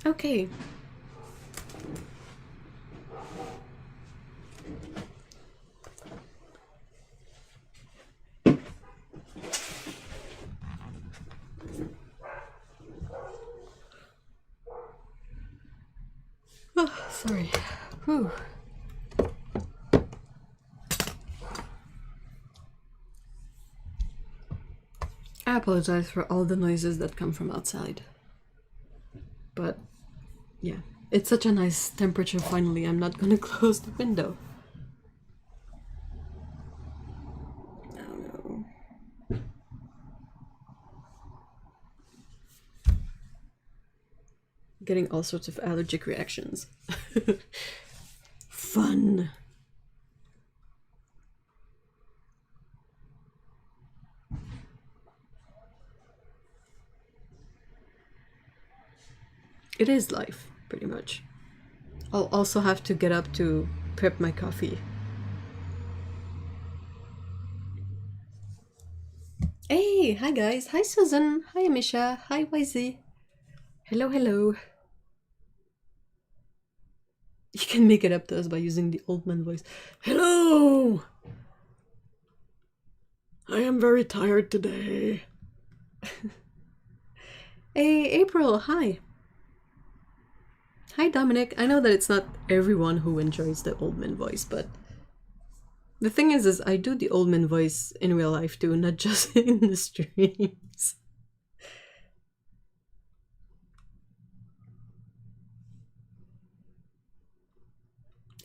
Okay. Oh, sorry. Whew. I apologize for all the noises that come from outside. But, yeah. It's such a nice temperature finally, I'm not gonna close the window. Oh no. Getting all sorts of allergic reactions. Fun. It is life, pretty much. I'll also have to get up to prep my coffee. Hey, hi guys. Hi Susan. Hi Amisha. Hi YZ. Hello, hello. You can make it up to us by using the old man voice. Hello! I am very tired today. Hey, April. Hi. Hi, Dominic. I know that it's not everyone who enjoys the old man voice, but the thing is I do the old man voice in real life too, not just in the streams.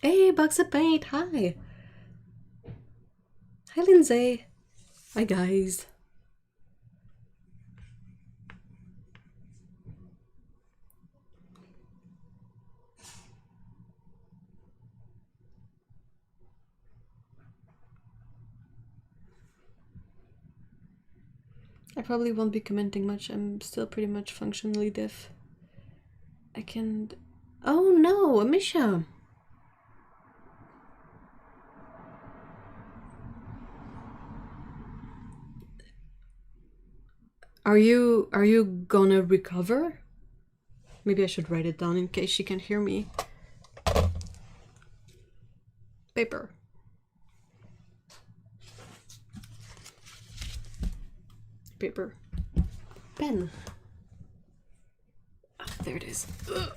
Hey, Box of Paint. Hi. Hi, Lindsay. Hi, guys. I probably won't be commenting much. I'm still pretty much functionally deaf. I can... Oh no, Amisha! Are you gonna recover? Maybe I should write it down in case she can hear me. Paper. Paper. Pen. Oh, there it is. Ugh.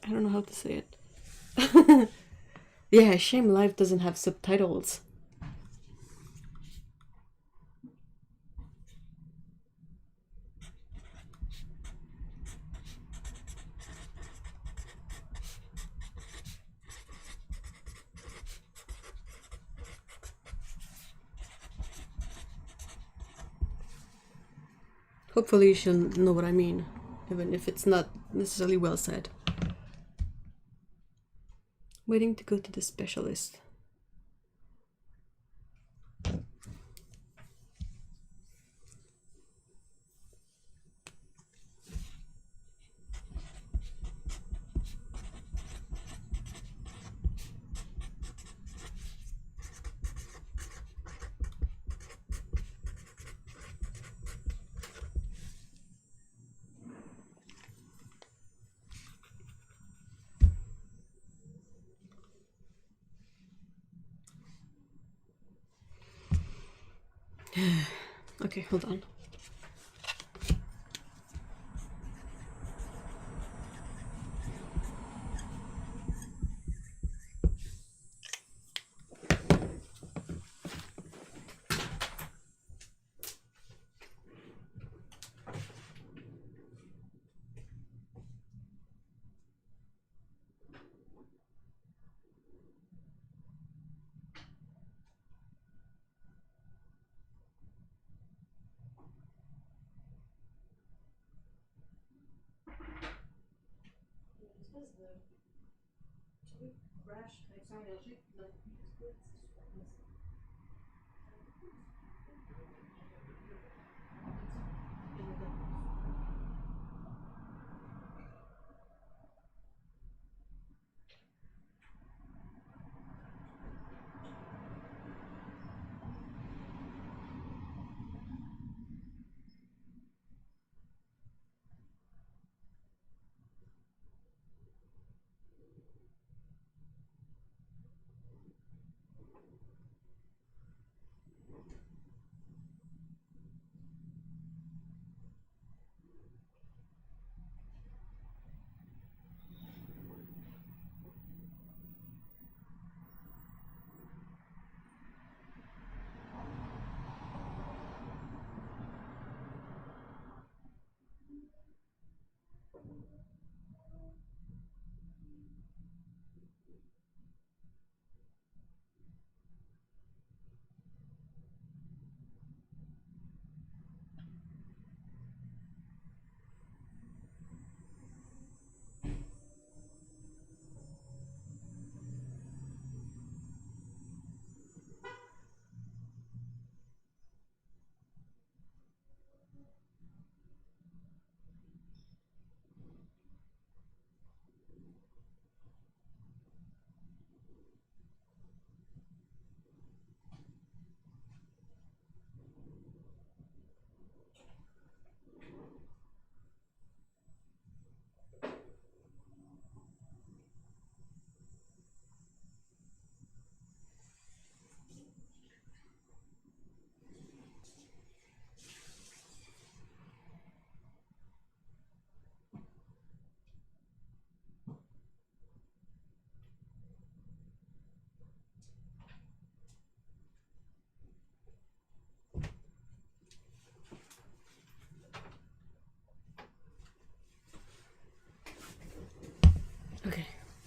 I don't know how to say it. Yeah, shame life doesn't have subtitles. Hopefully she'll know what I mean, even if it's not necessarily well said. Waiting to go to the specialist. Okay, hold on.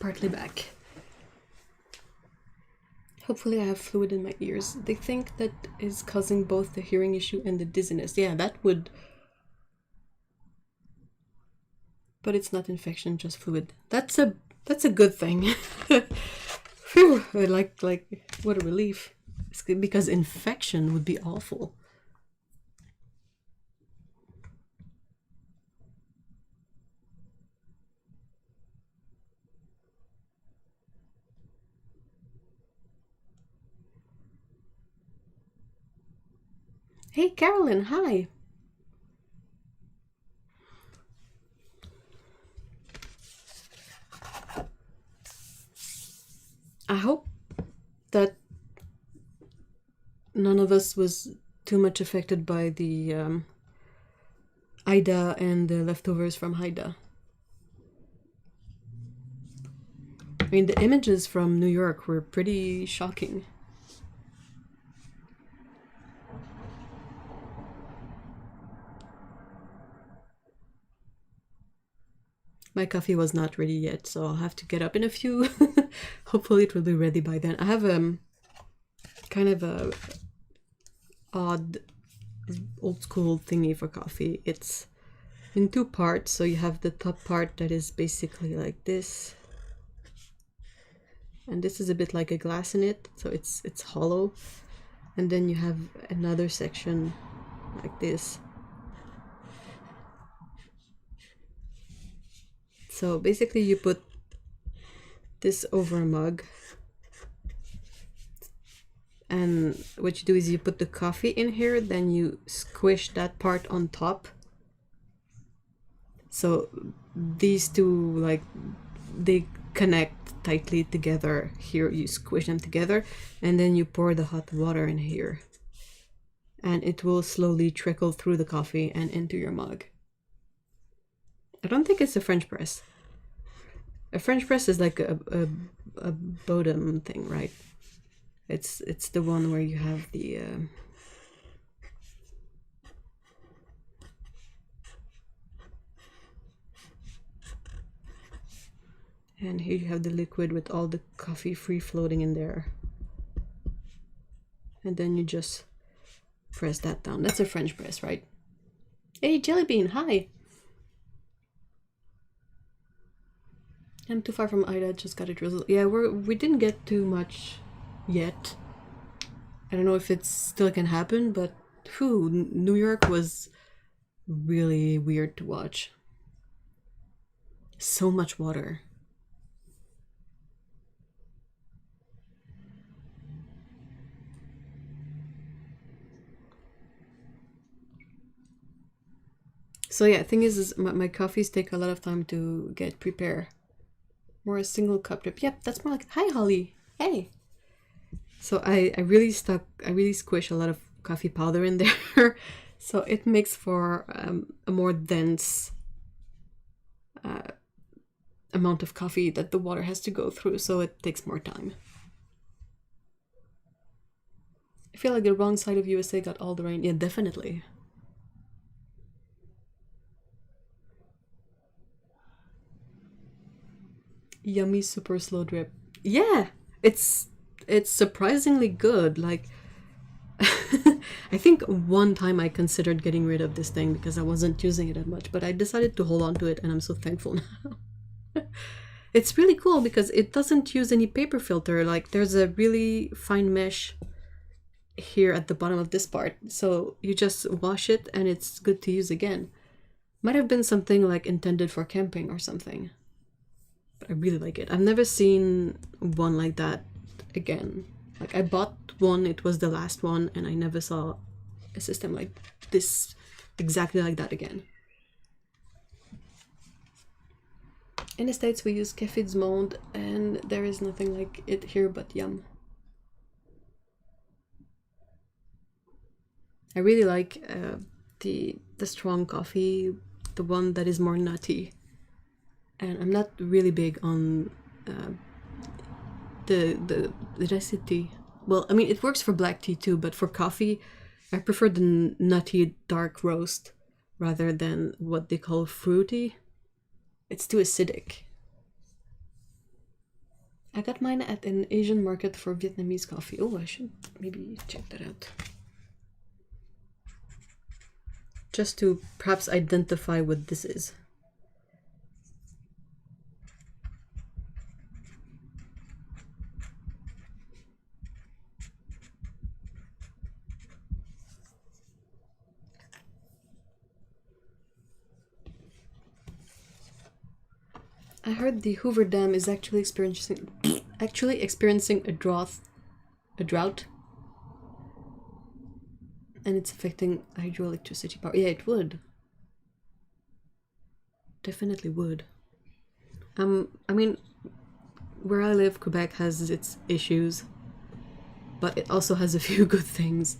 partly back. Hopefully I have fluid in my ears. They think that is causing both the hearing issue and the dizziness. Yeah, that would... But it's not infection, just fluid. That's a good thing. Phew, like, what a relief. It's good because infection would be awful. Hey, Carolyn, hi. I hope that none of us was too much affected by the Ida and the leftovers from Haida. I mean, the images from New York were pretty shocking. My coffee was not ready yet, so I'll have to get up in a few. Hopefully it will be ready by then. I have kind of a odd old school thingy for coffee. It's in two parts, so you have the top part that is basically like this. And this is a bit like a glass in it, so it's hollow. And then you have another section like this. So basically you put this over a mug, and what you do is you put the coffee in here, then you squish that part on top. So these two, like, they connect tightly together. Here you squish them together, and then you pour the hot water in here, and it will slowly trickle through the coffee and into your mug. I don't think it's a French press. A French press is like a bottom thing, right? It's the one where you have the and here you have the liquid with all the coffee free floating in there, and then you just press that down. That's a French press, right? Hey, Jellybean, hi. I'm too far from Ida, just got a drizzle. Yeah, we didn't get too much yet. I don't know if it still can happen, but whew, New York was really weird to watch. So much water. So yeah, thing is my coffees take a lot of time to get prepared. More a single cup drip. Yep, that's more like, hi Holly, hey. So I really squish a lot of coffee powder in there, so it makes for a more dense amount of coffee that the water has to go through, so it takes more time. I feel like the wrong side of USA got all the rain. Yeah, definitely. Yummy super slow drip. Yeah, it's surprisingly good. Like I think one time I considered getting rid of this thing because I wasn't using it that much, but I decided to hold on to it, and I'm so thankful now. It's really cool because it doesn't use any paper filter. Like there's a really fine mesh here at the bottom of this part, so you just wash it and it's good to use again. Might have been something like intended for camping or something. I really like it. I've never seen one like that again. Like I bought one, it was the last one, and I never saw a system like this, exactly like that again. In the States we use Kefid's Monde, and there is nothing like it here but Yum. I really like the strong coffee, the one that is more nutty. And I'm not really big on the recipe tea. Well, I mean, it works for black tea too, but for coffee, I prefer the nutty dark roast rather than what they call fruity. It's too acidic. I got mine at an Asian market for Vietnamese coffee. Oh, I should maybe check that out. Just to perhaps identify what this is. I heard the Hoover Dam is actually experiencing a drought, and it's affecting hydroelectricity power. Yeah, it would. Definitely would. I mean, where I live, Quebec has its issues, but it also has a few good things,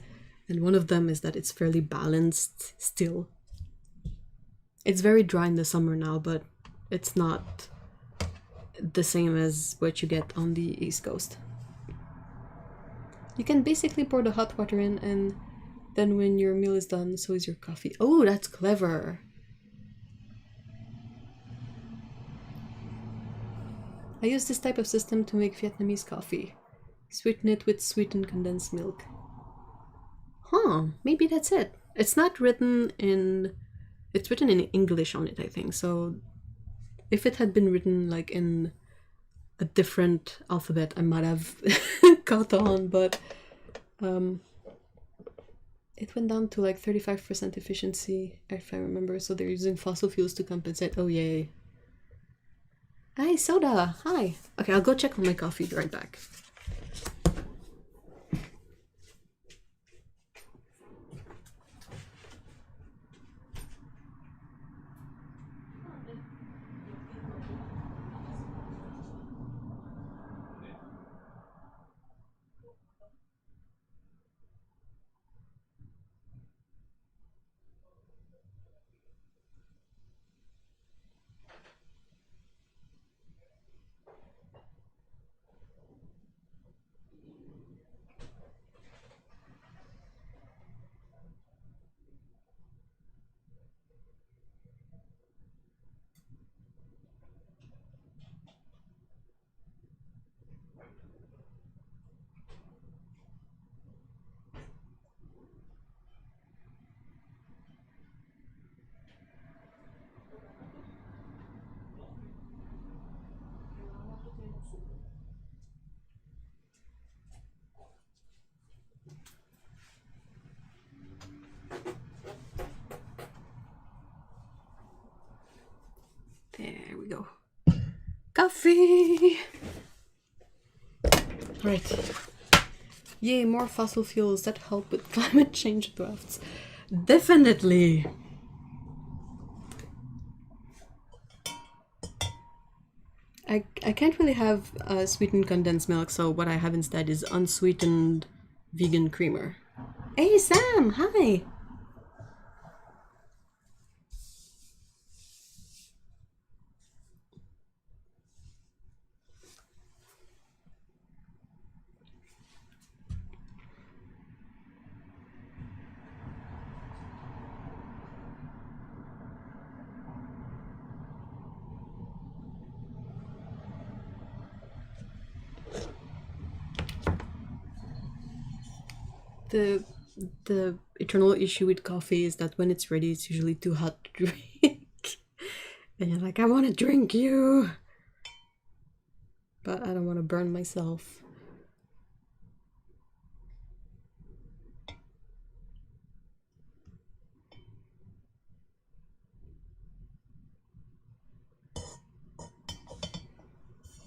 and one of them is that it's fairly balanced still. It's very dry in the summer now, but it's not the same as what you get on the East Coast. You can basically pour the hot water in, and then when your meal is done, so is your coffee. Oh, that's clever. I use this type of system to make Vietnamese coffee. Sweeten it with sweetened condensed milk. Huh, maybe that's it. It's not written in... It's written in English on it, I think, so... If it had been written like in a different alphabet, I might have caught on, but it went down to like 35% efficiency, if I remember, so they're using fossil fuels to compensate. Oh, yay. Hi, Soda! Hi! Okay, I'll go check on my coffee, be right back. There we go. Coffee! Right. Yay, more fossil fuels that help with climate change drafts. Definitely! I can't really have sweetened condensed milk, so what I have instead is unsweetened vegan creamer. Hey Sam, hi! The eternal issue with coffee is that when it's ready, it's usually too hot to drink. And you're like, I want to drink you! But I don't want to burn myself.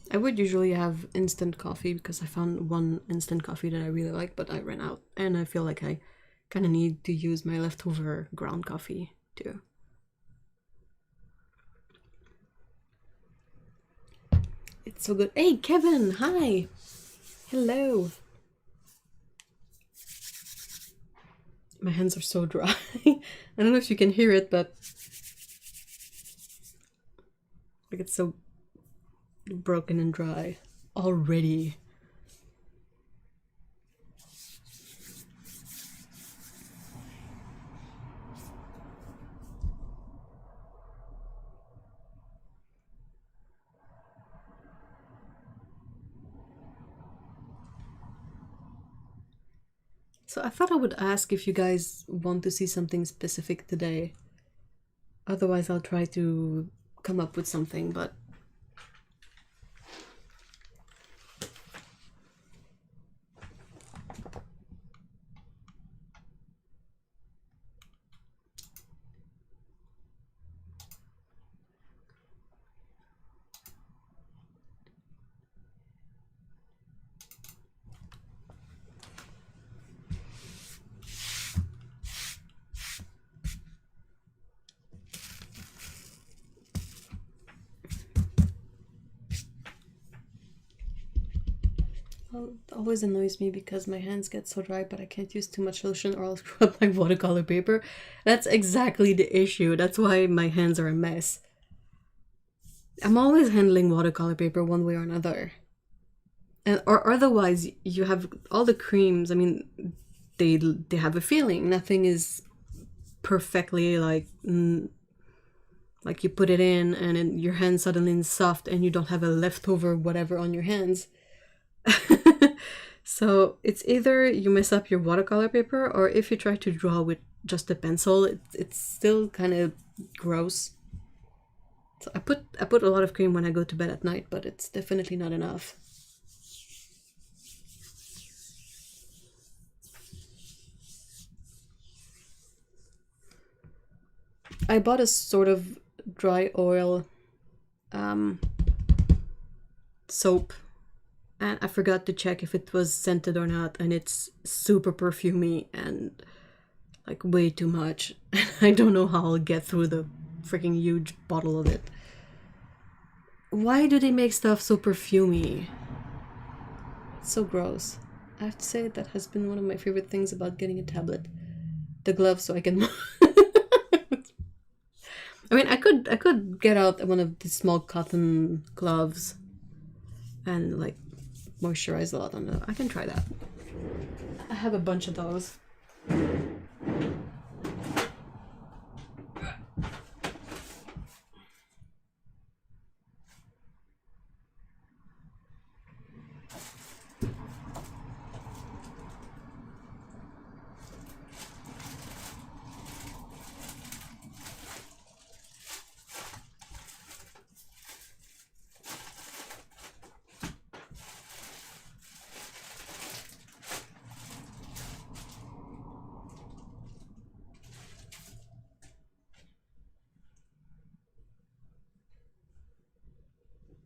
I would usually have instant coffee because I found one instant coffee that I really like, but I ran out. And I feel like I kind of need to use my leftover ground coffee too. It's so good. Hey, Kevin! Hi! Hello! My hands are so dry. I don't know if you can hear it, but... like it's so broken and dry already. So I thought I would ask if you guys want to see something specific today. Otherwise, I'll try to come up with something, but... Well, it always annoys me because my hands get so dry, but I can't use too much lotion or I'll screw up my watercolor paper. That's exactly the issue. That's why my hands are a mess. I'm always handling watercolor paper one way or another. And or otherwise, you have all the creams. I mean, they have a feeling. Nothing is perfectly like you put it in and then your hand suddenly is soft and you don't have a leftover whatever on your hands. So it's either you mess up your watercolor paper, or if you try to draw with just a pencil, it's still kind of gross. So I put a lot of cream when I go to bed at night, but it's definitely not enough. I bought a sort of dry oil soap, and I forgot to check if it was scented or not, and it's super perfumey and like way too much. I don't know how I'll get through the freaking huge bottle of it. Why do they make stuff so perfumey? It's so gross. I have to say that has been one of my favorite things about getting a tablet. The gloves so I can... I mean, I could get out one of the small cotton gloves and like moisturize a lot on them. I can try that. I have a bunch of those.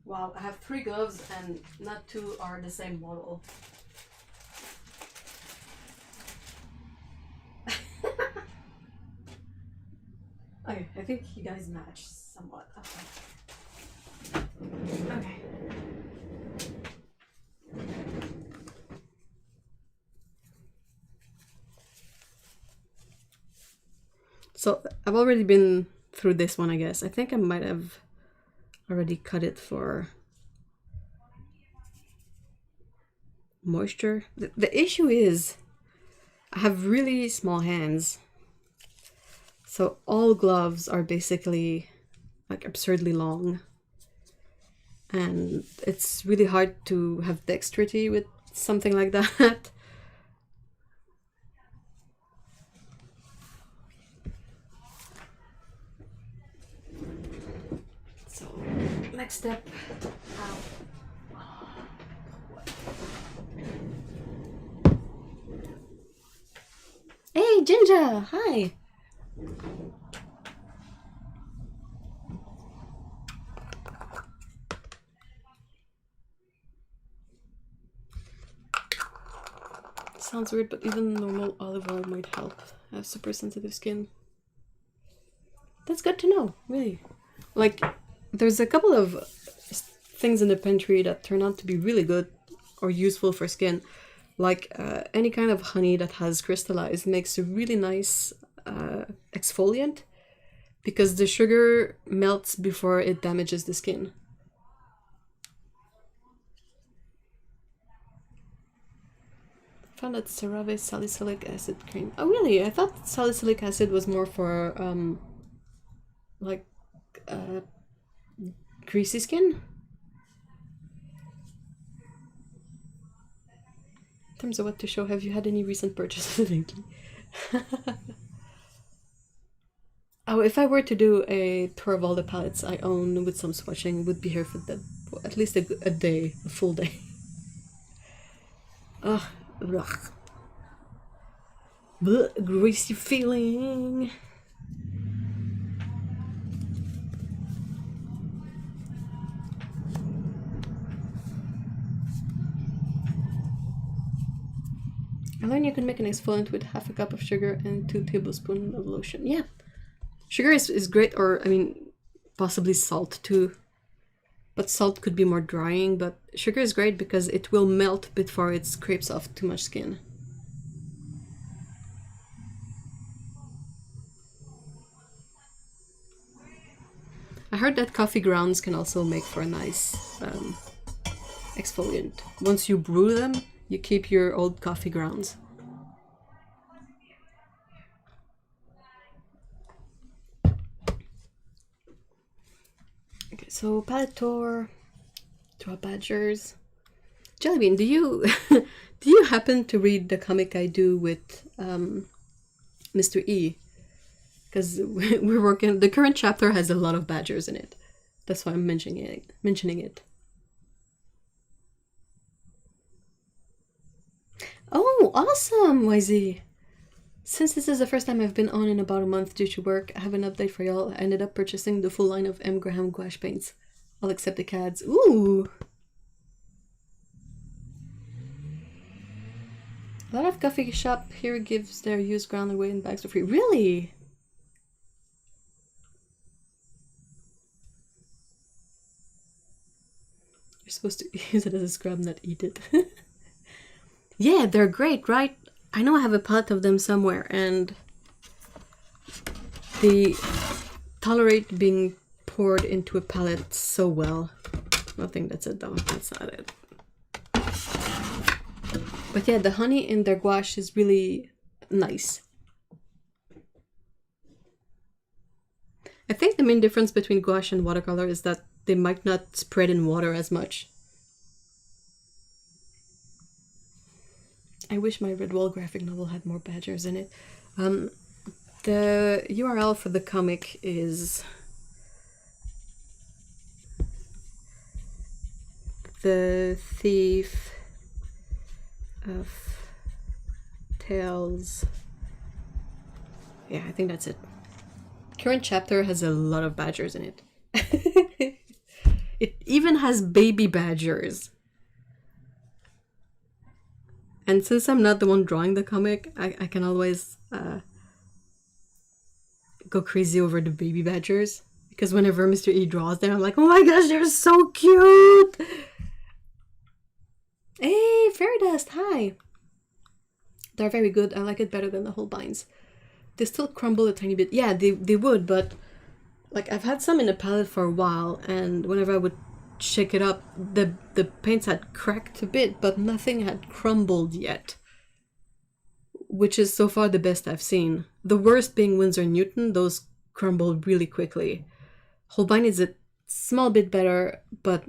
Wow, I have 3 gloves and not 2 are the same model. Okay, I think you guys match somewhat. Okay. So I've already been through this one, I guess. I think I might have already cut it for moisture. The issue is I have really small hands, so all gloves are basically like absurdly long, and it's really hard to have dexterity with something like that. So next step. Hey, Ginger! Hi! Sounds weird, but even normal olive oil might help. I have super sensitive skin. That's good to know, really. Like, there's a couple of things in the pantry that turn out to be really good or useful for skin. Like any kind of honey that has crystallized makes a really nice exfoliant because the sugar melts before it damages the skin. I found that CeraVe salicylic acid cream. Oh really? I thought salicylic acid was more for like greasy skin. terms of what to show, have you had any recent purchases lately? Oh, if I were to do a tour of all the palettes I own with some swatching, would be here for at least a day, a full day. Ugh. Blech, greasy feeling. I learned you can make an exfoliant with half a cup of sugar and 2 tablespoons of lotion. Yeah. Sugar is great, or I mean, possibly salt too. But salt could be more drying, but sugar is great because it will melt before it scrapes off too much skin. I heard that coffee grounds can also make for a nice exfoliant. Once you brew them, you keep your old coffee grounds. Okay, so palette tour, draw badgers. Jellybean, do you do you happen to read the comic I do with Mr. E? Because we're working. The current chapter has a lot of badgers in it. That's why I'm mentioning it. Oh, awesome, YZ! Since this is the first time I've been on in about a month due to work, I have an update for y'all. I ended up purchasing the full line of M. Graham gouache paints. I'll accept the CADs. Ooh! A lot of coffee shop here gives their used ground away in bags for free. Really? You're supposed to use it as a scrub, not eat it. Yeah, they're great, right? I know I have a palette of them somewhere, and they tolerate being poured into a palette so well. I think that's it though, that's not it. But yeah, the honey in their gouache is really nice. I think the main difference between gouache and watercolor is that they might not spread in water as much. I wish my Redwall graphic novel had more badgers in it. The URL for the comic is The Thief of Tales. Yeah, I think that's it. Current chapter has a lot of badgers in it. It even has baby badgers. And since I'm not the one drawing the comic, I can always go crazy over the baby badgers. Because whenever Mr. E draws them, I'm like, oh my gosh, they're so cute! Hey, Fairy Dust, hi! They're very good. I like it better than the whole binds. They still crumble a tiny bit. Yeah, they would, but like I've had some in the palette for a while, and whenever I would shake it up, the paints had cracked a bit, but nothing had crumbled yet. Which is so far the best I've seen. The worst being Winsor & Newton, those crumbled really quickly. Holbein is a small bit better, but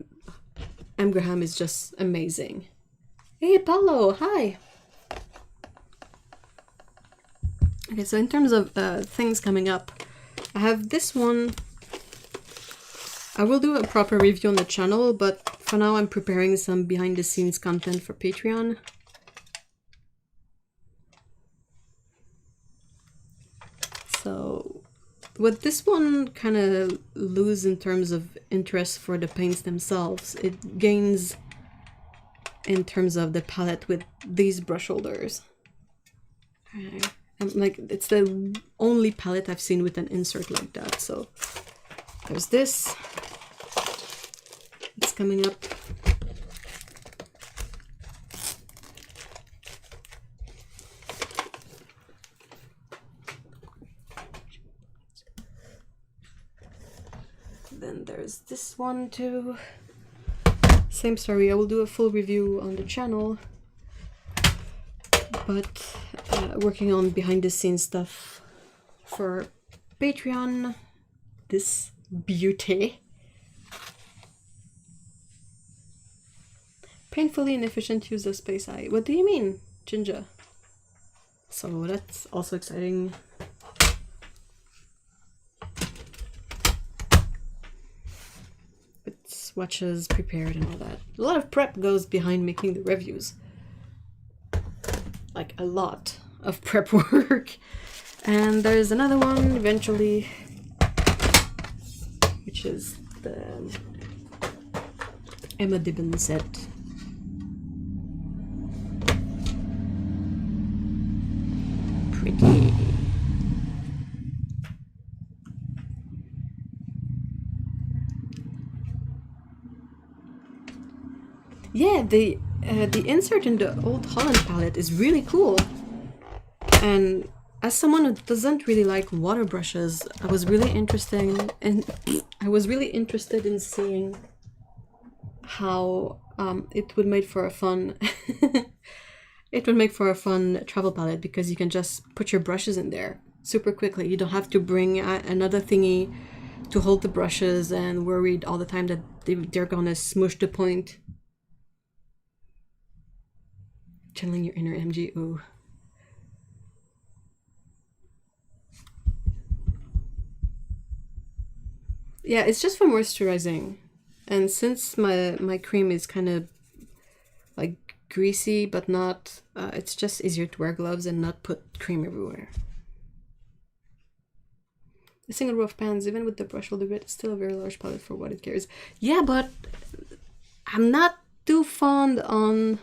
M. Graham is just amazing. Hey, Paulo, hi! Okay, so in terms of things coming up, I have this one. I will do a proper review on the channel, but for now I'm preparing some behind the scenes content for Patreon. So what this one kind of loses in terms of interest for the paints themselves, it gains in terms of the palette with these brush holders. Like, it's the only palette I've seen with an insert like that. So there's this. It's coming up. Then there's this one too. Same story. I will do a full review on the channel, but working on behind the scenes stuff for Patreon. This beauty. Painfully inefficient use of space eye. What do you mean, Ginger? So that's also exciting. With swatches prepared and all that. A lot of prep goes behind making the reviews. Like a lot of prep work. And there's another one eventually, which is the Emma Dibben set. Pretty. Yeah, the insert in the Old Holland palette is really cool. And as someone who doesn't really like water brushes, I was really interested in seeing how it would make for a fun travel palette, because you can just put your brushes in there super quickly. You don't have to bring another thingy to hold the brushes and worried all the time that they're gonna smush the point. Channeling your inner MG. Ooh. Yeah, it's just for moisturizing. And since my cream is kind of like greasy but not, it's just easier to wear gloves and not put cream everywhere. A single row of pans, even with the brush holder bit, is still a very large palette for what it carries. Yeah, but I'm not too fond on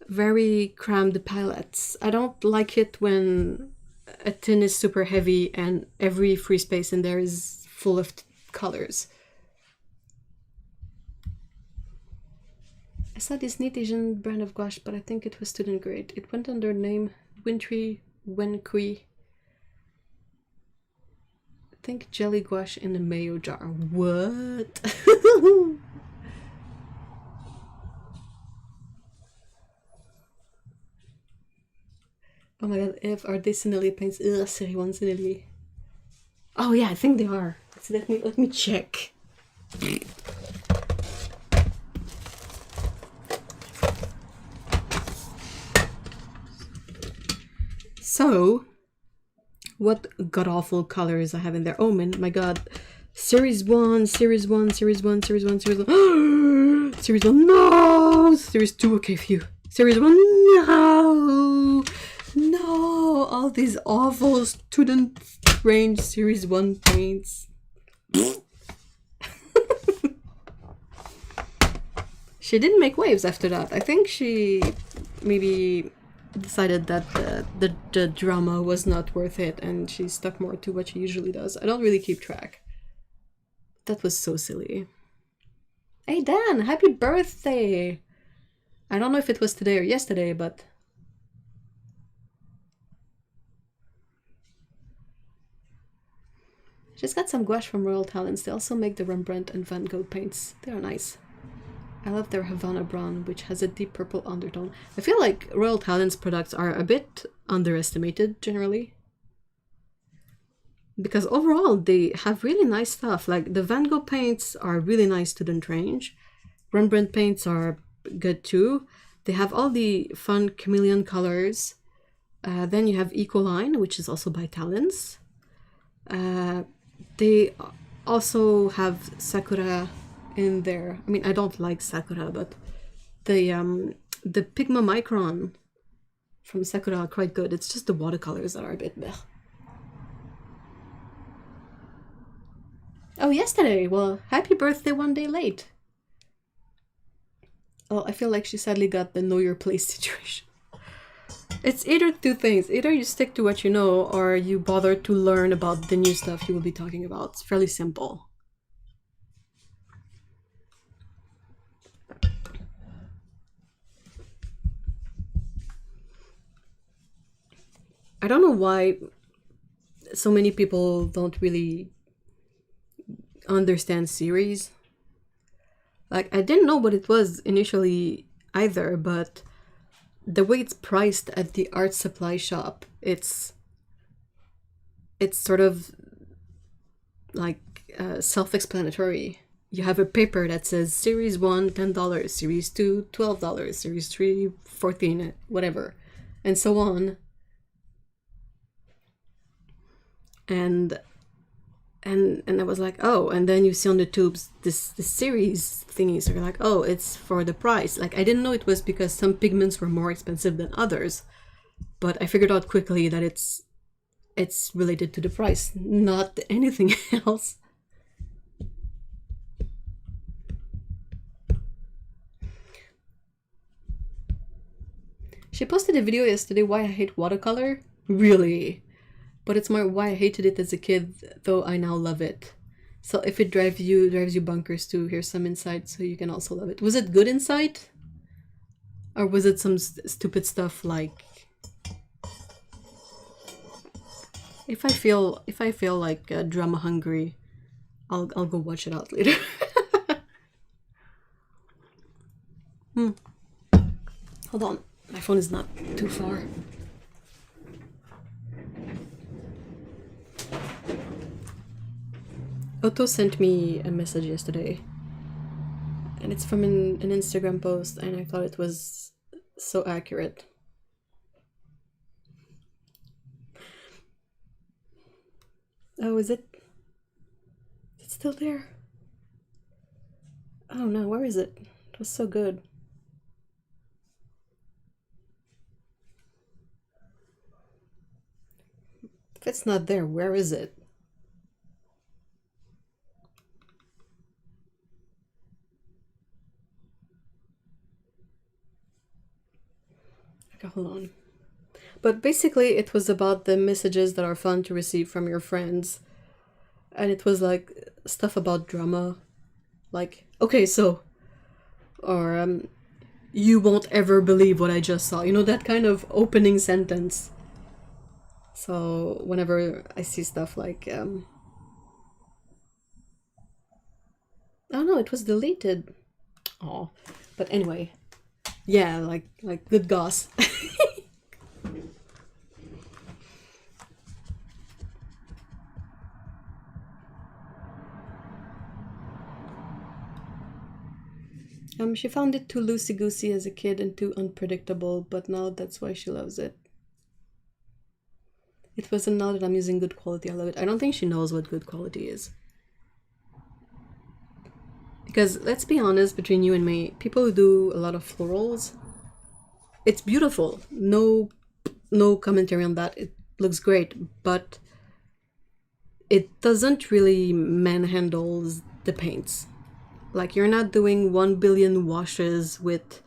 very crammed palettes. I don't like it when a tin is super heavy and every free space in there is full of colors. I saw this neat Asian brand of gouache, but I think it was student grade. It went under the name Wintry Wenkui. I think jelly gouache in a mayo jar. What? Oh my god, Eve, are they Sennelier paints? Ugh, Series 1 Sennelier. Oh yeah, I think they are. So let me check. So, what god-awful colors I have in there. Oh man, my god. Series 1, Series 1, Series 1, Series 1, Series 1. Series 1, no! Series 2, okay, phew. Series 1, no! No! All these awful student range Series 1 paints. She didn't make waves after that. I think she maybe decided that the drama was not worth it and she stuck more to what she usually does. I don't really keep track. That was so silly. Hey Dan, happy birthday! I don't know if it was today or yesterday, but... She's got some gouache from Royal Talents. They also make the Rembrandt and Van Gogh paints. They are nice. I love their Havana Brown, which has a deep purple undertone. I feel like Royal Talents products are a bit underestimated, generally. Because overall, they have really nice stuff. Like, the Van Gogh paints are really nice student range. Rembrandt paints are good too. They have all the fun chameleon colors. Then you have Ecoline, which is also by Talents. They also have Sakura in there. I mean, I don't like Sakura, but the Pigma Micron from Sakura are quite good. It's just the watercolors that are a bit meh. Oh, yesterday! Well, happy birthday one day late. Oh, I feel like she sadly got the know your place situation. It's either two things. Either you stick to what you know, or you bother to learn about the new stuff you will be talking about. It's fairly simple. I don't know why so many people don't really understand series. Like, I didn't know what it was initially either, but the way it's priced at the art supply shop, it's sort of like self-explanatory. you have a paper that says Series 1, $10, Series 2, $12, Series 3, 14, whatever, and so on. And I was like, oh, and then you see on the tubes this series thingy, so you're like, oh, it's for the price. Like, I didn't know it was because some pigments were more expensive than others, but I figured out quickly that it's related to the price, not anything else. She posted a video yesterday why I hate watercolor. Really? But it's more why I hated it as a kid, though I now love it. So if it drives you bonkers too, here's some insight so you can also love it. Was it good insight? Or was it some stupid stuff like... If I feel like drama hungry, I'll go watch it out later. Hold on, my phone is not too far. Otto sent me a message yesterday, and it's from an Instagram post, and I thought it was so accurate. Oh, is it still there? Oh no, where is it? It was so good. If it's not there, where is it? Okay, hold on. But basically it was about the messages that are fun to receive from your friends. And it was like stuff about drama. Like, okay, so... Or, you won't ever believe what I just saw. You know, that kind of opening sentence. So whenever I see stuff like... Oh no, it was deleted. Oh, but anyway. Yeah, like good goss. She found it too loosey-goosey as a kid and too unpredictable, but now that's why she loves it. It wasn't now that I'm using good quality, I love it. I don't think she knows what good quality is. Because, let's be honest, between you and me, people who do a lot of florals, it's beautiful. No commentary on that. It looks great, but it doesn't really manhandle the paints. Like, you're not doing 1 billion washes with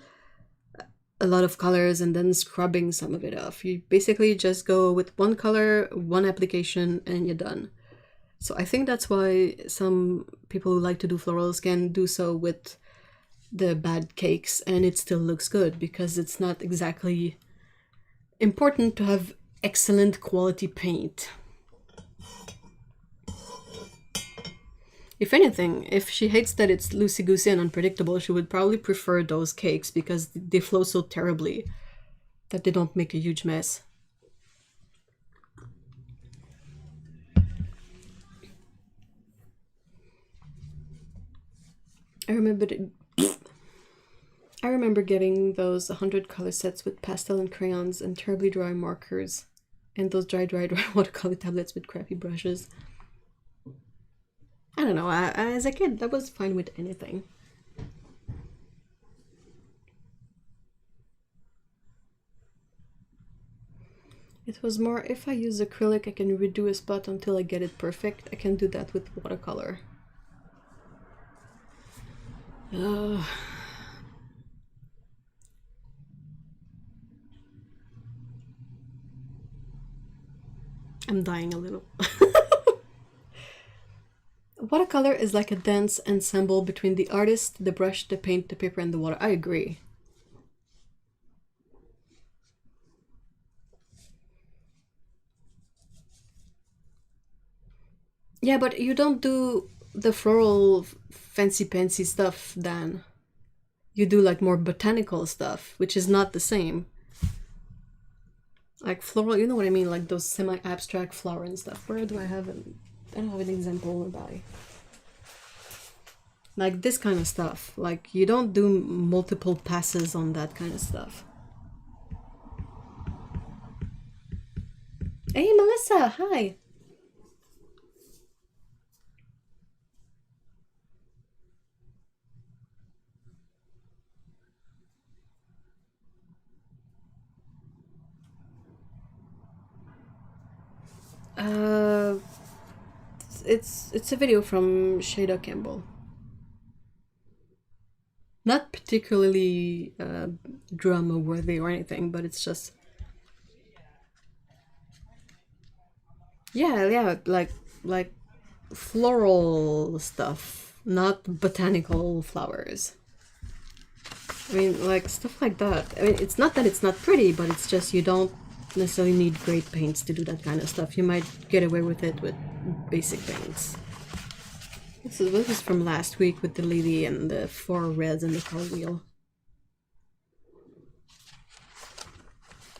a lot of colors and then scrubbing some of it off. You basically just go with one color, one application, and you're done. So I think that's why some people who like to do florals can do so with the bad cakes and it still looks good, because it's not exactly important to have excellent quality paint. If anything, if she hates that it's loosey-goosey and unpredictable, she would probably prefer those cakes because they flow so terribly that they don't make a huge mess. I remember getting those 100 color sets with pastel and crayons and terribly dry markers, and those dry watercolor tablets with crappy brushes. I don't know, as a kid, I was fine with anything. It was more, if I use acrylic, I can redo a spot until I get it perfect. I can do that with watercolor. I'm dying a little. Watercolor is like a dance ensemble between the artist, the brush, the paint, the paper, and the water. I agree. Yeah, but you don't do the floral fancy stuff, Dan. You do like more botanical stuff, which is not the same. Like floral, you know what I mean? Like those semi-abstract flower and stuff. Where do I have it? I don't have an example nearby. Like this kind of stuff. Like you don't do multiple passes on that kind of stuff. Hey Melissa, hi. It's a video from Archambault. Not particularly drama worthy or anything, but it's just yeah, like floral stuff, not botanical flowers. I mean, like stuff like that. I mean, it's not that it's not pretty, but it's just you don't necessarily need great paints to do that kind of stuff. You might get away with it with basic paints. This is from last week with the lady and the 4 reds and the car wheel.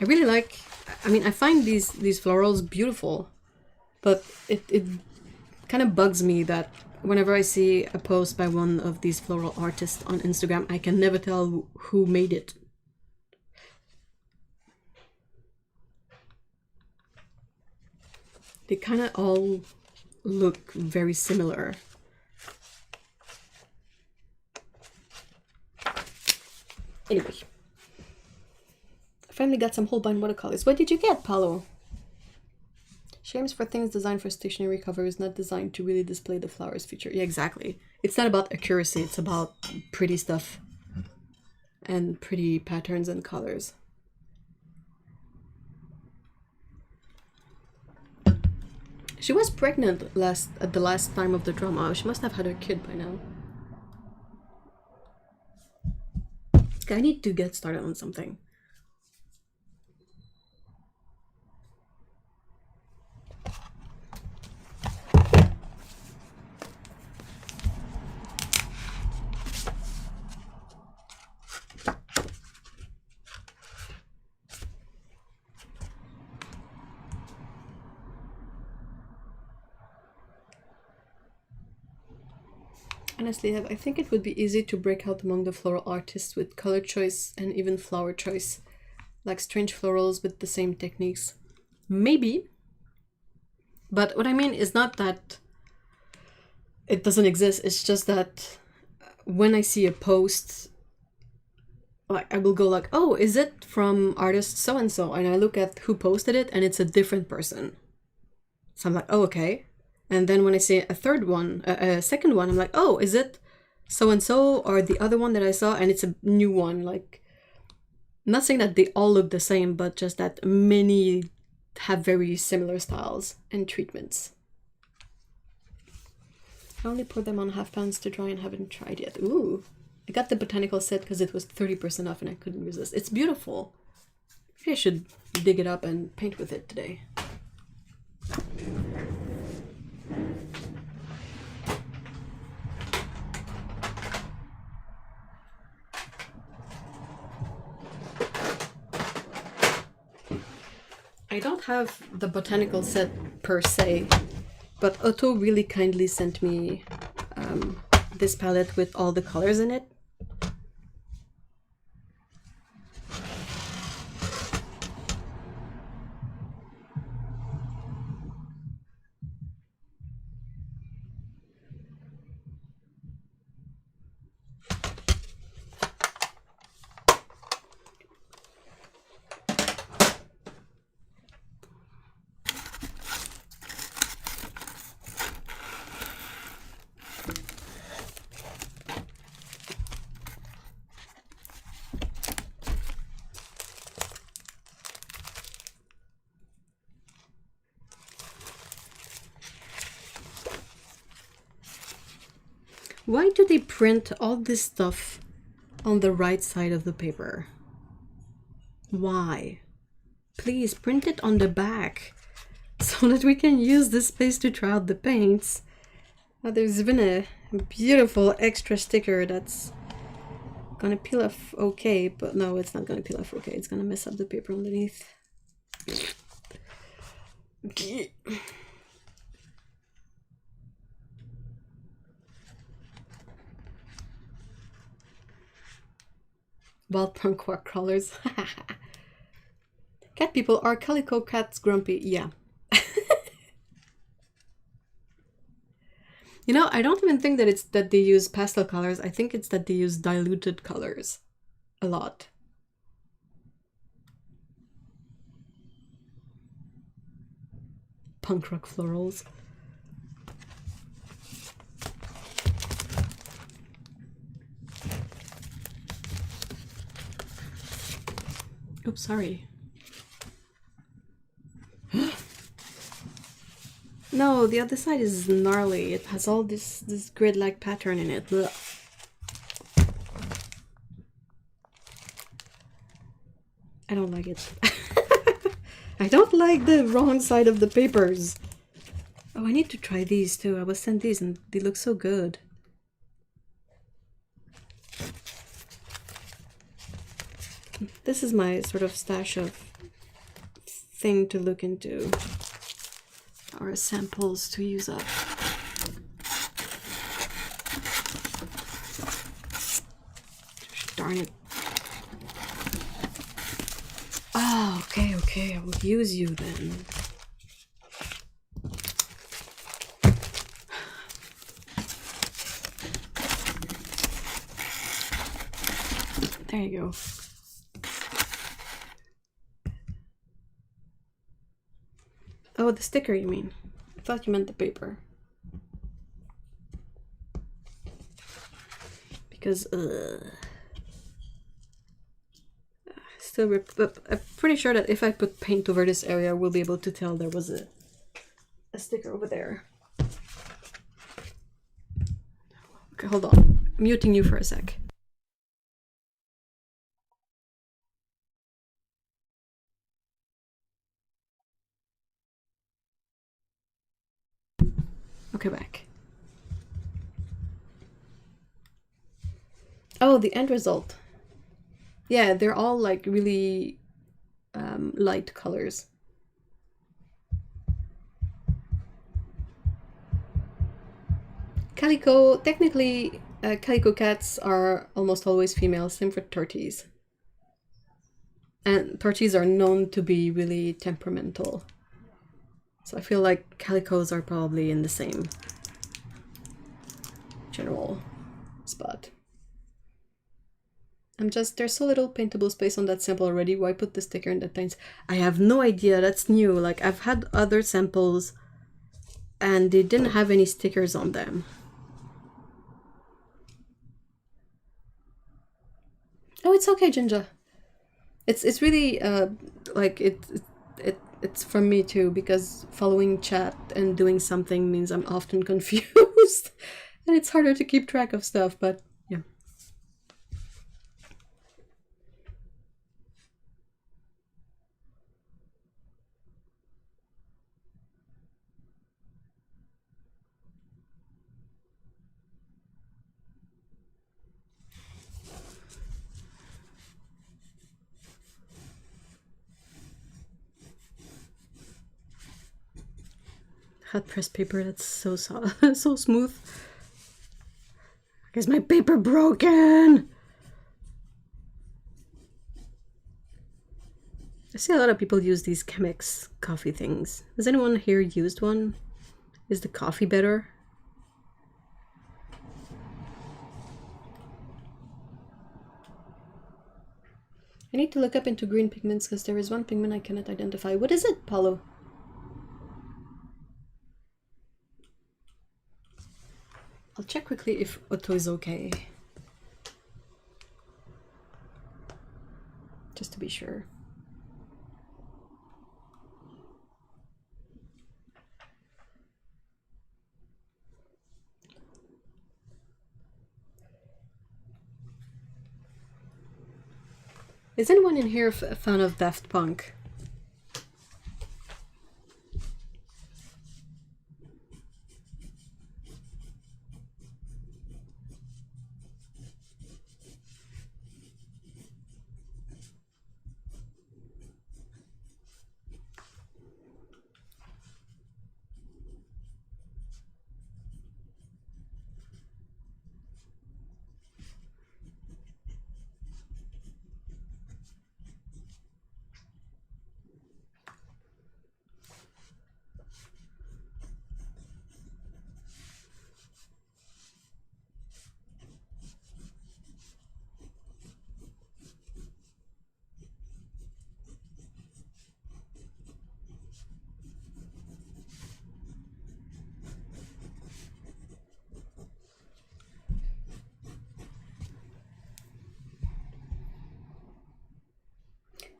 I really like, I mean, I find these florals beautiful, but it kind of bugs me that whenever I see a post by one of these floral artists on Instagram, I can never tell who made it. They kind of all look very similar. Anyway, I finally got some Holbein watercolors. What did you get, Paolo? Shames for things designed for stationary covers, not designed to really display the flowers feature. Yeah, exactly. It's not about accuracy, it's about pretty stuff and pretty patterns and colors. She was pregnant at the last time of the drama. She must have had her kid by now. I need to get started on something. Honestly, I think it would be easy to break out among the floral artists with color choice and even flower choice, like strange florals with the same techniques. Maybe. But what I mean is not that it doesn't exist, it's just that when I see a post, like I will go like, oh, is it from artist so-and-so? And I look at who posted it and it's a different person. So I'm like, oh, okay. And then when I see a second one, I'm like, oh, is it so-and-so or the other one that I saw? And it's a new one. Like, I'm not saying that they all look the same, but just that many have very similar styles and treatments. I only put them on half pounds to dry and haven't tried yet. Ooh, I got the botanical set because it was 30% off and I couldn't resist. It's beautiful. Maybe I should dig it up and paint with it today. I don't have the botanical set per se, but Otto really kindly sent me this palette with all the colors in it. Why do they print all this stuff on the right side of the paper? Why? Please print it on the back so that we can use this space to try out the paints. There's even a beautiful extra sticker that's gonna peel off okay, but no, it's not gonna peel off okay. It's gonna mess up the paper underneath. Wild punk walk crawlers. Cat people, are calico cats grumpy? Yeah. You know, I don't even think that it's that they use pastel colors. I think it's that they use diluted colors a lot. Punk rock florals. Oops, sorry. No, the other side is gnarly. It has all this grid-like pattern in it. Ugh. I don't like it. I don't like the wrong side of the papers. Oh, I need to try these too. I was sent these and they look so good. This is my sort of stash of thing to look into. Or samples to use up. Darn it. Oh, okay, I will use you then. There you go. Oh, the sticker you mean? I thought you meant the paper. Because, still ripped, but I'm pretty sure that if I put paint over this area, we'll be able to tell there was a sticker over there. Okay, hold on. I'm muting you for a sec. Okay, back. Oh, the end result. Yeah, they're all like really light colors. Calico, technically, calico cats are almost always female, same for torties. And torties are known to be really temperamental. So I feel like calicos are probably in the same general spot. There's so little paintable space on that sample already. Why put the sticker in the paints? I have no idea, that's new. Like, I've had other samples and they didn't have any stickers on them. Oh, it's okay, Ginger. It's really like it's from me too, because following chat and doing something means I'm often confused and it's harder to keep track of stuff, but yeah. Hot pressed paper, that's so so smooth. Is my paper broken? I see a lot of people use these Chemex coffee things. Has anyone here used one? Is the coffee better? I need to look up into green pigments because there is one pigment I cannot identify. What is it, Paulo? I'll check quickly if Otto is okay. Just to be sure. Is anyone in here a fan of Daft Punk?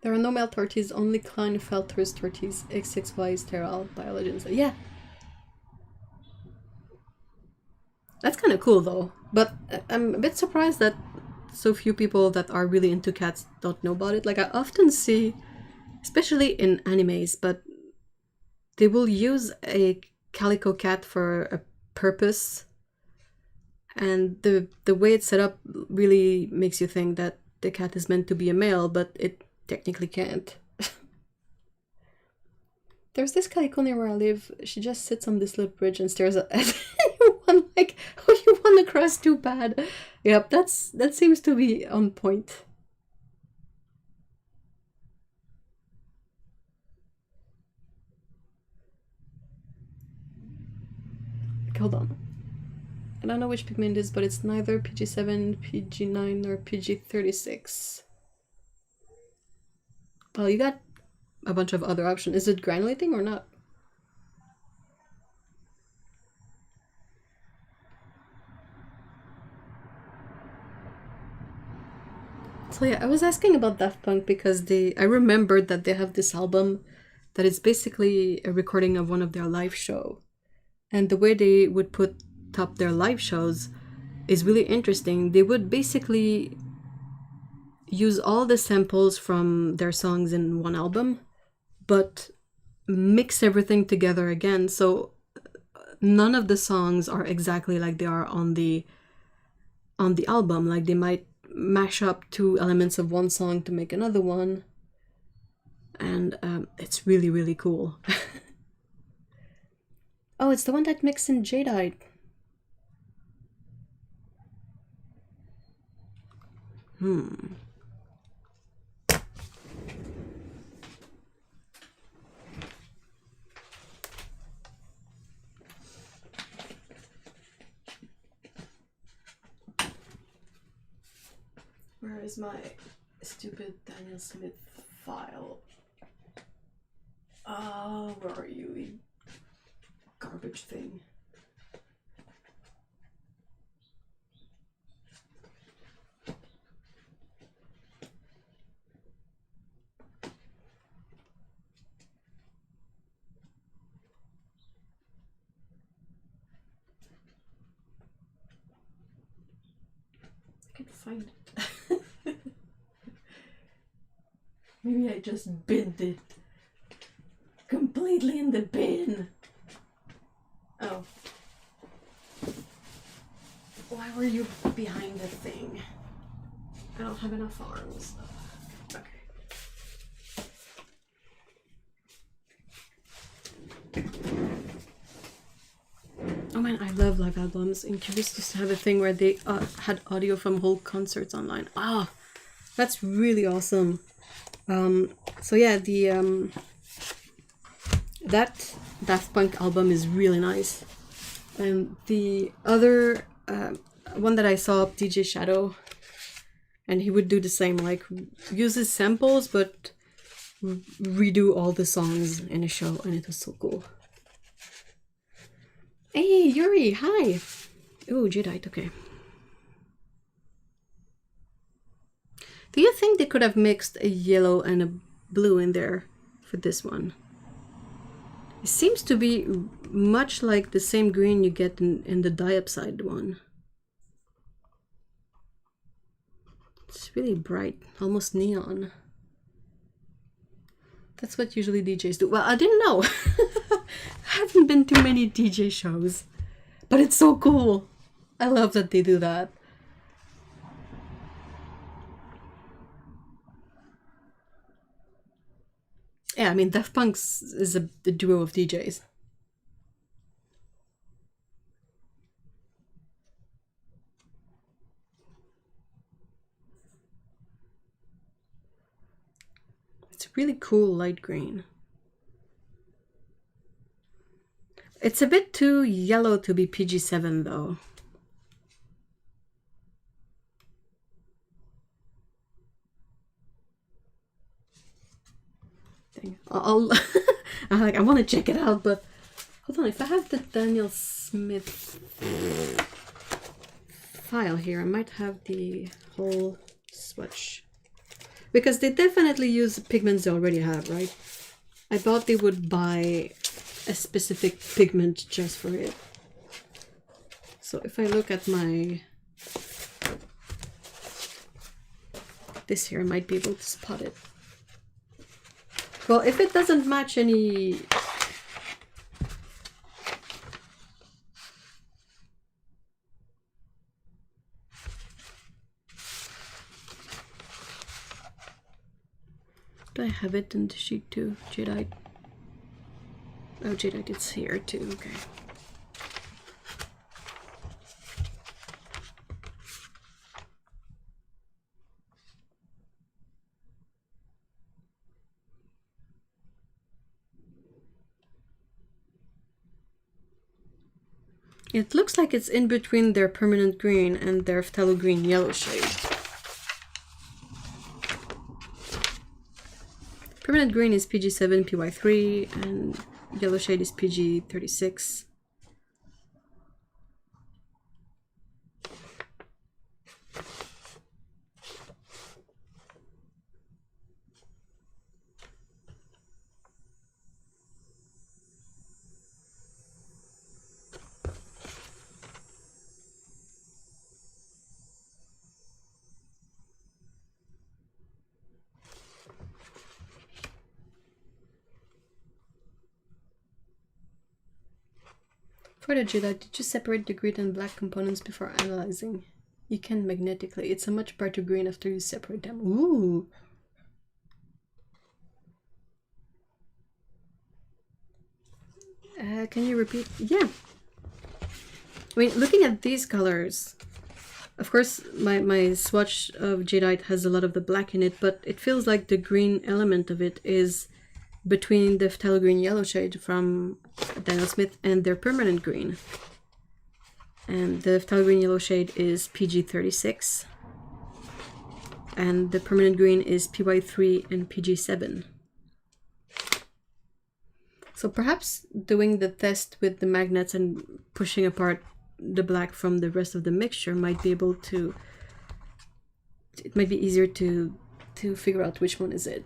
There are no male tortoises, only Klinefelter's tortoise, XXY sterile biologists. Yeah. That's kind of cool though. But I'm a bit surprised that so few people that are really into cats don't know about it. Like I often see, especially in animes, but they will use a calico cat for a purpose. And the way it's set up really makes you think that the cat is meant to be a male, but it technically can't. There's this calico near where I live. She just sits on this little bridge and stares at anyone like, oh, you want to cross too bad. Yep, that seems to be on point. Hold on. I don't know which pigment it is, but it's neither PG7, PG9, or PG36. Well, you got a bunch of other options. Is it granulating or not? So yeah, I was asking about Daft Punk because I remembered that they have this album that is basically a recording of one of their live show. And the way they would put up their live shows is really interesting. They would basically use all the samples from their songs in one album, but mix everything together again. So none of the songs are exactly like they are on the album. Like they might mash up two elements of one song to make another one. And it's really, really cool. Oh, it's the one that mixed in jadeite. Where is my stupid Daniel Smith file? Oh, where are you, you garbage thing? I can't find it. Maybe I just binned it completely in the bin. Oh. Why were you behind the thing? I don't have enough arms. Okay. Oh man, I love live albums. Incubus used to have a thing where they had audio from whole concerts online. Ah, that's really awesome. So yeah, the that Daft Punk album is really nice. And the other one that I saw, DJ Shadow, and he would do the same, like uses samples but redo all the songs in a show, and it was so cool. Hey Yuri, hi. Oh, jadeite, okay. Do you think they could have mixed a yellow and a blue in there for this one? It seems to be much like the same green you get in the diopside one. It's really bright, almost neon. That's what usually DJs do. Well, I didn't know. I haven't been to many DJ shows, but it's so cool. I love that they do that. Yeah, I mean, Daft Punk is a duo of DJs. It's really cool light green. It's a bit too yellow to be PG7 though. I'll I want to check it out, but hold on. If I have the Daniel Smith file here, I might have the whole swatch. Because they definitely use pigments they already have, right? I thought they would buy a specific pigment just for it. So if I look at my... this here, I might be able to spot it. Well, if it doesn't match any... do I have it in the sheet too? Jadeite. Oh, Jadeite, it's here too, okay. It looks like it's in between their permanent green and their phthalo green yellow shade. Permanent green is PG7, PY3, and yellow shade is PG36. For the Jadeite, did you separate the green and black components before analyzing? You can magnetically. It's a much brighter green after you separate them. Ooh! Can you repeat? Yeah. I mean, looking at these colors, of course, my swatch of Jadeite has a lot of the black in it, but it feels like the green element of it is between the phthalo green yellow shade from Daniel Smith and their permanent green. And the phthalo green yellow shade is PG36. And the permanent green is PY3 and PG7. So perhaps doing the test with the magnets and pushing apart the black from the rest of the mixture might be able to... it might be easier to figure out which one is it.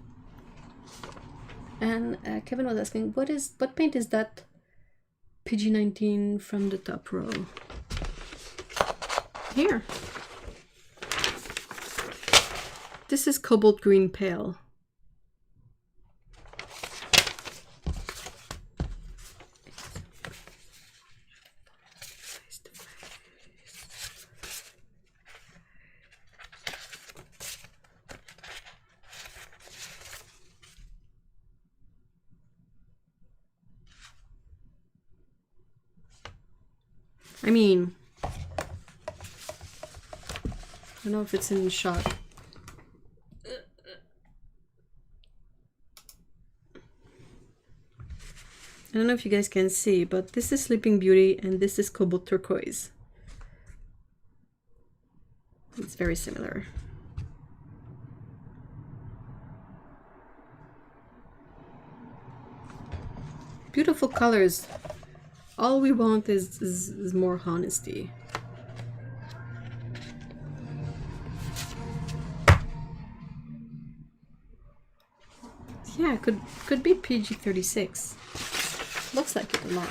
And Kevin was asking, what paint is that PG19 from the top row? Here. This is Cobalt Green Pale. I mean, I don't know if it's in shot. I don't know if you guys can see, but this is Sleeping Beauty and this is Cobalt Turquoise. It's very similar. Beautiful colors. All we want is more honesty. Yeah, could be PG36. Looks like it a lot.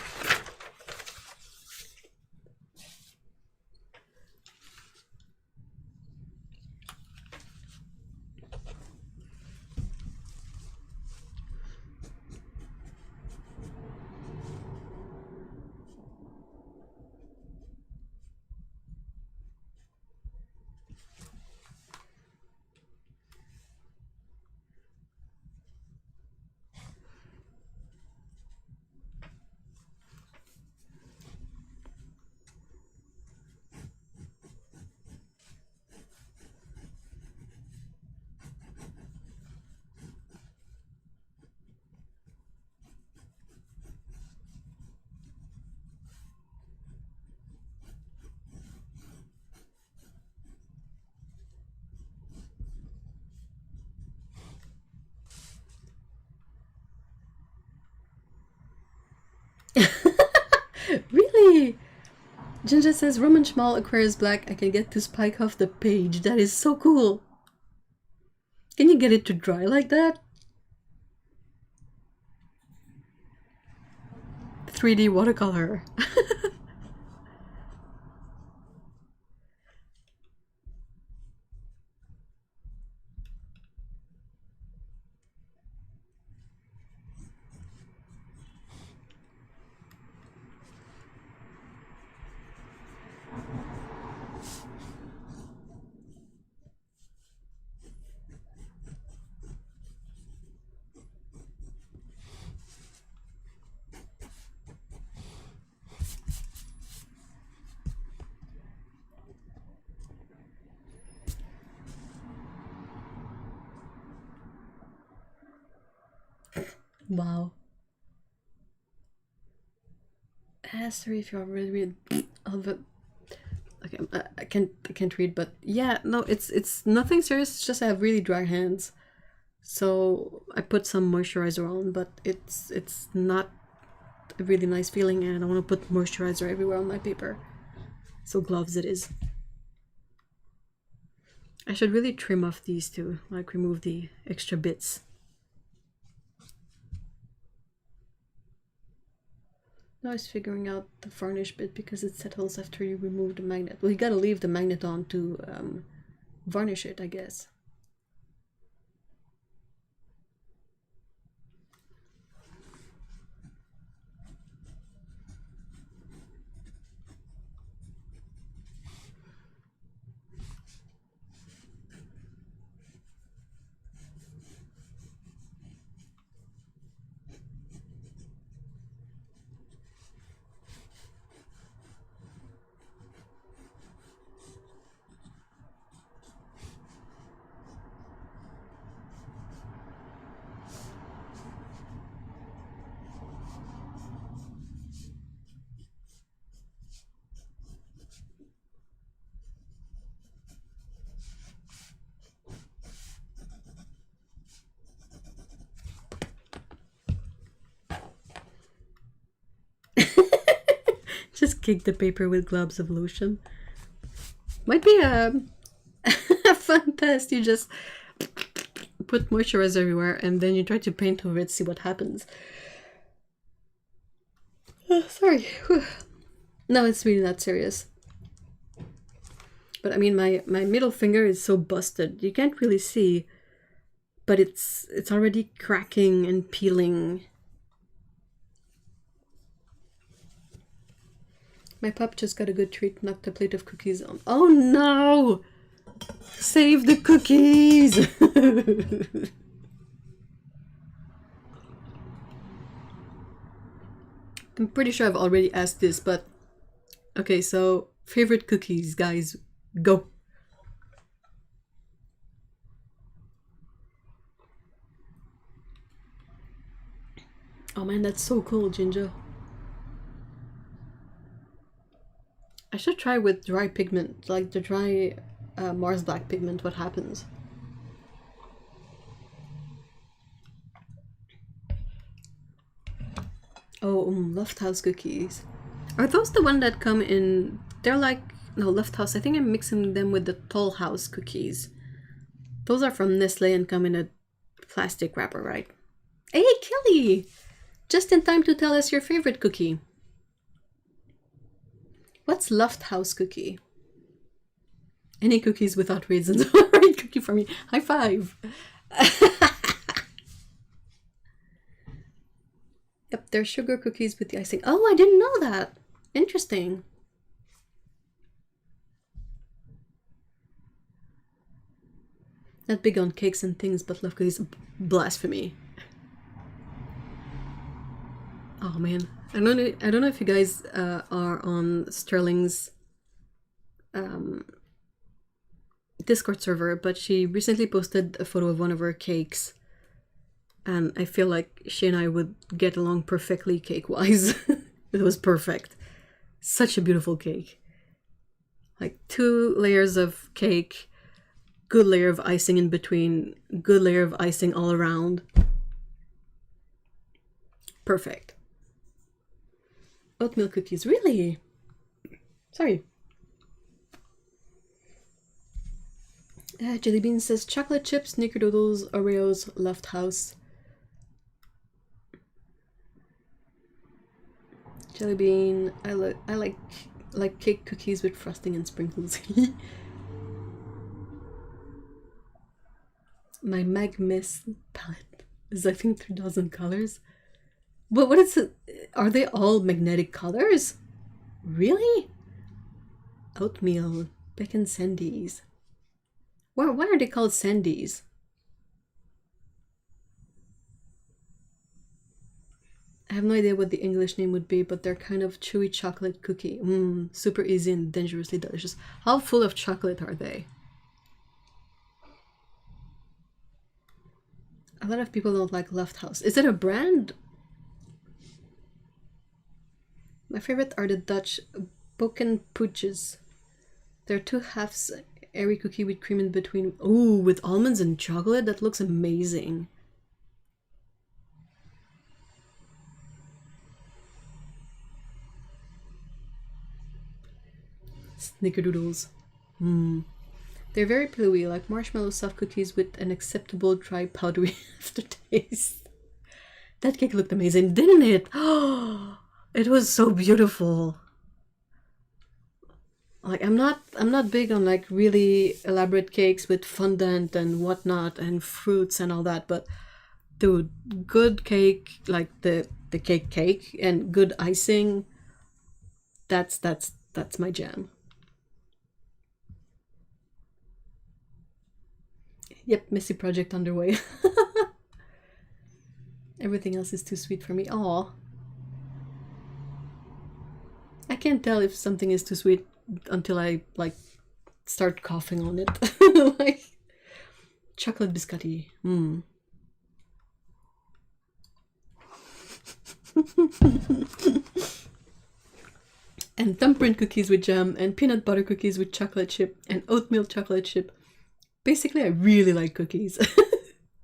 Really? Ginger says, Roman Schmal Aquarius Black, I can get to spike off the page. That is so cool. Can you get it to dry like that? 3D watercolor. Wow. Sorry if you already read all of it. Okay, I can't read, but yeah, no, it's nothing serious. It's just I have really dry hands, so I put some moisturizer on, but it's not a really nice feeling, and I don't want to put moisturizer everywhere on my paper. So gloves it is. I should really trim off these two, like remove the extra bits. Now I was figuring out the varnish bit because it settles after you remove the magnet. Well, you gotta leave the magnet on to varnish it, I guess. Just kick the paper with globs of lotion. Might be a fun test. You just put moisturizer everywhere and then you try to paint over it, see what happens. Sorry. No, it's really not serious. But I mean, my middle finger is so busted. You can't really see, but it's already cracking and peeling. My pup just got a good treat, knocked a plate of cookies on. Oh no! Save the cookies! I'm pretty sure I've already asked this, but... Okay, so, favorite cookies, guys. Go! Oh man, that's so cool, Ginger. I should try with dry pigment, like the dry Mars Black pigment, what happens. Oh, Lofthouse cookies. Are those the one that come in... They're like... No, Lofthouse. I think I'm mixing them with the Toll House cookies. Those are from Nestle and come in a plastic wrapper, right? Hey, Kelly! Just in time to tell us your favorite cookie. What's Lofthouse cookie? Any cookies without raisins are a great cookie for me. High five! Yep, they're sugar cookies with the icing. Oh, I didn't know that. Interesting. Not big on cakes and things, but love cookies. Blasphemy. Oh man, I don't know if you guys are on Sterling's Discord server, but she recently posted a photo of one of her cakes, and I feel like she and I would get along perfectly cake-wise. It was perfect. Such a beautiful cake. Like 2 layers of cake, good layer of icing in between, good layer of icing all around. Perfect. Oatmeal cookies, really? Sorry. Jelly Bean says chocolate chips, snickerdoodles, Oreos, Loft House. Jelly Bean, I like cake cookies with frosting and sprinkles. My Mag Miss palette is I think 3,000 colors. But what is it? Are they all magnetic colors? Really? Oatmeal, Pecan Sandies. Why are they called Sandies? I have no idea what the English name would be, but they're kind of chewy chocolate cookie. Super easy and dangerously delicious. How full of chocolate are they? A lot of people don't like Loft House. Is it a brand? My favorite are the Dutch Bokenpoetjes. They're 2 halves airy cookie with cream in between. Ooh, with almonds and chocolate? That looks amazing. Snickerdoodles. They're very pillowy, like marshmallow soft cookies with an acceptable dry powdery aftertaste. That cake looked amazing, didn't it? Oh, it was so beautiful. Like I'm not big on like really elaborate cakes with fondant and whatnot and fruits and all that, but dude, good cake, like the cake and good icing, that's my jam. Yep, messy project underway. Everything else is too sweet for me. Aw. I can't tell if something is too sweet until I like start coughing on it. Like chocolate biscotti. And thumbprint cookies with jam and peanut butter cookies with chocolate chip and oatmeal chocolate chip. Basically, I really like cookies.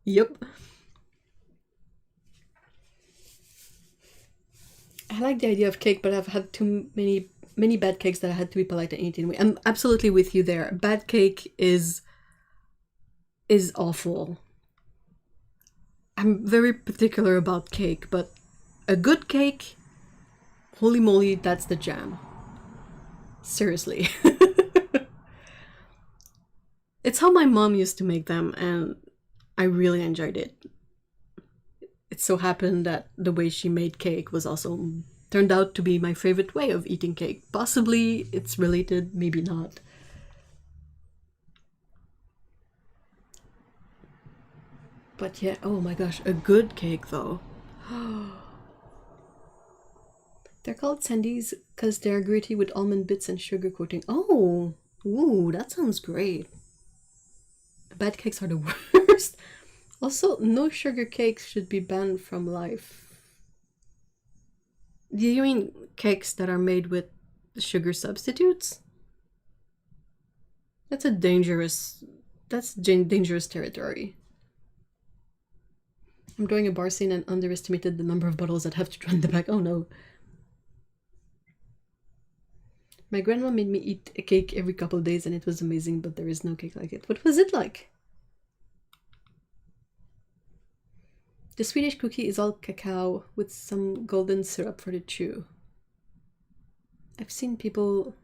Yep. I like the idea of cake, but I've had too many bad cakes that I had to be polite and eat anyway. I'm absolutely with you there. Bad cake is awful. I'm very particular about cake, but a good cake, holy moly, that's the jam. Seriously. It's how my mom used to make them, and I really enjoyed it. It so happened that the way she made cake was also turned out to be my favorite way of eating cake. Possibly it's related, maybe not. But yeah, oh my gosh, a good cake though. They're called Sandies because they're gritty with almond bits and sugar coating. Oh, ooh, that sounds great. Bad cakes are the worst. Also, no sugar cakes should be banned from life. Do you mean cakes that are made with sugar substitutes? That's dangerous territory. I'm doing a bar scene and underestimated the number of bottles that have to run the back. Oh no. My grandma made me eat a cake every couple of days and it was amazing, but there is no cake like it. What was it like? The Swedish cookie is all cacao with some golden syrup for the chew. I've seen people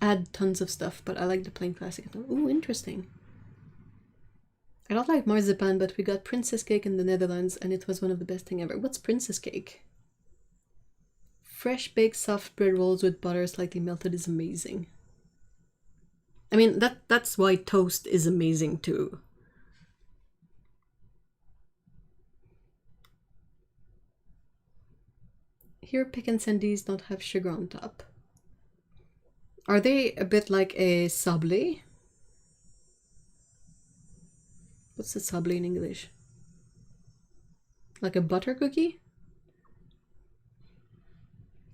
add tons of stuff, but I like the plain classic. Ooh, interesting. I don't like marzipan, but we got princess cake in the Netherlands and it was one of the best thing ever. What's princess cake? Fresh baked soft bread rolls with butter slightly melted is amazing. I mean, that's why toast is amazing too. Here, Pecan Sandies don't have sugar on top. Are they a bit like a sablé? What's a sablé in English? Like a butter cookie?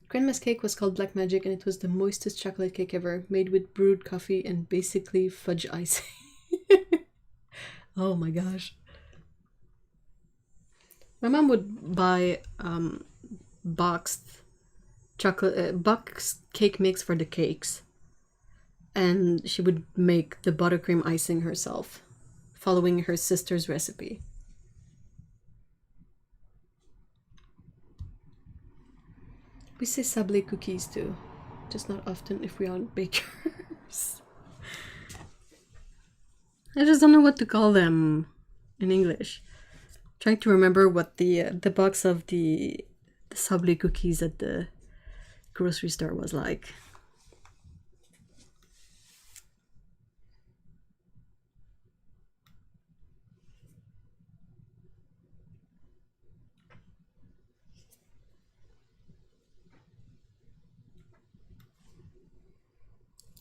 Grandma's cake was called Black Magic and it was the moistest chocolate cake ever, made with brewed coffee and basically fudge icing. Oh my gosh. My mom would buy boxed chocolate box cake mix for the cakes, and she would make the buttercream icing herself, following her sister's recipe. We say sablé cookies too, just not often if we aren't bakers. I just don't know what to call them in English. I'm trying to remember what the box of the sablé cookies at the grocery store was like.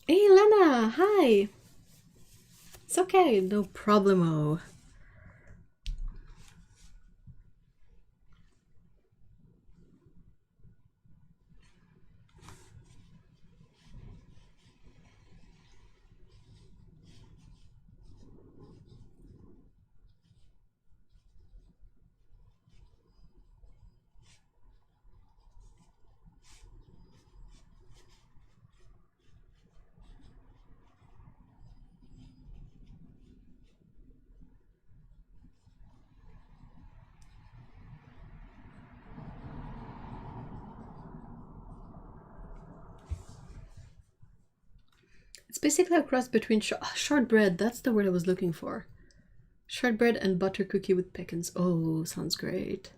Hey Lena, hi! It's okay, no problemo. It's basically a cross between shortbread, that's the word I was looking for. Shortbread and butter cookie with pecans. Oh, sounds great.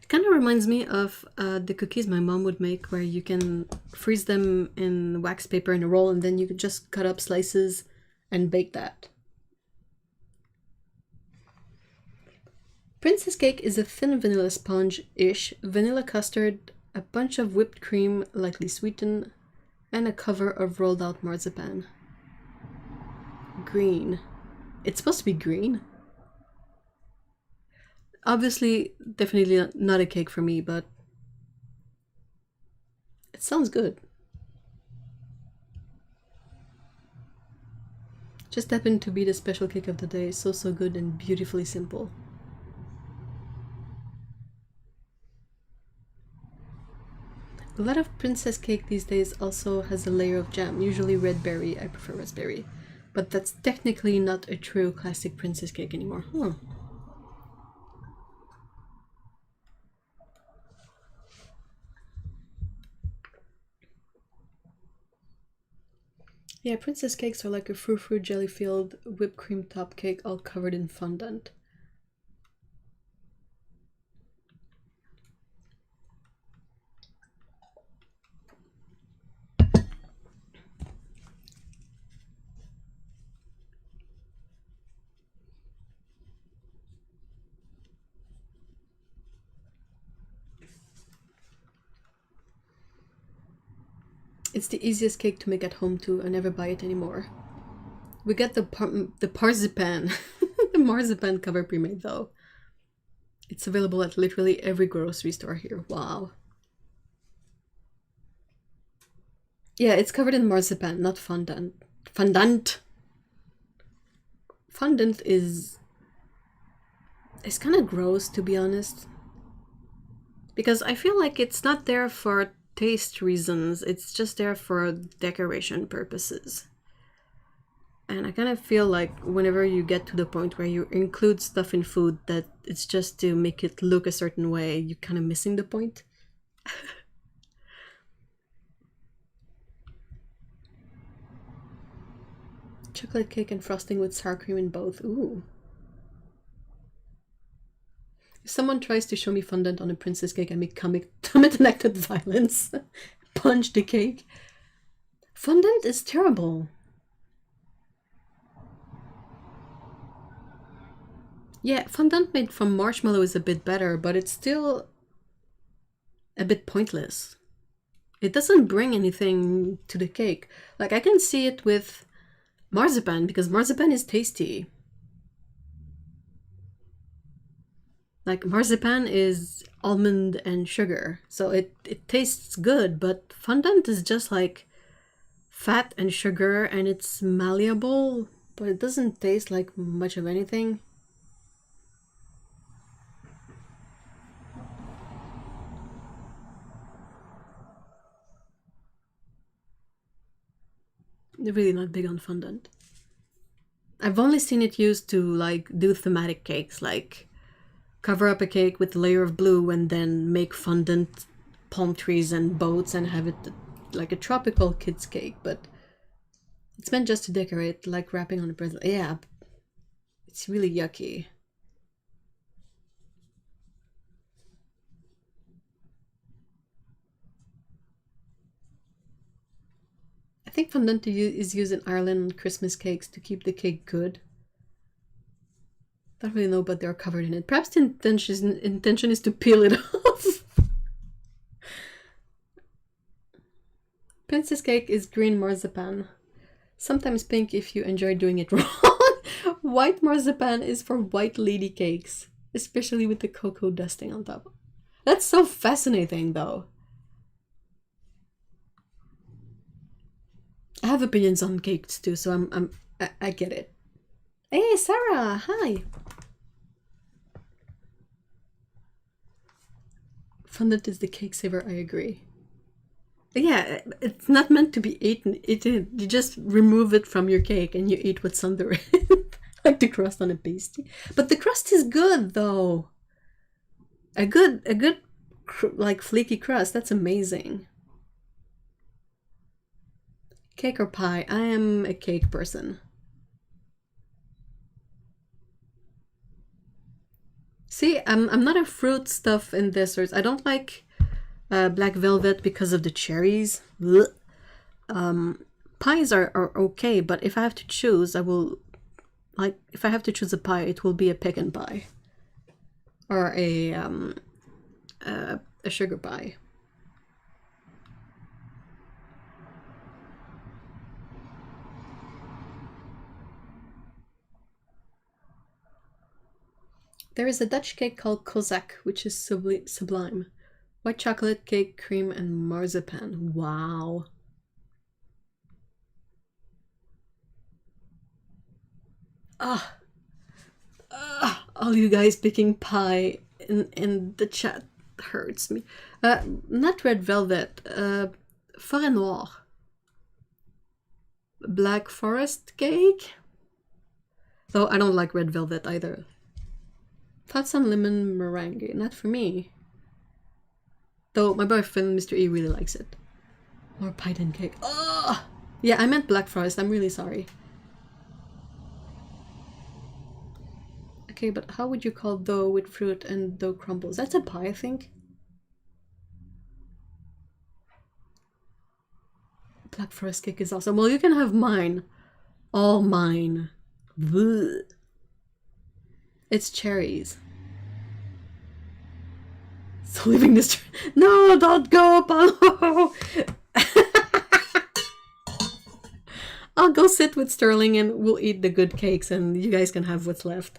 It kind of reminds me of the cookies my mom would make, where you can freeze them in wax paper in a roll and then you could just cut up slices and bake that. Princess cake is a thin vanilla sponge-ish, vanilla custard, a bunch of whipped cream lightly sweetened, and a cover of rolled out marzipan. Green. It's supposed to be green. Obviously, definitely not a cake for me, but it sounds good. Just happened to be the special cake of the day. So good and beautifully simple. A lot of princess cake these days also has a layer of jam, usually red berry. I prefer raspberry. But that's technically not a true classic princess cake anymore. Huh. Yeah, princess cakes are like a frou-frou jelly-filled whipped cream top cake all covered in fondant. It's the easiest cake to make at home too. I never buy it anymore. We get the marzipan, the marzipan cover pre-made though. It's available at literally every grocery store here. Wow. Yeah, it's covered in marzipan, not fondant. Fondant. Fondant is... It's kind of gross, to be honest. Because I feel like it's not there for taste reasons. It's just there for decoration purposes. And I kind of feel like whenever you get to the point where you include stuff in food that it's just to make it look a certain way, you're kind of missing the point. Chocolate cake and frosting with sour cream in both. Ooh. If someone tries to show me fondant on a princess cake, I make commit an act of violence. Punch the cake. Fondant is terrible. Yeah, fondant made from marshmallow is a bit better, but it's still a bit pointless. It doesn't bring anything to the cake. Like, I can see it with marzipan, because marzipan is tasty. Like, marzipan is almond and sugar, so it tastes good, but fondant is just like fat and sugar, and it's malleable, but it doesn't taste like much of anything. They're really not big on fondant. I've only seen it used to like do thematic cakes, like cover up a cake with a layer of blue and then make fondant palm trees and boats and have it like a tropical kids cake, but it's meant just to decorate, like wrapping on a present. Yeah, it's really yucky. I think fondant is used in Ireland on Christmas cakes to keep the cake good. Don't really know, but they're covered in it. Perhaps the intention is to peel it off. Princess cake is green marzipan. Sometimes pink if you enjoy doing it wrong. White marzipan is for white lady cakes, especially with the cocoa dusting on top. That's so fascinating, though. I have opinions on cakes too, so I get it. Hey, Sarah, hi. Fondant is the cake saver, I agree. Yeah, it's not meant to be eaten. You just remove it from your cake and you eat what's under it. Like the crust on a pasty. But the crust is good, though. A good like flaky crust, that's amazing. Cake or pie? I am a cake person. See, I'm not a fruit stuff in desserts. I don't like black velvet because of the cherries. Pies are okay, but if I have to choose, I will like if I have to choose a pie, it will be a pecan pie or a sugar pie. There is a Dutch cake called kozak, which is sublime. White chocolate, cake, cream, and marzipan. Wow. All you guys picking pie in the chat hurts me. Not red velvet. Forêt noire. Black forest cake. Though I don't like red velvet either. Thoughts on lemon meringue? Not for me. Though my boyfriend, Mr. E, really likes it. More pie than cake. Oh! Yeah, I meant black forest. I'm really sorry. Okay, but how would you call dough with fruit and dough crumbles? That's a pie, I think. Black forest cake is awesome. Well, you can have mine. All mine. Blech. It's cherries. So leaving this. No, don't go, Paulo. I'll go sit with Sterling and we'll eat the good cakes and you guys can have what's left.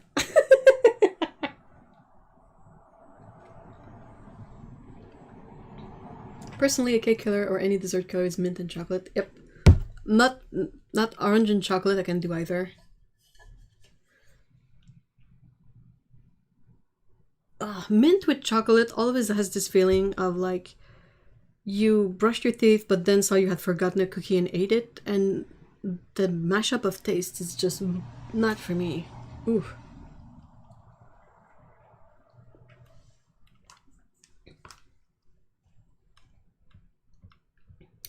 Personally, a cake killer or any dessert killer is mint and chocolate. Yep. Not orange and chocolate, I can do either. Mint with chocolate always has this feeling of like you brushed your teeth but then saw you had forgotten a cookie and ate it, and the mashup of tastes is just not for me. Ooh.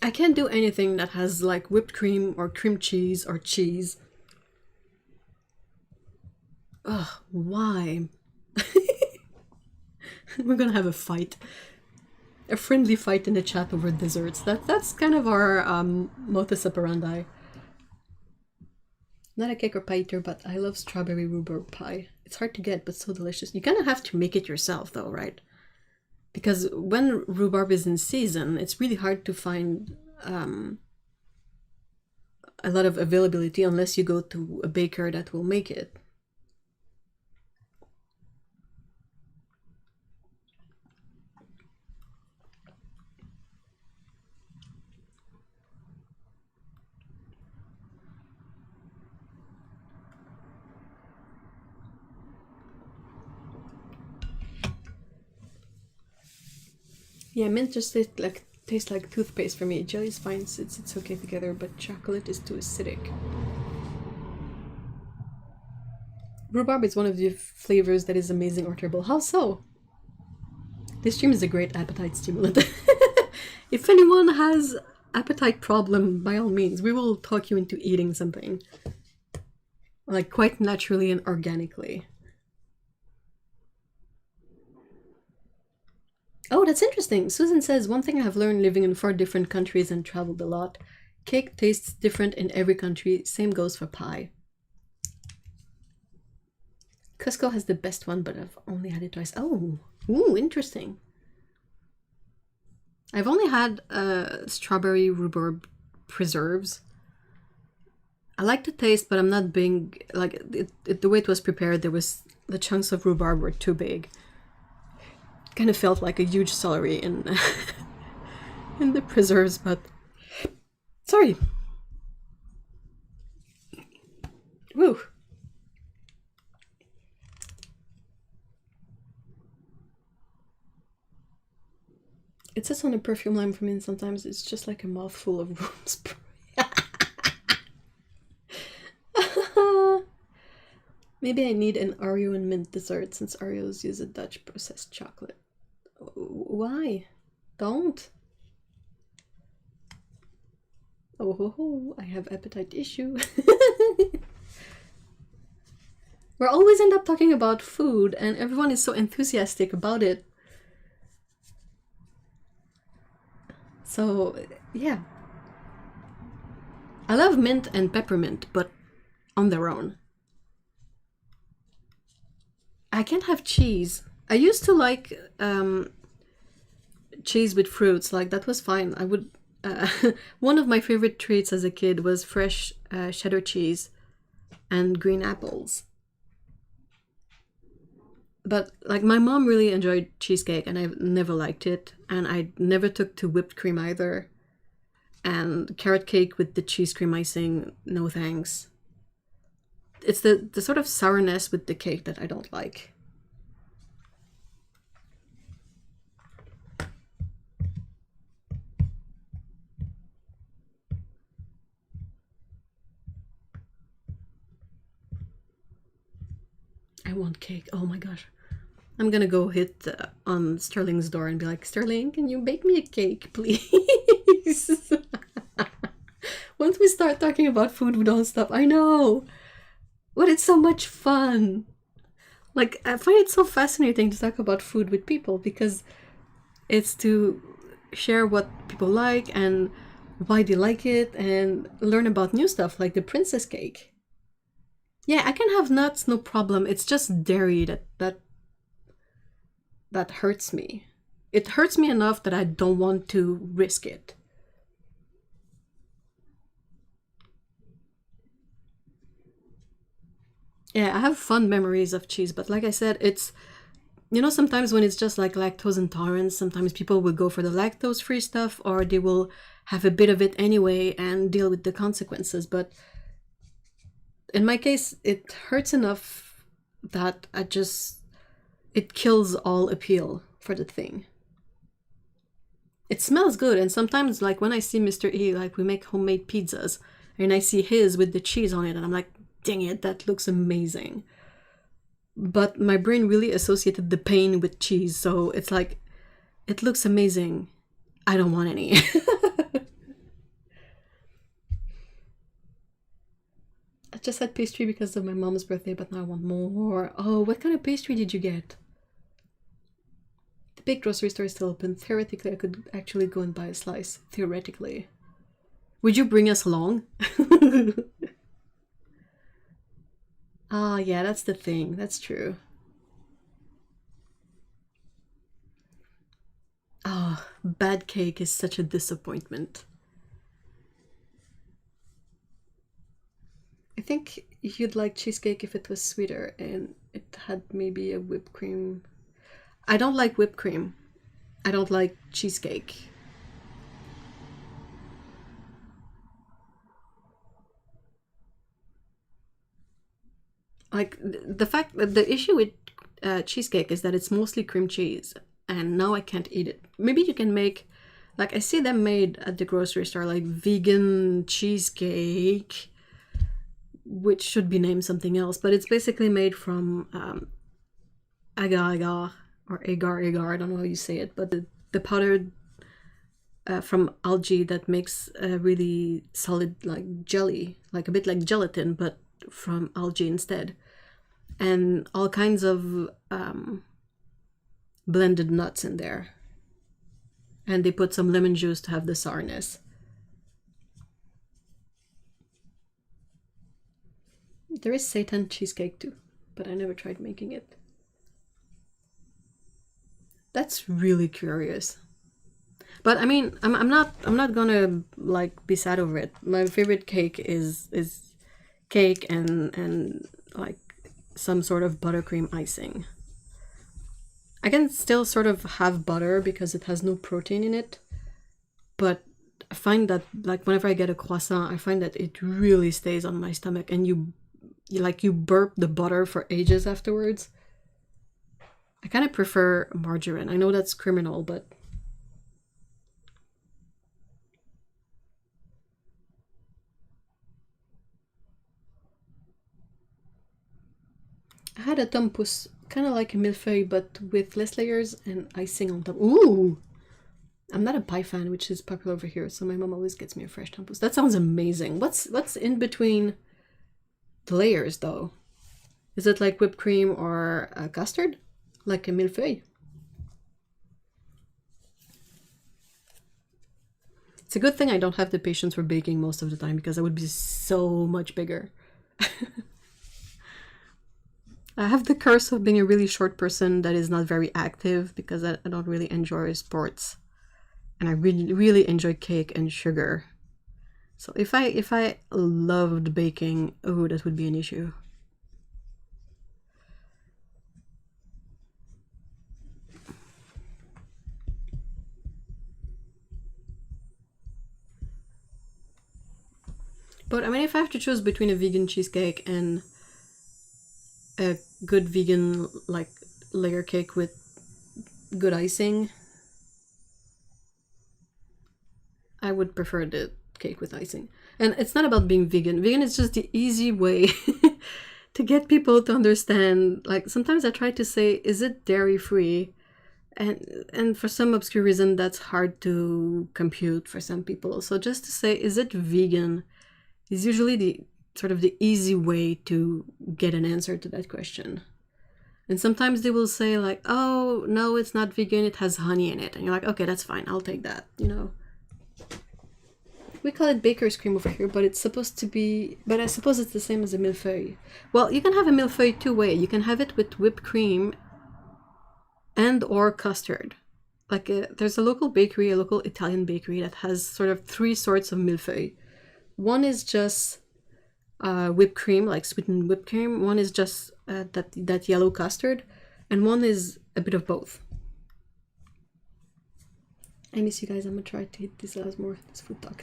I can't do anything that has like whipped cream or cream cheese or cheese. Ugh, why? We're gonna have a fight. A friendly fight in the chat over desserts. That's kind of our modus operandi. Not a cake or pie eater, but I love strawberry rhubarb pie. It's hard to get, but so delicious. You kind of have to make it yourself though, right? Because when rhubarb is in season, it's really hard to find a lot of availability unless you go to a baker that will make it. Yeah, mint just like tastes like toothpaste for me. Jelly is fine, it's okay together, but chocolate is too acidic. Rhubarb is one of the flavors that is amazing or terrible. How so? This stream is a great appetite stimulant. If anyone has appetite problem, by all means, we will talk you into eating something. Like quite naturally and organically. Oh, that's interesting. Susan says, one thing I have learned living in 4 different countries and traveled a lot. Cake tastes different in every country. Same goes for pie. Cusco has the best one, but I've only had it twice. Oh, ooh, interesting. I've only had strawberry rhubarb preserves. I like the taste, but I'm not being like the way it was prepared. The chunks of rhubarb were too big. Kind of felt like a huge celery in in the preserves, but sorry. Woo. It sits on a perfume line for me, and sometimes it's just like a mouthful of room spray. Maybe I need an Oreo and mint dessert since Oreos use a Dutch processed chocolate. Why? Don't. Oh ho ho, I have appetite issue. We always end up talking about food and everyone is so enthusiastic about it. So, yeah. I love mint and peppermint, but on their own. I can't have cheese. I used to like cheese with fruits, like that was fine. I would. One of my favorite treats as a kid was fresh cheddar cheese and green apples. But like my mom really enjoyed cheesecake, and I've never liked it, and I never took to whipped cream either. And carrot cake with the cheese cream icing, no thanks. It's the sort of sourness with the cake that I don't like. I want cake. Oh my gosh. I'm gonna go hit on Sterling's door and be like, Sterling, can you bake me a cake, please? Once we start talking about food, we don't stop. I know. But it's so much fun. Like, I find it so fascinating to talk about food with people because it's to share what people like and why they like it and learn about new stuff like the princess cake. Yeah, I can have nuts, no problem. It's just dairy that hurts me. It hurts me enough that I don't want to risk it. Yeah, I have fond memories of cheese, but like I said, it's, you know, sometimes when it's just like lactose intolerance, sometimes people will go for the lactose-free stuff or they will have a bit of it anyway and deal with the consequences. But in my case, it hurts enough that it kills all appeal for the thing. It smells good, and sometimes like when I see Mr. E, like we make homemade pizzas, and I see his with the cheese on it, and I'm like, dang it, that looks amazing. But my brain really associated the pain with cheese, so it's like, it looks amazing. I don't want any. I just had pastry because of my mom's birthday, but now I want more. Oh, what kind of pastry did you get? The big grocery store is still open. Theoretically, I could actually go and buy a slice. Theoretically. Would you bring us along? Ah, yeah, that's the thing. That's true. Ah, bad cake is such a disappointment. I think you'd like cheesecake if it was sweeter and it had maybe a whipped cream. I don't like whipped cream. I don't like cheesecake. Like the issue with cheesecake is that it's mostly cream cheese, and now I can't eat it. Maybe you can make Like, I see them made at the grocery store, like vegan cheesecake, which should be named something else, but it's basically made from agar-agar, or agar-agar, I don't know how you say it, but the powdered from algae that makes a really solid, like, jelly, like a bit like gelatin, but from algae instead. And all kinds of blended nuts in there. And they put some lemon juice to have the sourness. There is Seitan cheesecake too, but I never tried making it. That's really curious. But I mean, I'm not gonna like be sad over it. My favorite cake is cake and like some sort of buttercream icing. I can still sort of have butter because it has no protein in it, but I find that like whenever I get a croissant, I find that it really stays on my stomach, and you burp the butter for ages afterwards. I kind of prefer margarine. I know that's criminal, but I had a tompous, kind of like a millefeuille, but with less layers and icing on top. Ooh! I'm not a pie fan, which is popular over here, so my mom always gets me a fresh tompous. That sounds amazing. What's in between the layers, though? Is it like whipped cream or custard? Like a millefeuille? It's a good thing I don't have the patience for baking most of the time, because I would be so much bigger. I have the curse of being a really short person that is not very active, because I don't really enjoy sports. And I really enjoy cake and sugar. So if I loved baking, oh, that would be an issue. But I mean, if I have to choose between a vegan cheesecake and a good vegan like layer cake with good icing, I would prefer the cake with icing. And it's not about being vegan. Vegan is just the easy way to get people to understand. Like, sometimes I try to say, is it dairy free? And for some obscure reason, that's hard to compute for some people. So just to say, is it vegan, is usually the sort of the easy way to get an answer to that question. And sometimes they will say like, oh, no, it's not vegan, it has honey in it. And you're like, okay, that's fine, I'll take that, you know. We call it baker's cream over here, but it's supposed to be, but I suppose it's the same as a millefeuille. Well, you can have a millefeuille two-way. You can have it with whipped cream and or custard. Like there's a local bakery, a local Italian bakery that has sort of three sorts of millefeuille. One is just whipped cream, like sweetened whipped cream. One is just that yellow custard, and one is a bit of both. I miss you guys. I'm gonna try to hit this last more this food talk.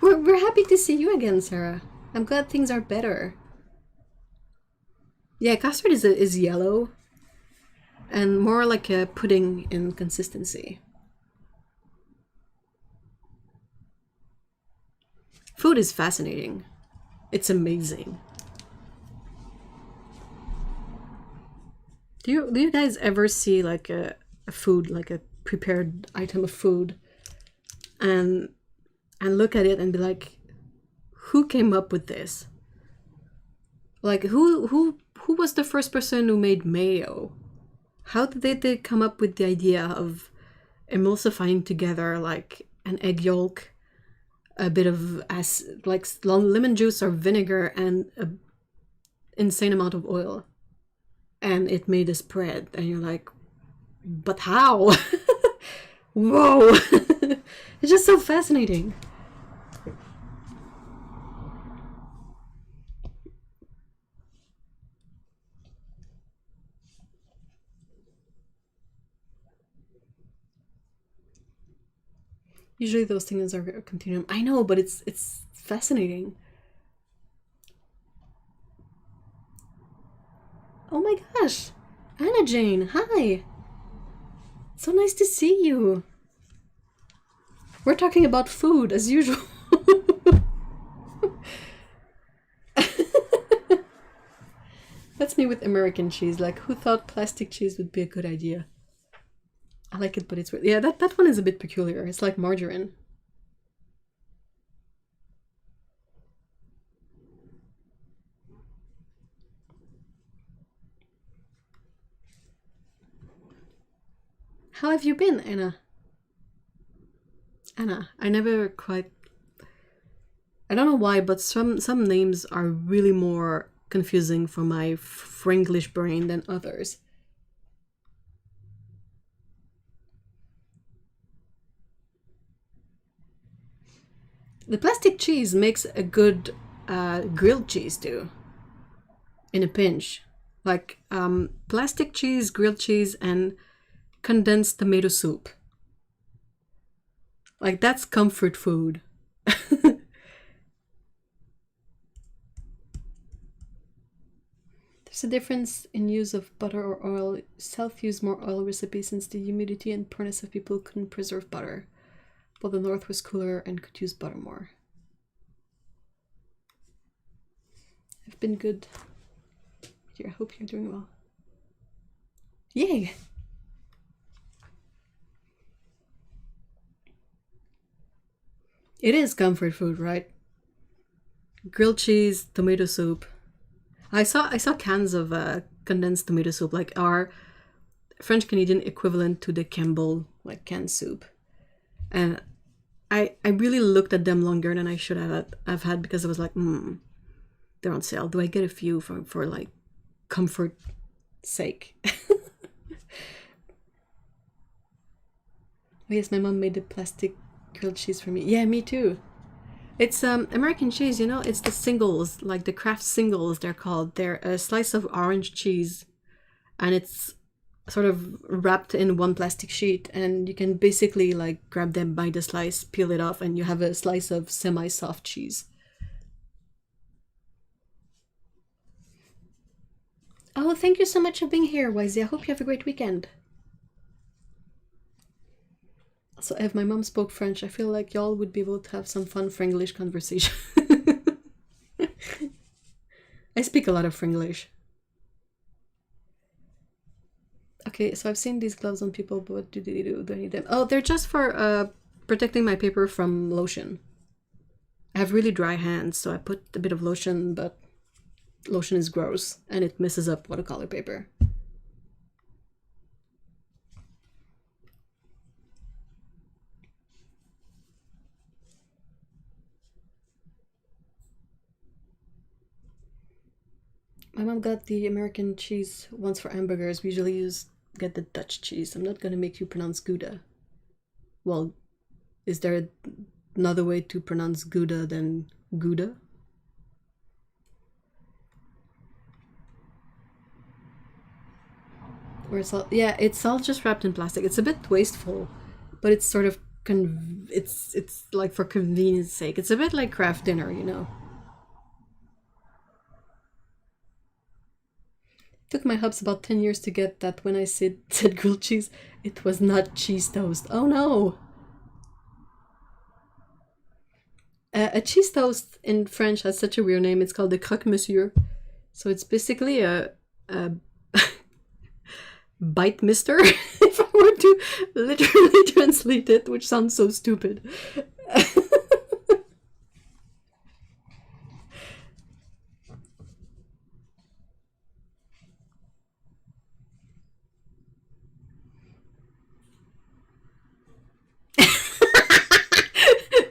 we're happy to see you again, Sarah. I'm glad things are better. Yeah, custard is yellow and more like a pudding in consistency. Food is fascinating. It's amazing. Do you guys ever see like a food, like a prepared item of food, and look at it and be like, who came up with this? Like who was the first person who made mayo? How did they come up with the idea of emulsifying together like an egg yolk, a bit of like lemon juice or vinegar, and an insane amount of oil, and it made a spread? And you're like, but how? Whoa. It's just so fascinating. Usually those things are a continuum. I know, but it's fascinating. Oh my gosh. Anna Jane, hi. So nice to see you. We're talking about food as usual. That's me with American cheese. Like, who thought plastic cheese would be a good idea? I like it, but it's weird. Yeah, that one is a bit peculiar. It's like margarine. How have you been, Anna? Anna, I never quite... I don't know why, but some names are really more confusing for my Franglish brain than others. The plastic cheese makes a good grilled cheese too, in a pinch. Like plastic cheese, grilled cheese, and condensed tomato soup. Like, that's comfort food. There's a difference in use of butter or oil. South used more oil recipes since the humidity and poorness of people couldn't preserve butter, while the North was cooler and could use butter more. I've been good. I hope you're doing well. Yay! It is comfort food, right? Grilled cheese, tomato soup. I saw cans of condensed tomato soup, like our French Canadian equivalent to the Campbell like canned soup, and I really looked at them longer than I should have had, because I was like, they're on sale. Do I get a few for like comfort sake? Oh yes, my mom made the plastic grilled cheese for me. Yeah, me too. It's American cheese, you know, it's the singles, like the Kraft singles they're called. They're a slice of orange cheese, and it's sort of wrapped in one plastic sheet, and you can basically like grab them by the slice, peel it off, and you have a slice of semi-soft cheese. Oh, thank you so much for being here, Wisey. I hope you have a great weekend. So if my mom spoke French, I feel like y'all would be able to have some fun Franglish conversation. I speak a lot of Franglish. Okay, so I've seen these gloves on people, but what do they do? Do I need them? Oh, they're just for protecting my paper from lotion. I have really dry hands, so I put a bit of lotion, but lotion is gross and it messes up watercolor paper. My mom got the American cheese once for hamburgers. We usually get the Dutch cheese. I'm not gonna make you pronounce Gouda. Well, is there another way to pronounce Gouda than Gouda? Or it's all, yeah, it's all just wrapped in plastic. It's a bit wasteful, but it's sort of it's like for convenience sake. It's a bit like craft dinner, you know. Took my hubs about 10 years to get that when I said grilled cheese, it was not cheese toast. Oh no! A cheese toast in French has such a weird name. It's called the croque-monsieur. So it's basically a bite mister, if I were to literally translate it, which sounds so stupid.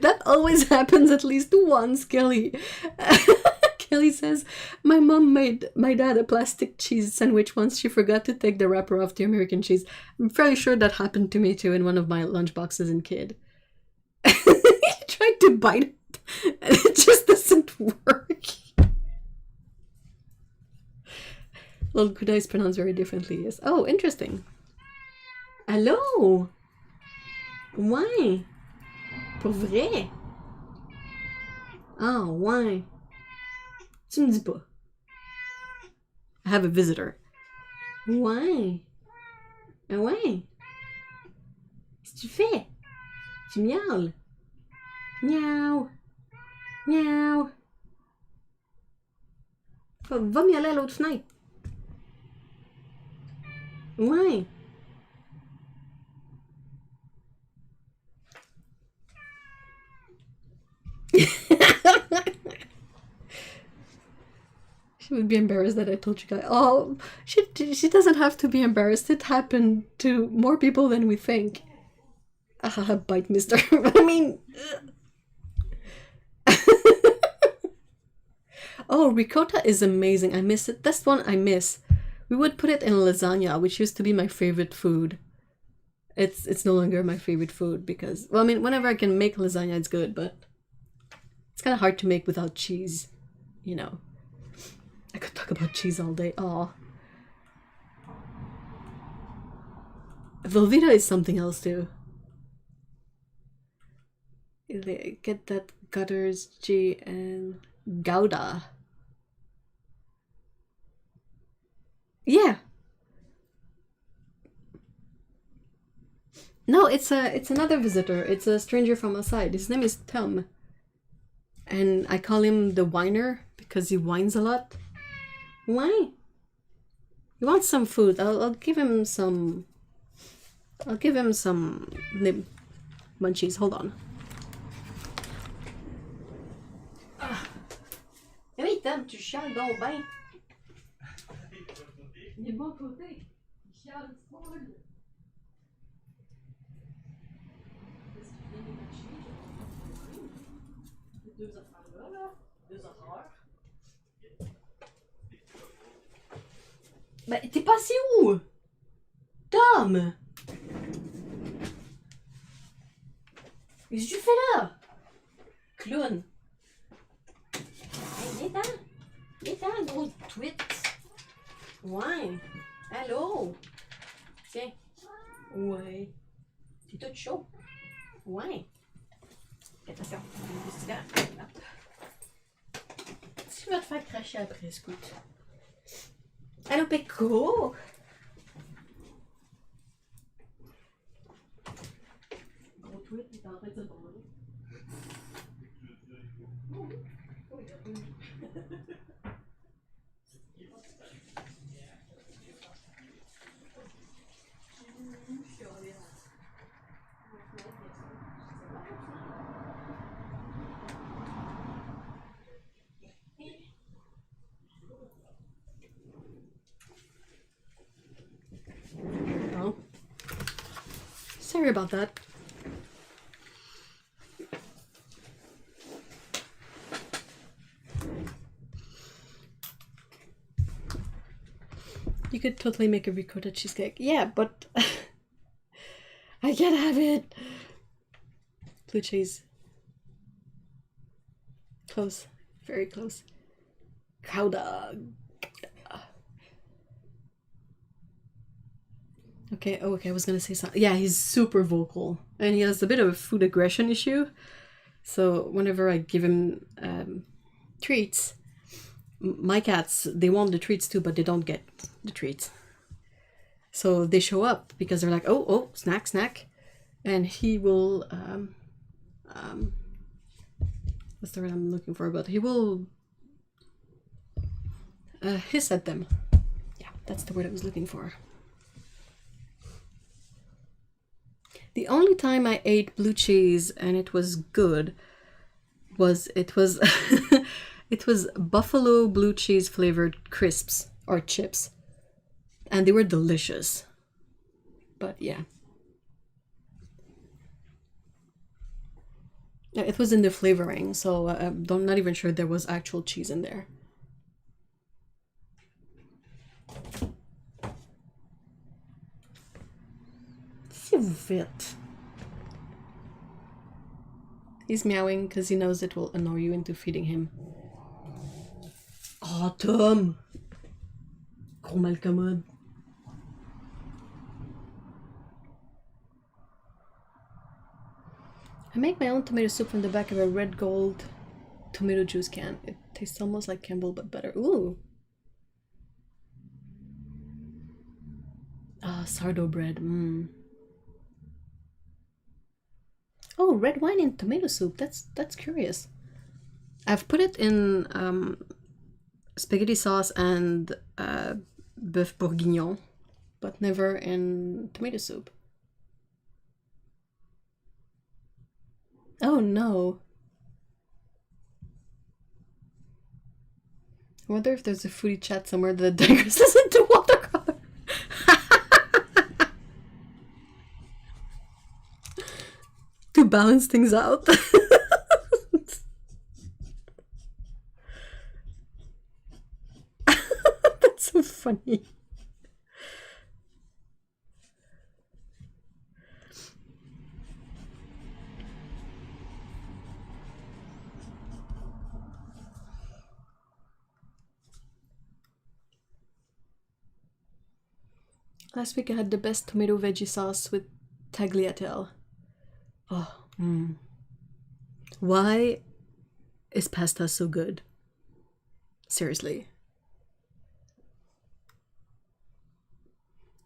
That always happens at least once, Kelly. Kelly says, my mom made my dad a plastic cheese sandwich once. She forgot to take the wrapper off the American cheese. I'm fairly sure that happened to me too in one of my lunchboxes as a kid. He tried to bite it, and it just doesn't work. Well, Gouda is pronounced very differently, yes. Oh, interesting. Hello. Why? Pour vrai? Oh, why? Tu me dis pas. I have a visitor. Ouais. Ah ouais? Qu'est-ce que tu fais? Tu miaules. Miaou. Miaou. Va m'y aller à l'autre fenêtre. Ouais. She would be embarrassed that I told you guys. Oh, she doesn't have to be embarrassed. It happened to more people than we think. Bite, mister. I mean... Oh, ricotta is amazing. I miss it. That's one I miss. We would put it in lasagna, which used to be my favorite food. It's no longer my favorite food because, well, I mean, whenever I can make lasagna, it's good, but it's kind of hard to make without cheese, you know. I could talk about cheese all day. Aw. Velveeta is something else too. They get that gutters, G, and Gouda. Yeah. No, it's another visitor. It's a stranger from outside. His name is Tom. And I call him the whiner because he whines a lot. Why? He wants some food. I'll give him some. I'll give him some munchies. Hold on. Oui, Tom, tu chiales donc ben. Il est de mon côté. Il chiale folle. Deux affaires là. Deux affaires. Ben, t'es passé où? Tom! Qu'est-ce que tu fais là? Clown! Hey, viens-t'en, gros tweet! Ouais! Allô? Tiens! Ouais! T'es tout chaud! Ouais! Attention, tu vas te faire cracher après, scout. Allô, Péco! Gros tweet, il est en train de se branler. Oh. Sorry about that. You could totally make a ricotta cheesecake. Yeah, but I can't have it. Blue cheese. Close. Very close. Cow dog. Okay, oh, okay, I was gonna say something. Yeah, he's super vocal. And he has a bit of a food aggression issue. So whenever I give him treats, my cats, they want the treats too, but they don't get the treats. So they show up because they're like, oh, snack, snack. And he will, what's the word I'm looking for? But he will hiss at them. Yeah, that's the word I was looking for. The only time I ate blue cheese and it was good was it was buffalo blue cheese flavored crisps or chips, and they were delicious. But yeah, it was in the flavoring, so I'm not even sure there was actual cheese in there. Qu'est-ce que vous faites? He's meowing because he knows it will annoy you into feeding him. Oh, Tom! Gros malcommode. I make my own tomato soup from the back of a red gold tomato juice can. It tastes almost like Campbell but better. Ooh! Ah, sourdough bread. Mmm. Oh, red wine in tomato soup. That's curious. I've put it in spaghetti sauce and bœuf bourguignon, but never in tomato soup. Oh no. I wonder if there's a foodie chat somewhere that digresses into watercolor. To balance things out. That's so funny. Last week I had the best tomato veggie sauce with tagliatelle. Oh, Why is pasta so good? Seriously.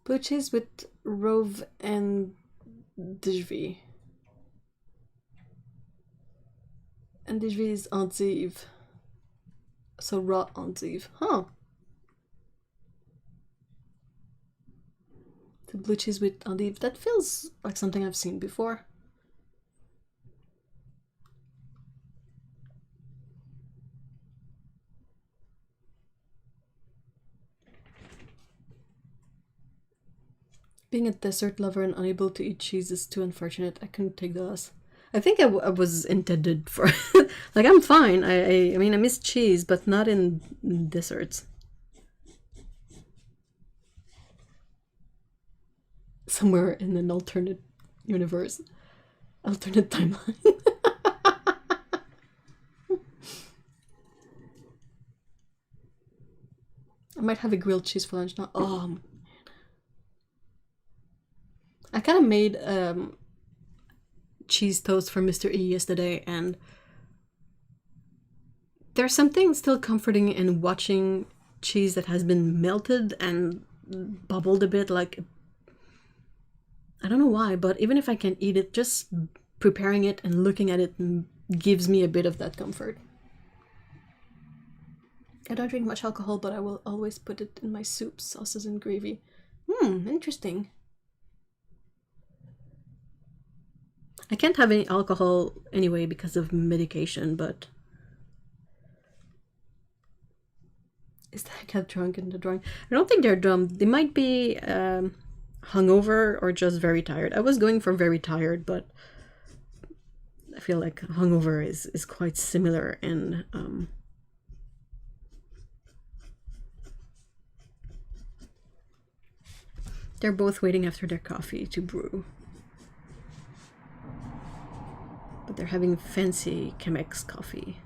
Blue cheese with rove and dijvi. And dijvi is endive. So raw endive. Huh. The blue cheese with endive. That feels like something I've seen before. Being a dessert lover and unable to eat cheese is too unfortunate. I couldn't take the loss. I think I was intended for... like, I'm fine. I mean, I miss cheese, but not in desserts. Somewhere in an alternate universe. Alternate timeline. I might have a grilled cheese for lunch now. Oh, I kind of made cheese toast for Mr. E yesterday, and there's something still comforting in watching cheese that has been melted and bubbled a bit. Like, I don't know why, but even if I can't eat it, just preparing it and looking at it gives me a bit of that comfort. I don't drink much alcohol, but I will always put it in my soups, sauces, and gravy. Interesting. I can't have any alcohol anyway because of medication, but... Is that cat drunk in the drawing? I don't think they're drunk. They might be hungover or just very tired. I was going for very tired, but I feel like hungover is quite similar in... They're both waiting after their coffee to brew. But they're having fancy Chemex coffee.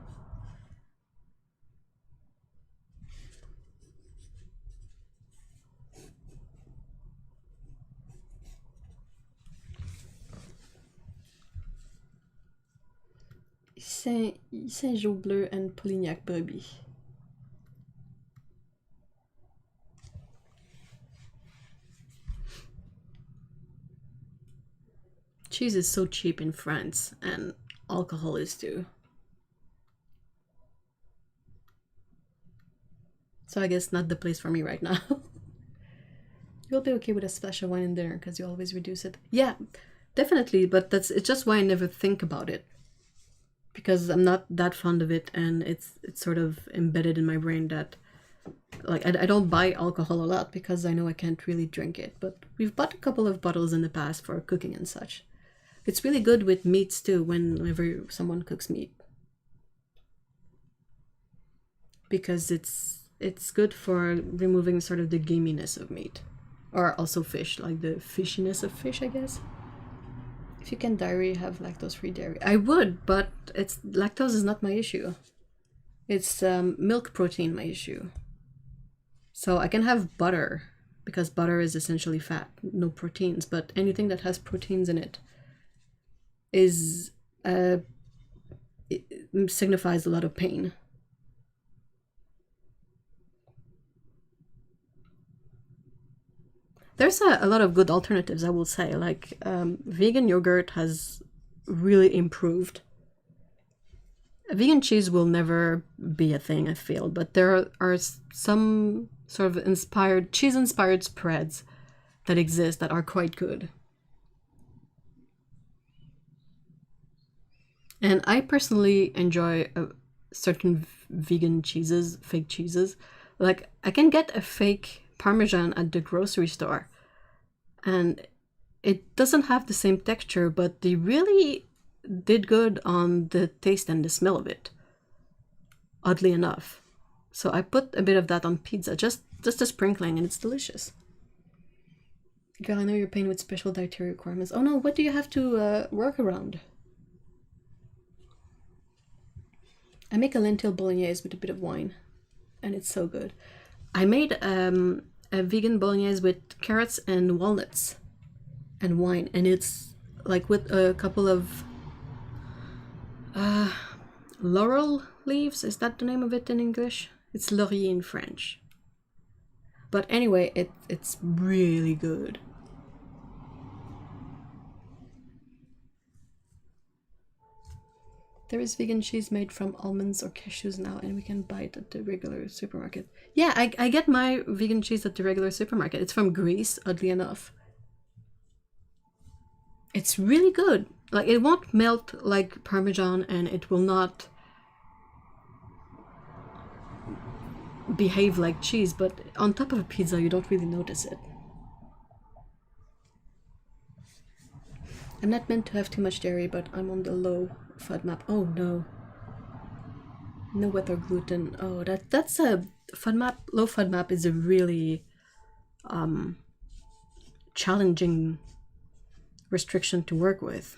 Saint-Jean Bleu and Polignac Brebis. Cheese is so cheap in France, and alcohol is too. So I guess not the place for me right now. You'll be okay with a splash of wine in dinner because you always reduce it. Yeah, definitely, but it's just why I never think about it. Because I'm not that fond of it, and it's sort of embedded in my brain that like I don't buy alcohol a lot because I know I can't really drink it. But we've bought a couple of bottles in the past for cooking and such. It's really good with meats too, whenever someone cooks meat. Because it's good for removing sort of the gaminess of meat. Or also fish, like the fishiness of fish, I guess. If you can dairy, have lactose-free dairy. I would, but lactose is not my issue. It's milk protein my issue. So I can have butter, because butter is essentially fat, no proteins, but anything that has proteins in it it signifies a lot of pain. There's a lot of good alternatives, I will say. Like vegan yogurt has really improved. Vegan cheese will never be a thing, I feel, but there are some sort of cheese-inspired spreads that exist that are quite good. And I personally enjoy certain vegan cheeses, fake cheeses. Like, I can get a fake Parmesan at the grocery store, and it doesn't have the same texture, but they really did good on the taste and the smell of it, oddly enough. So I put a bit of that on pizza, just a sprinkling, and it's delicious. Girl, I know you're paying with special dietary requirements. Oh no, what do you have to work around? I make a lentil bolognese with a bit of wine, and it's so good. I made a vegan bolognese with carrots and walnuts and wine, and it's like with a couple of laurel leaves. Is that the name of it in English? It's laurier in French. But anyway, it's really good. There is vegan cheese made from almonds or cashews now, and we can buy it at the regular supermarket. Yeah, I get my vegan cheese at the regular supermarket. It's from Greece, oddly enough. It's really good. Like, it won't melt like Parmesan, and it will not behave like cheese, but on top of a pizza, you don't really notice it. I'm not meant to have too much dairy, but I'm on the low FODMAP. Oh no. No wheat or gluten. Oh, that's a FODMAP. Low FODMAP is a really challenging restriction to work with.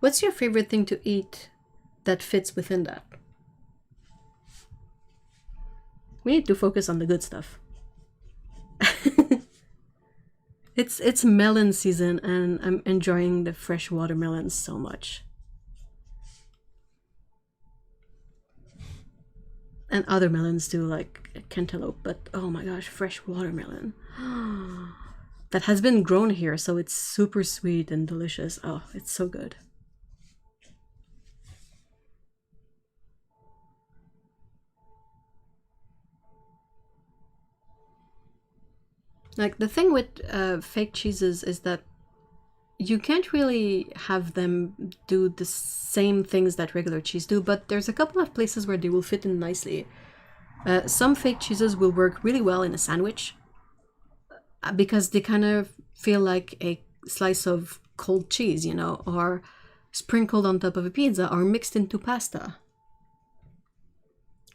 What's your favorite thing to eat that fits within that? We need to focus on the good stuff. It's melon season, and I'm enjoying the fresh watermelons so much. And other melons too, like cantaloupe, but oh my gosh, fresh watermelon. That has been grown here, so it's super sweet and delicious. Oh, it's so good. Like, the thing with fake cheeses is that you can't really have them do the same things that regular cheese do, but there's a couple of places where they will fit in nicely. Some fake cheeses will work really well in a sandwich because they kind of feel like a slice of cold cheese, you know, or sprinkled on top of a pizza or mixed into pasta.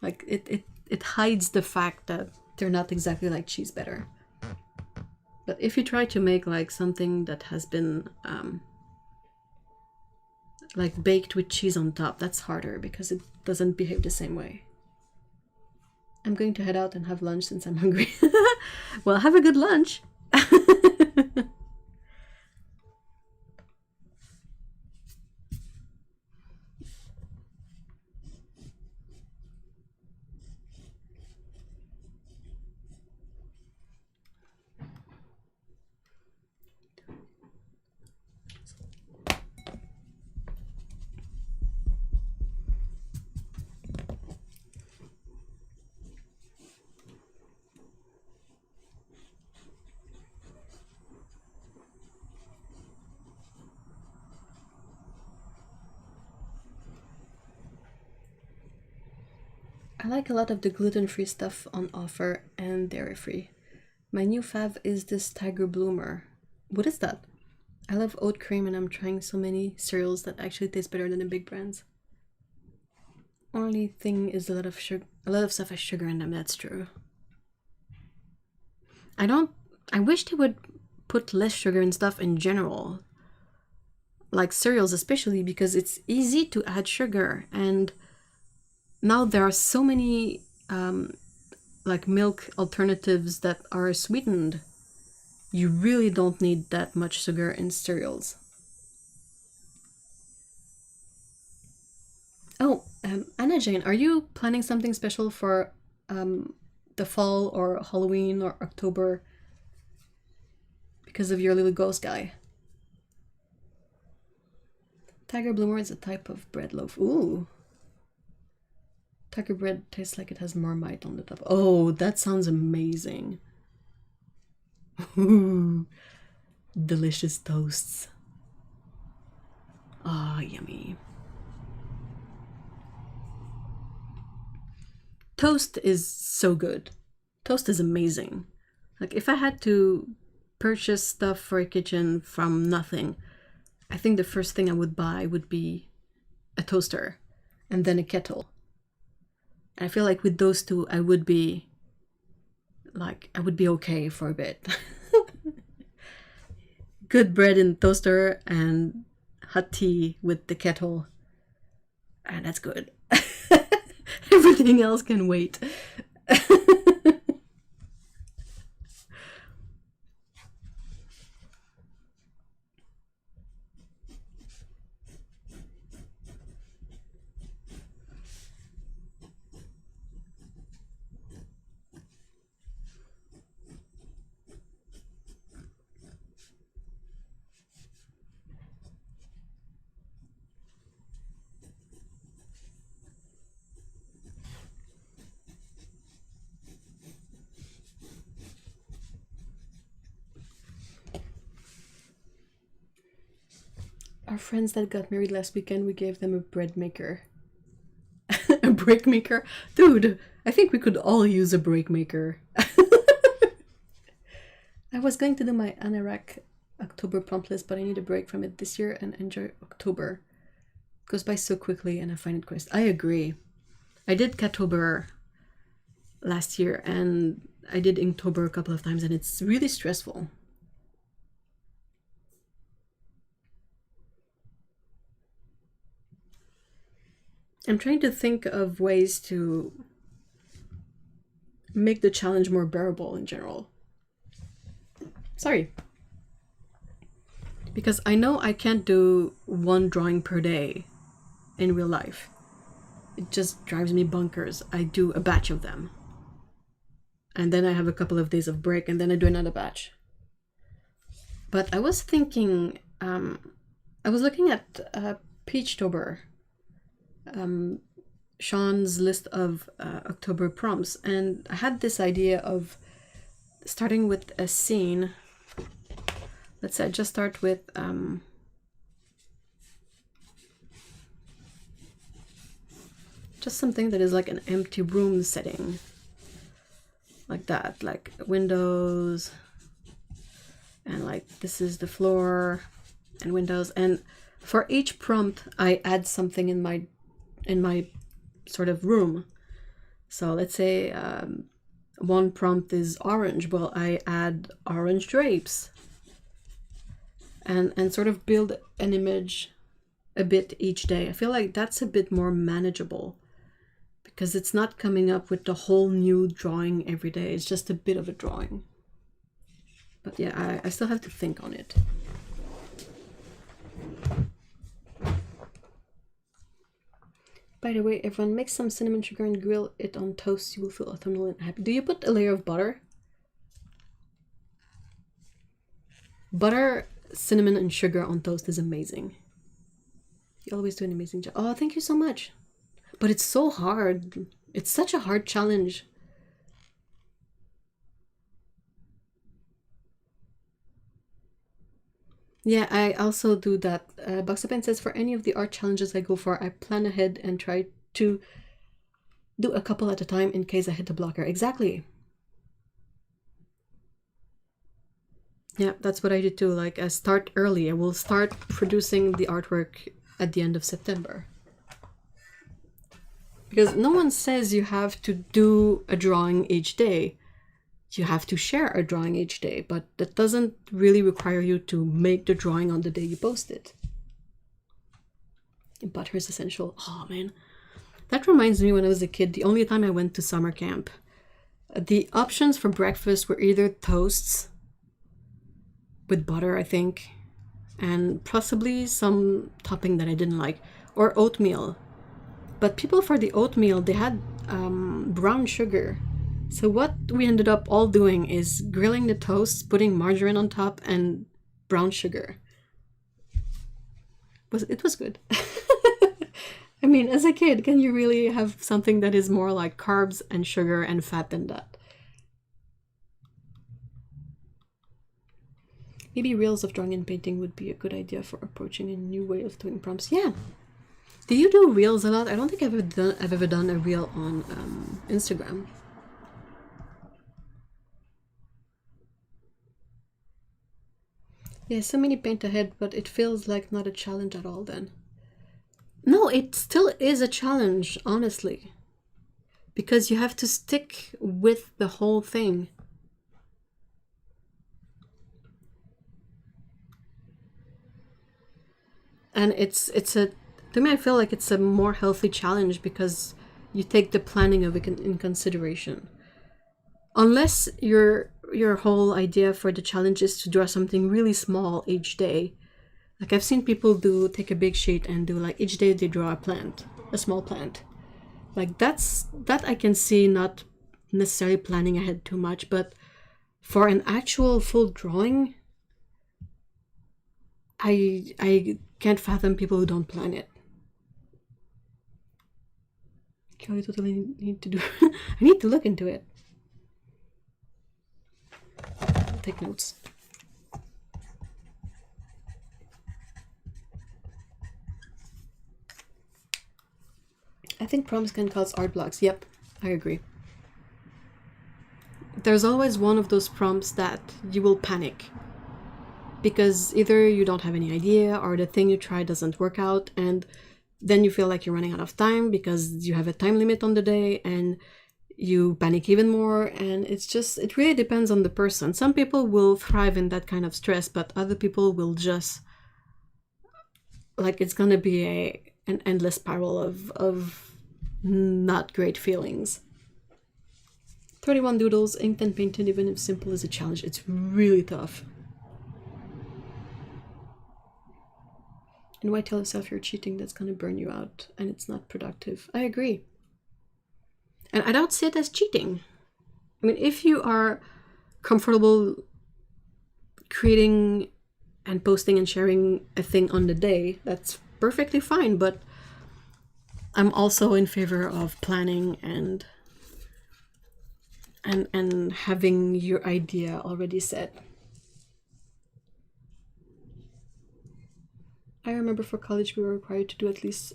Like, it hides the fact that they're not exactly like cheese better. But if you try to make like something that has been like baked with cheese on top, that's harder because it doesn't behave the same way. I'm going to head out and have lunch since I'm hungry. Well, have a good lunch. I like a lot of the gluten-free stuff on offer and dairy-free. My new fav is this Tiger Bloomer. What is that? I love oat cream, and I'm trying so many cereals that actually taste better than the big brands. Only thing is a lot of stuff has sugar in them. That's true. I wish they would put less sugar in stuff in general, like cereals especially, because it's easy to add sugar, and now there are so many like milk alternatives that are sweetened. You really don't need that much sugar in cereals. Oh, Anna Jane, are you planning something special for the fall or Halloween or October because of your little ghost guy? Tiger bloomer is a type of bread loaf. Ooh. Tiger bread tastes like it has marmite on the top. Oh, that sounds amazing. Ooh. Delicious toasts. Ah, yummy. Toast is so good. Toast is amazing. Like, if I had to purchase stuff for a kitchen from nothing, I think the first thing I would buy would be a toaster and then a kettle. And I feel like with those two, I would be okay for a bit. Good bread in toaster and hot tea with the kettle. And that's good. Everything else can wait. Our friends that got married last weekend, we gave them a bread maker. A break maker? Dude, I think we could all use a break maker. I was going to do my Anorak October prompt list, but I need a break from it this year and enjoy October. It goes by so quickly and I find it quite... I agree. I did Catober last year and I did Inktober a couple of times and it's really stressful. I'm trying to think of ways to make the challenge more bearable in general. Sorry. Because I know I can't do one drawing per day in real life. It just drives me bonkers. I do a batch of them. And then I have a couple of days of break and then I do another batch. But I was thinking, I was looking at Peachtober. Sean's list of October prompts, and I had this idea of starting with a scene. Let's say I just start with just something that is like an empty room setting, like that, like windows, and like this is the floor and windows, and for each prompt I add something in my sort of room. So let's say one prompt is orange. Well, I add orange drapes and sort of build an image a bit each day. I feel like that's a bit more manageable because it's not coming up with the whole new drawing every day. It's just a bit of a drawing. But yeah, I still have to think on it. By the way, everyone, make some cinnamon sugar and grill it on toast. You will feel autumnal and happy. Do you put a layer of butter? Butter, cinnamon, and sugar on toast is amazing. You always do an amazing job. Oh, thank you so much. But it's so hard. It's such a hard challenge. Yeah, I also do that. Boxapen says, for any of the art challenges I go for, I plan ahead and try to do a couple at a time in case I hit a blocker. Exactly. Yeah, that's what I do too. Like, I start early. I will start producing the artwork at the end of September. Because no one says you have to do a drawing each day. You have to share a drawing each day, but that doesn't really require you to make the drawing on the day you post it. Butter is essential. Oh man, that reminds me, when I was a kid, the only time I went to summer camp, the options for breakfast were either toasts with butter, I think, and possibly some topping that I didn't like, or oatmeal. But people, for the oatmeal, they had brown sugar. So what we ended up all doing is grilling the toast, putting margarine on top, and brown sugar. it was good. I mean, as a kid, can you really have something that is more like carbs and sugar and fat than that? Maybe reels of drawing and painting would be a good idea for approaching a new way of doing prompts. Yeah. Do you do reels a lot? I don't think I've ever done a reel on Instagram. Yeah, so many paint ahead, but it feels like not a challenge at all then. No, it still is a challenge, honestly. Because you have to stick with the whole thing. And it's a, to me, I feel like it's a more healthy challenge because you take the planning of it in consideration. Unless your whole idea for the challenge is to draw something really small each day. Like I've seen people take a big sheet and do like each day they draw a plant, a small plant. Like that I can see not necessarily planning ahead too much, but for an actual full drawing, I can't fathom people who don't plan it. I totally need to do. I need to look into it. I'll take notes. I think prompts can cause art blocks. Yep, I agree. There's always one of those prompts that you will panic because either you don't have any idea or the thing you try doesn't work out, and then you feel like you're running out of time because you have a time limit on the day and you panic even more. And it really depends on the person. Some people will thrive in that kind of stress, but other people will just, like, it's gonna be an endless spiral of not great feelings. 31 doodles, inked and painted, even if simple, is a challenge. It's really tough. And why tell yourself you're cheating? That's gonna burn you out and it's not productive. I agree. And I don't see it as cheating. I mean, if you are comfortable creating and posting and sharing a thing on the day, that's perfectly fine. But I'm also in favor of planning and having your idea already set. I remember for college we were required to do at least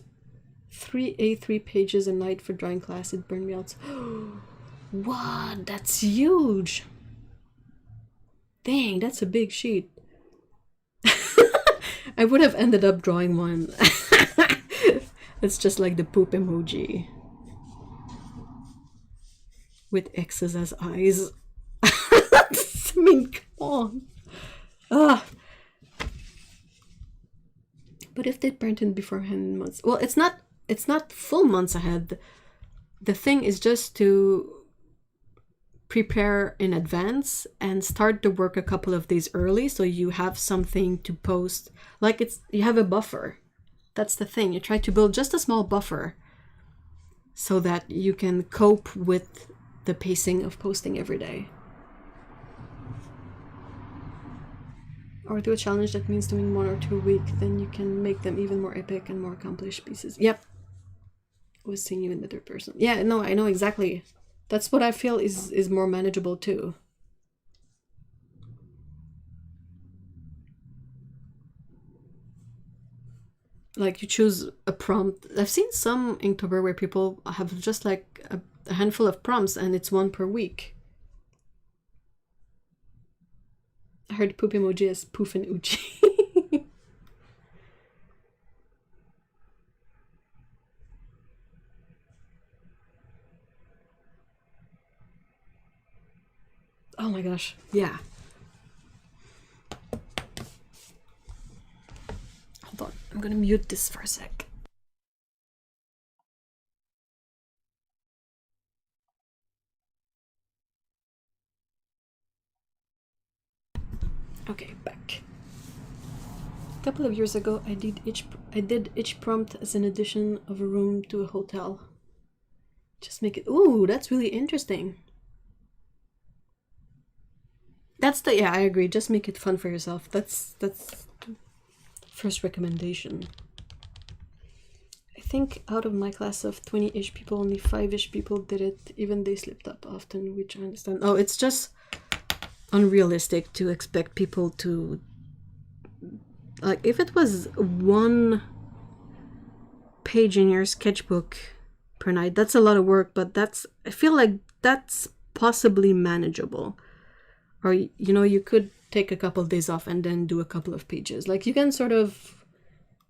3 A3 pages a night for drawing class. It burned me out. What? That's huge. Dang, that's a big sheet. I would have ended up drawing one. It's just like the poop emoji with X's as eyes. I mean, come on. Ugh. But if they printed beforehand months, well, it's not full months ahead. The thing is just to prepare in advance and start the work a couple of days early so you have something to post. Like you have a buffer. That's the thing. You try to build just a small buffer so that you can cope with the pacing of posting every day. Or do a challenge that means doing 1 or 2 a week, then you can make them even more epic and more accomplished pieces. Yep. I was seeing you in the third person. Yeah, no, I know exactly. That's what I feel is more manageable too. Like you choose a prompt. I've seen some Inktober where people have just like a handful of prompts and it's 1 per week. I heard poop emoji as poof and uchi. Oh my gosh, yeah. Hold on, I'm gonna mute this for a sec. Okay, back. A couple of years ago, I did each prompt as an addition of a room to a hotel. Just make it. Ooh, that's really interesting. Yeah, I agree. Just make it fun for yourself. That's first recommendation. think out of my class of 20-ish people, only 5-ish people did it. Even they slipped up often, which I understand. Oh, it's just unrealistic to expect people to... Like, if it was 1 page in your sketchbook per night, that's a lot of work, but I feel like that's possibly manageable. Or, you know, you could take a couple of days off and then do a couple of pages. Like, you can sort of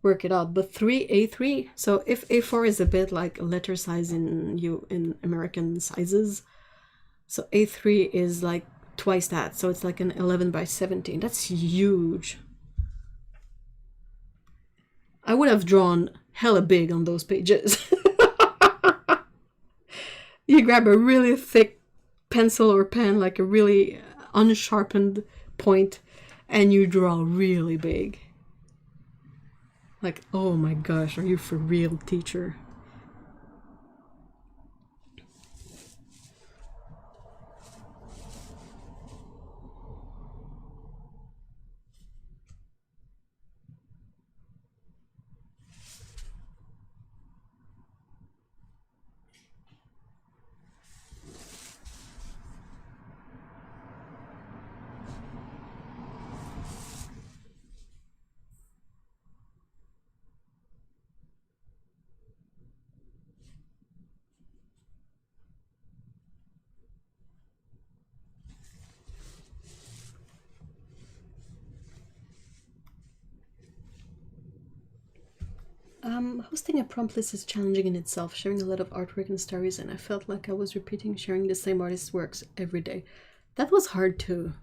work it out. But A3, so if A4 is a bit like a letter size in American sizes, so A3 is like twice that, so it's like an 11 by 17. That's huge. I would have drawn hella big on those pages. You grab a really thick pencil or pen, like a really unsharpened point, and you draw really big. Like, oh my gosh, are you for real, teacher? Hosting a prompt list is challenging in itself, sharing a lot of artwork and stories, and I felt like I was repeating sharing the same artist's works every day. That was hard too.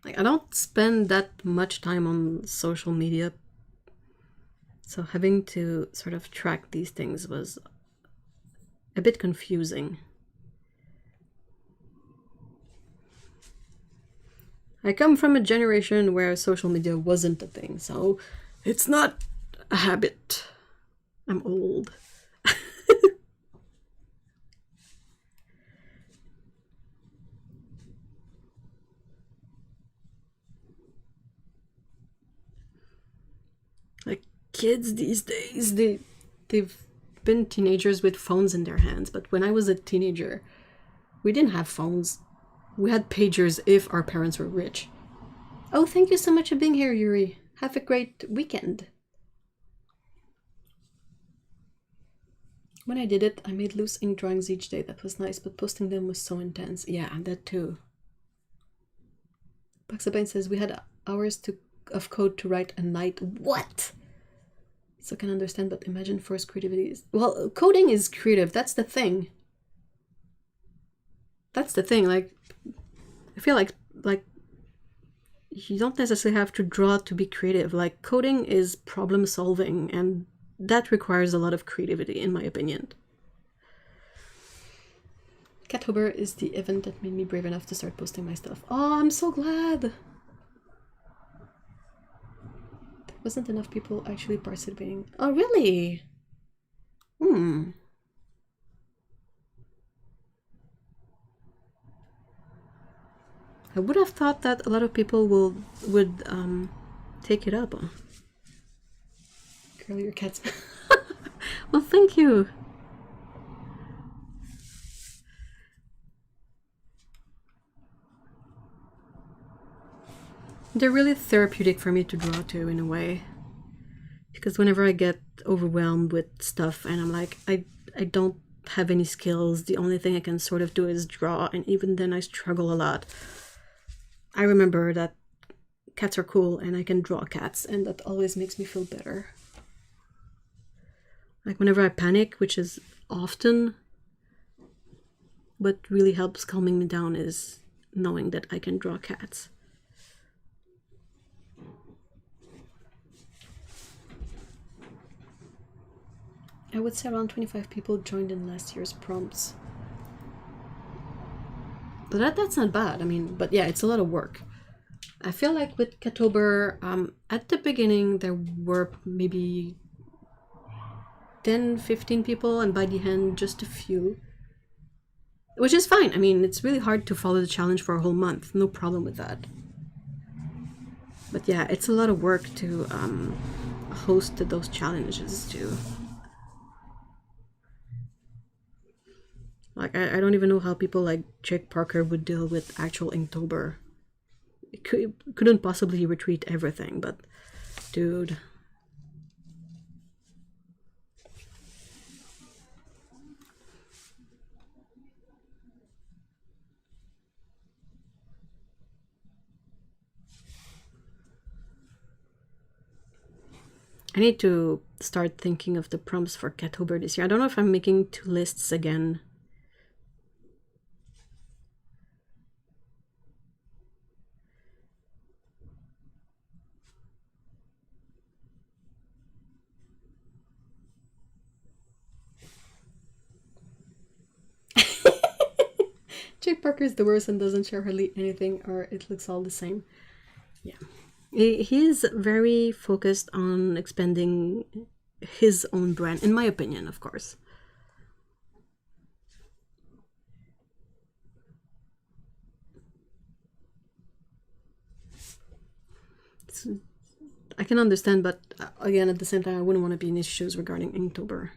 Like, I don't spend that much time on social media, so having to sort of track these things was a bit confusing. I come from a generation where social media wasn't a thing, so it's not a habit. I'm old. Like, kids these days, they've been teenagers with phones in their hands, but when I was a teenager, we didn't have phones. We had pagers if our parents were rich. Oh, thank you so much for being here, Yuri. Have a great weekend. When I did it, I made loose ink drawings each day. That was nice, but posting them was so intense. Yeah, and that too. Baxabane says we had hours of code to write a night. What? So I can understand, but imagine forced creativity. Well, coding is creative. That's the thing. That's the thing. Like, I feel like you don't necessarily have to draw to be creative. Like, coding is problem solving, and that requires a lot of creativity, in my opinion. Cattober is the event that made me brave enough to start posting my stuff. Oh, I'm so glad! There wasn't enough people actually participating. Oh, really? I would have thought that a lot of people would take it up. Curl your cats. Well, thank you. They're really therapeutic for me to draw to, in a way. Because whenever I get overwhelmed with stuff and I'm like, I don't have any skills, the only thing I can sort of do is draw, and even then I struggle a lot. I remember that cats are cool and I can draw cats, and that always makes me feel better. Like, whenever I panic, which is often, what really helps calming me down is knowing that I can draw cats. I would say around 25 people joined in last year's prompts. But that's not bad. I mean, but yeah, it's a lot of work. I feel like with Cattober, at the beginning there were maybe 10, 15 people, and by the end just a few. Which is fine. I mean, it's really hard to follow the challenge for a whole month. No problem with that. But yeah, it's a lot of work to host to those challenges too. Like, I don't even know how people like Jake Parker would deal with actual Inktober. It couldn't possibly retweet everything, but dude. I need to start thinking of the prompts for Catober this year. I don't know if I'm making 2 lists again. Jake Parker is the worst and doesn't share hardly anything, or it looks all the same. Yeah. He is very focused on expanding his own brand, in my opinion, of course. I can understand, but again, at the same time, I wouldn't want to be in his shoes regarding Inktober.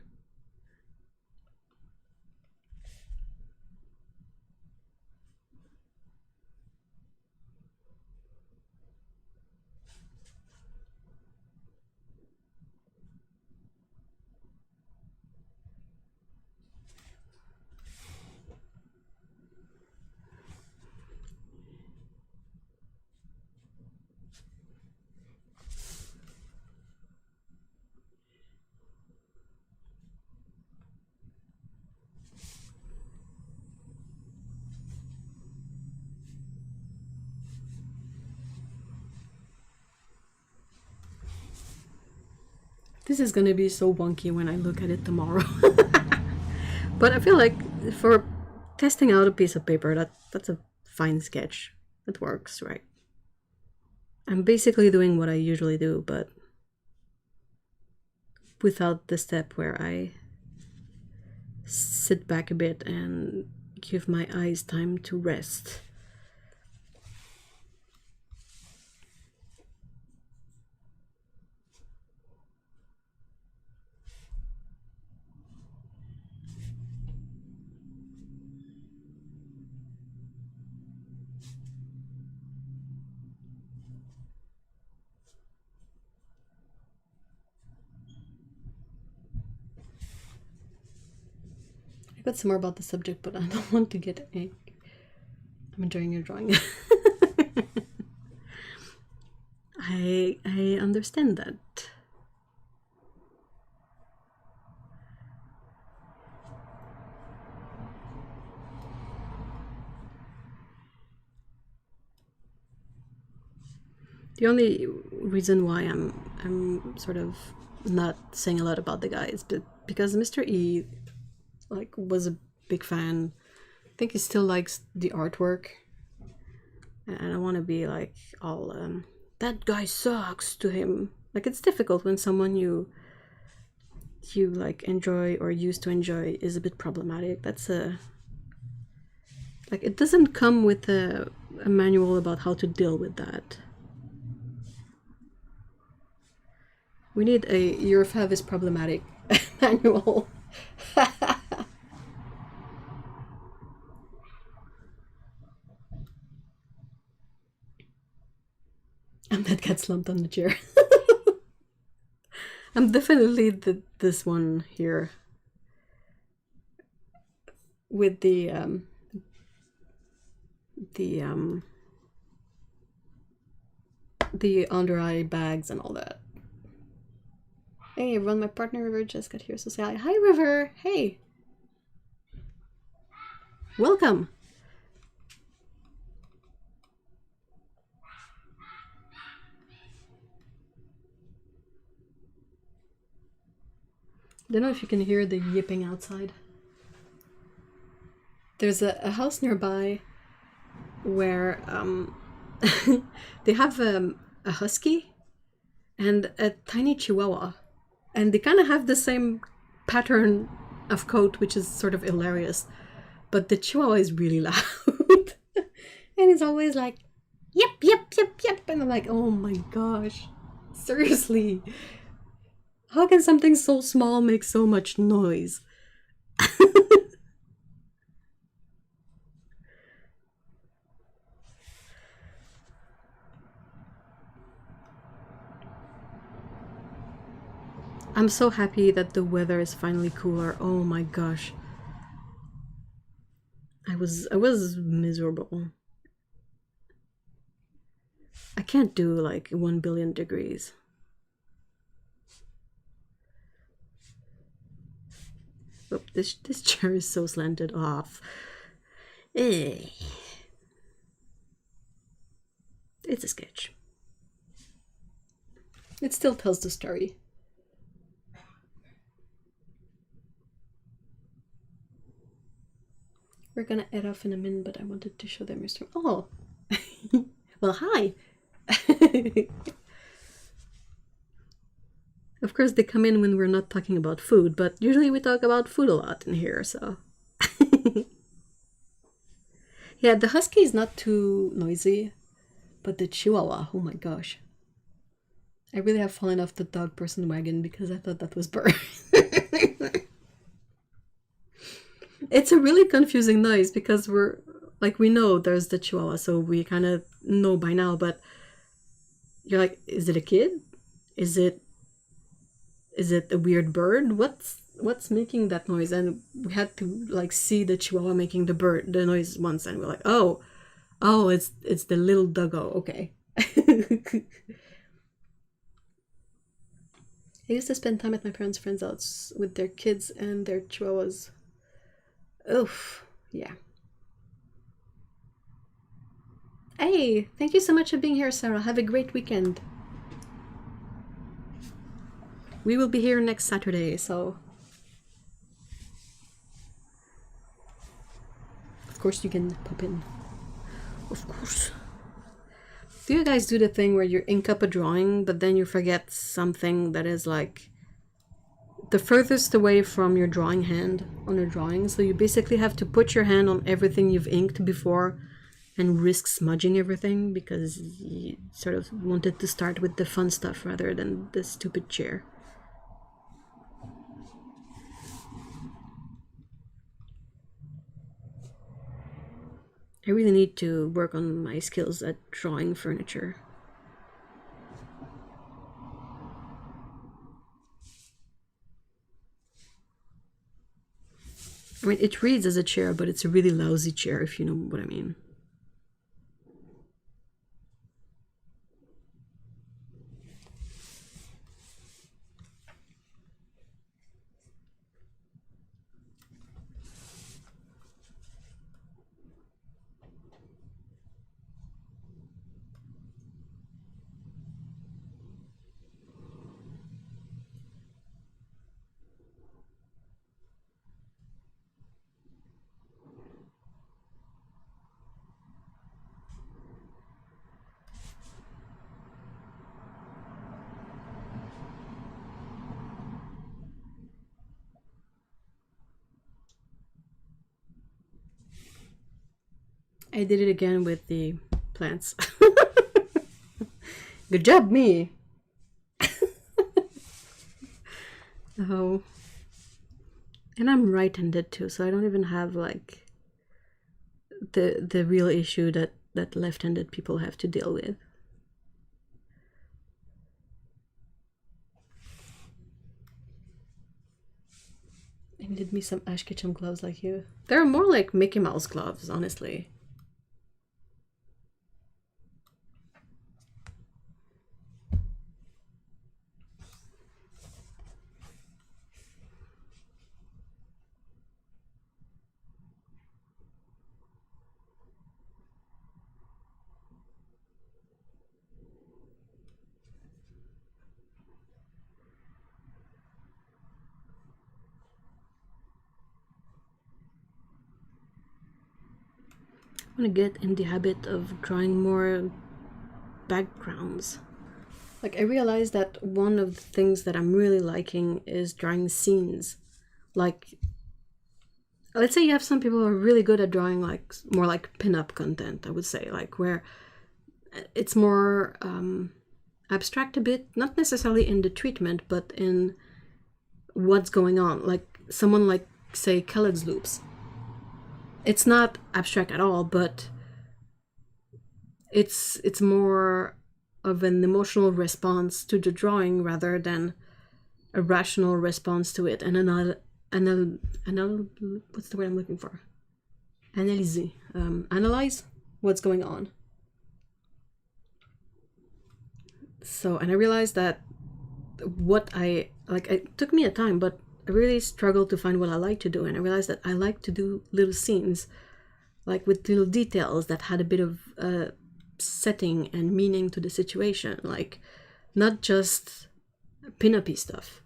This is gonna be so wonky when I look at it tomorrow. But I feel like for testing out a piece of paper, that's a fine sketch. It works, right? I'm basically doing what I usually do, but without the step where I sit back a bit and give my eyes time to rest. I got some more about the subject, but I don't want to get angry. I'm enjoying your drawing. I understand that. The only reason why I'm sort of not saying a lot about the guy is because Mr. E like was a big fan. I think he still likes the artwork, and I don't want to be like all that guy sucks to him. Like, it's difficult when someone you like enjoy or used to enjoy is a bit problematic. That's a like, it doesn't come with a manual about how to deal with that. We need a your fav is problematic manual. And that got slumped on the chair. I'm definitely this one here with the under eye bags and all that. Hey everyone, my partner River just got here, so say hi. Hi River! Hey! Welcome! I don't know if you can hear the yipping outside. There's a house nearby where they have a husky and a tiny chihuahua. And they kind of have the same pattern of coat, which is sort of hilarious. But the chihuahua is really loud. And it's always like, yep, yep, yep, yep. And I'm like, oh my gosh. Seriously. How can something so small make so much noise? I'm so happy that the weather is finally cooler. Oh my gosh. I was miserable. I can't do like 1 billion degrees. Oh, this chair is so slanted off. Eh. It's a sketch. It still tells the story. We're gonna head off in a minute, but I wanted to show them your stream. Oh! Well, hi! Of course, they come in when we're not talking about food, but usually we talk about food a lot in here, so... Yeah, the husky is not too noisy, but the chihuahua, oh my gosh. I really have fallen off the dog person wagon because I thought that was Bird. It's a really confusing noise because we're like, we know there's the chihuahua, so we kind of know by now, but you're like, is it a kid? Is it a weird bird? What's making that noise? And we had to like see the chihuahua making the noise once, and we're like, oh, it's the little doggo. Okay. I used to spend time at my parents' friends' house with their kids and their chihuahuas. Oof, yeah. Hey, thank you so much for being here, Sarah. Have a great weekend. We will be here next Saturday, so... Of course you can pop in. Of course. Do you guys do the thing where you ink up a drawing, but then you forget something that is like the furthest away from your drawing hand on a drawing? So you basically have to put your hand on everything you've inked before and risk smudging everything because you sort of wanted to start with the fun stuff rather than the stupid chair. I really need to work on my skills at drawing furniture. I mean, it reads as a chair, but it's a really lousy chair, if you know what I mean. I did it again with the plants. Good job, me! Oh. And I'm right-handed too, so I don't even have like the real issue that left-handed people have to deal with. I needed me some Ash Ketchum gloves like you. They're more like Mickey Mouse gloves, honestly. I want to get in the habit of drawing more backgrounds. Like, I realized that one of the things that I'm really liking is drawing scenes. Like, let's say you have some people who are really good at drawing like more like pin-up content, I would say, like where it's more abstract a bit, not necessarily in the treatment, but in what's going on. Like someone like, say, Kellogg's loops. It's not abstract at all, but it's more of an emotional response to the drawing rather than a rational response to it. And what's the word I'm looking for? Analyze what's going on. So, and I realized that it took me a time, but I really struggled to find what I like to do. And I realized that I like to do little scenes, like with little details that had a bit of setting and meaning to the situation, like not just pin-up-y stuff.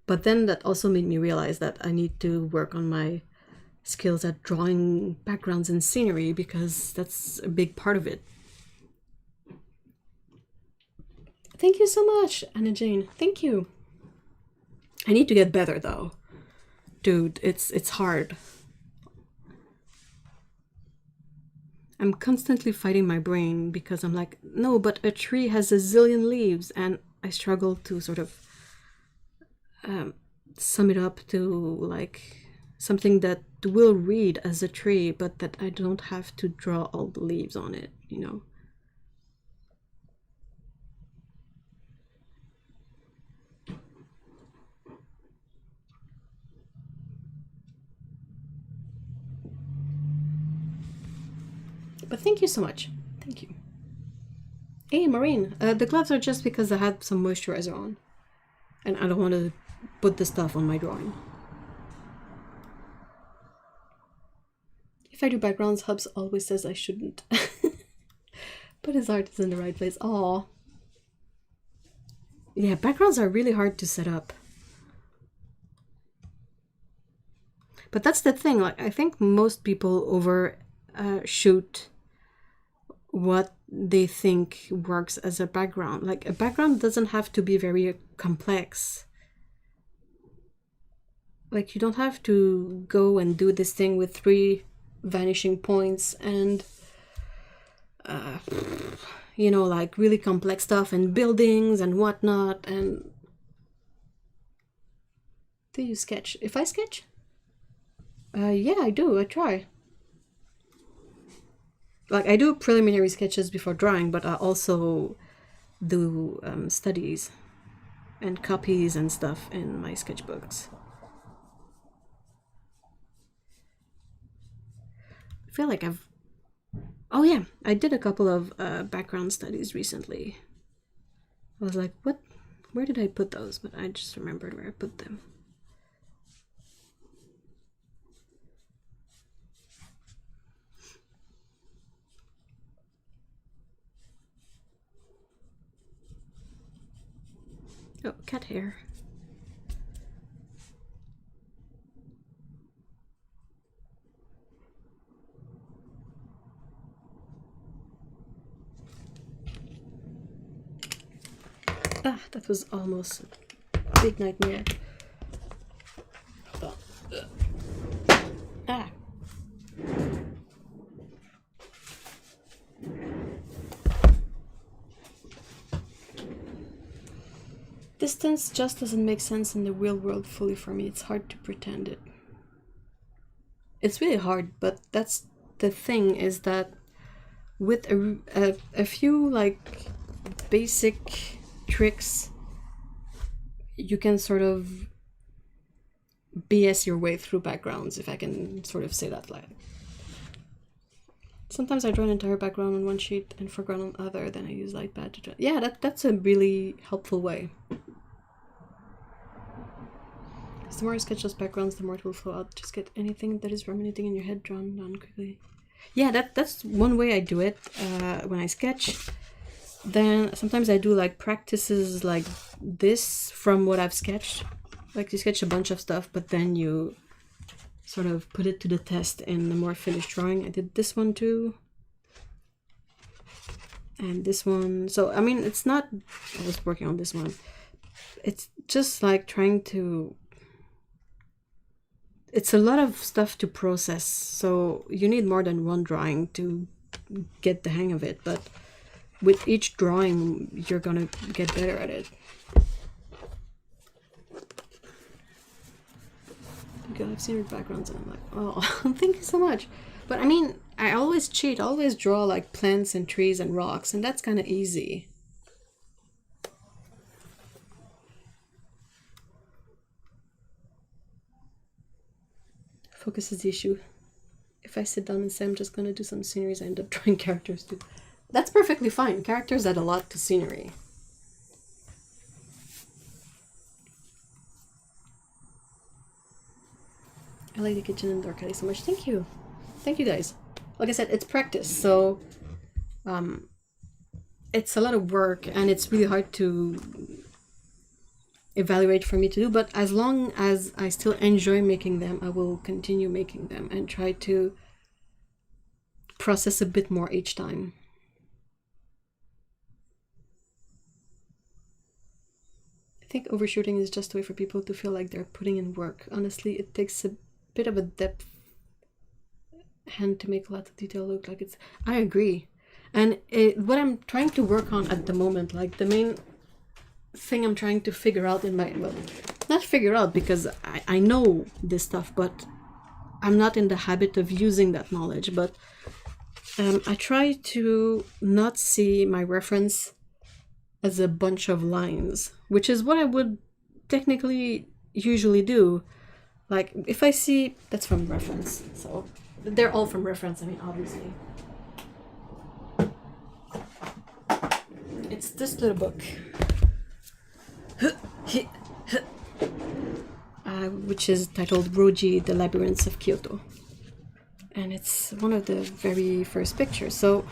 But then that also made me realize that I need to work on my skills at drawing backgrounds and scenery, because that's a big part of it. Thank you so much, Anna Jane. Thank you. I need to get better though. Dude, it's hard. I'm constantly fighting my brain because I'm like, no, but a tree has a zillion leaves, and I struggle to sort of sum it up to like something that will read as a tree, but that I don't have to draw all the leaves on it, you know? But thank you so much. Thank you. Hey, Maureen, the gloves are just because I had some moisturizer on. And I don't want to put the stuff on my drawing. If I do backgrounds, Hubs always says I shouldn't. But his art is in the right place. Aw. Yeah, backgrounds are really hard to set up. But that's the thing, like I think most people overshoot what they think works as a background. Like a background doesn't have to be very complex. Like you don't have to go and do this thing with 3 vanishing points and you know, like really complex stuff and buildings and whatnot. And do you sketch? If I sketch? Yeah, I do. I try. Like I do preliminary sketches before drawing, but I also do studies and copies and stuff in my sketchbooks. I feel like oh yeah, I did a couple of background studies recently. I was like, where did I put those? But I just remembered where I put them. Oh, cat hair. Ah, that was almost a big nightmare. Hold on. Ah. Distance just doesn't make sense in the real world fully for me. It's hard to pretend it. It's really hard, but that's the thing, is that with a few like basic tricks, you can sort of BS your way through backgrounds, if I can sort of say that like. Sometimes I draw an entire background on one sheet and foreground on other, then I use light pad to draw. Yeah, that's a really helpful way. The more you sketch those backgrounds, the more it will flow out. Just get anything that is ruminating in your head drawn down quickly. Yeah, that's one way I do it when I sketch. Then sometimes I do like practices like this from what I've sketched. Like you sketch a bunch of stuff, but then you sort of put it to the test in the more finished drawing. I did this one too. And this one. So, I mean, it's not... I was working on this one. It's just like trying to... It's a lot of stuff to process, so you need more than one drawing to get the hang of it, but with each drawing, you're gonna get better at it. good. I've seen your backgrounds and I'm like, oh, thank you so much. But I mean, I always cheat. I always draw like plants and trees and rocks, and that's kind of easy. Focus is the issue. If I sit down and say I'm just going to do some sceneries, I end up drawing characters too. That's perfectly fine. Characters add a lot to scenery. I like the kitchen and Archambault so much. Thank you. Thank you guys. Like I said, it's practice, so it's a lot of work and it's really hard to evaluate for me to do, but as long as I still enjoy making them, I will continue making them and try to process a bit more each time. I think overshooting is just a way for people to feel like they're putting in work. Honestly, it takes a bit of a depth hand to make a lot of detail look like it's... I agree. And what I'm trying to work on at the moment, like the main thing I'm trying to figure out in my... well, not figure out because I know this stuff, but I'm not in the habit of using that knowledge. But I try to not see my reference as a bunch of lines, which is what I would technically usually do. Like if I see... that's from reference, so they're all from reference, I mean, obviously. It's this little book. Which is titled Roji, the Labyrinths of Kyoto. And it's one of the very first pictures. So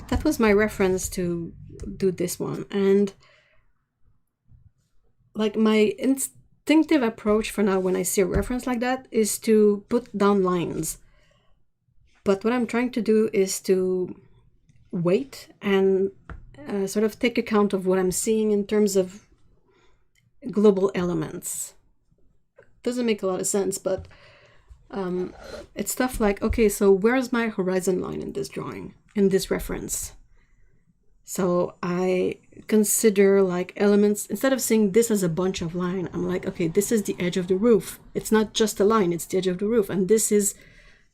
that was my reference to do this one. And like my instinctive approach for now when I see a reference like that is to put down lines. But what I'm trying to do is to wait and sort of take account of what I'm seeing in terms of global elements. Doesn't make a lot of sense, but it's stuff like, okay, so where's my horizon line in this drawing, in this reference? So I consider like elements, instead of seeing this as a bunch of line, I'm like, okay, this is the edge of the roof. It's not just a line, it's the edge of the roof. And this is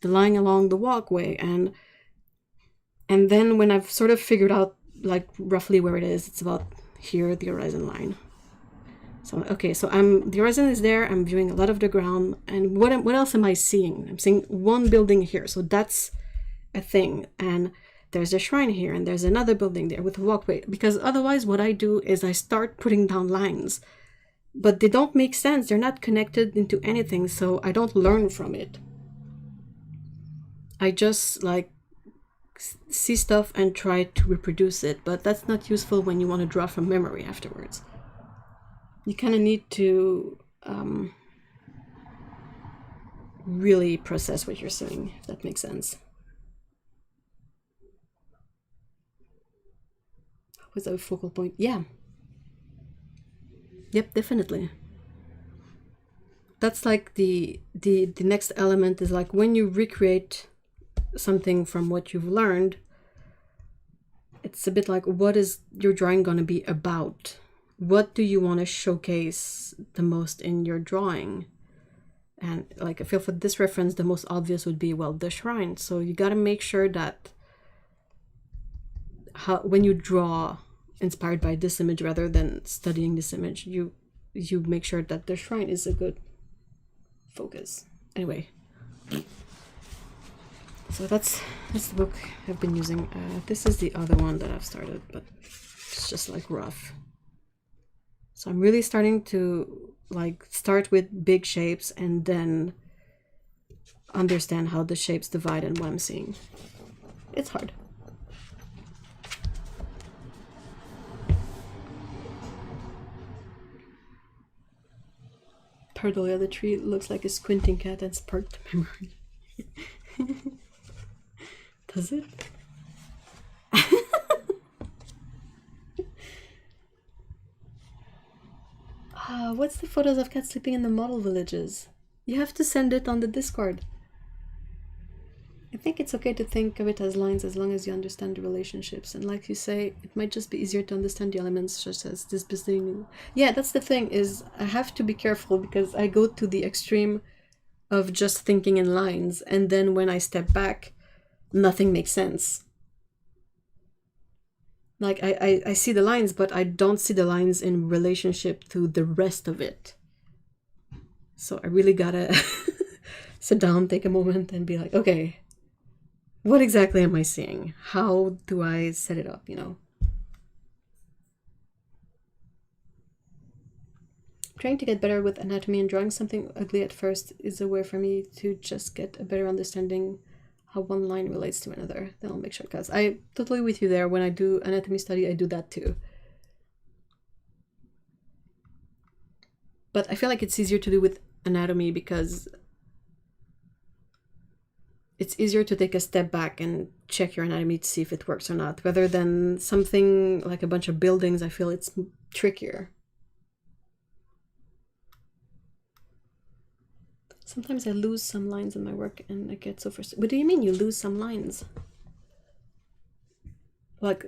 the line along the walkway. And then when I've sort of figured out like roughly where it is, it's about here, the horizon line. So, okay, so the horizon is there, I'm viewing a lot of the ground, and what else am I seeing? I'm seeing one building here, so that's a thing, and there's a shrine here, and there's another building there with a walkway, because otherwise what I do is I start putting down lines, but they don't make sense, they're not connected into anything, so I don't learn from it. I just, like, see stuff and try to reproduce it, but that's not useful when you want to draw from memory afterwards. You kind of need to really process what you're seeing, if that makes sense. Was that a focal point? Yeah. Yep, definitely. That's like the next element is like when you recreate something from what you've learned, it's a bit like, what is your drawing going to be about? What do you want to showcase the most in your drawing? And like I feel for this reference, the most obvious would be, well, the shrine. So you got to make sure that when you draw inspired by this image rather than studying this image, you make sure that the shrine is a good focus. Anyway, so that's the book I've been using. This is the other one that I've started, but it's just like rough. So I'm really starting to like start with big shapes and then understand how the shapes divide and what I'm seeing. It's hard. Pardolia the tree looks like a squinting cat and sparked memory. Does it? What's the photos of cats sleeping in the model villages? You have to send it on the Discord. I think it's okay to think of it as lines as long as you understand the relationships. And like you say, it might just be easier to understand the elements such as this building. Yeah, that's the thing, is I have to be careful because I go to the extreme of just thinking in lines, and then when I step back, nothing makes sense. Like I see the lines, but I don't see the lines in relationship to the rest of it. So I really gotta sit down, take a moment, and be like, okay, what exactly am I seeing? How do I set it up, you know? Trying to get better with anatomy and drawing something ugly at first is a way for me to just get a better understanding how one line relates to another. Then I'll make shortcuts. I totally with you there. When I do anatomy study, I do that too. But I feel like it's easier to do with anatomy because it's easier to take a step back and check your anatomy to see if it works or not. Rather than something like a bunch of buildings, I feel it's trickier. Sometimes I lose some lines in my work and I get so frustrated. What do you mean you lose some lines? Like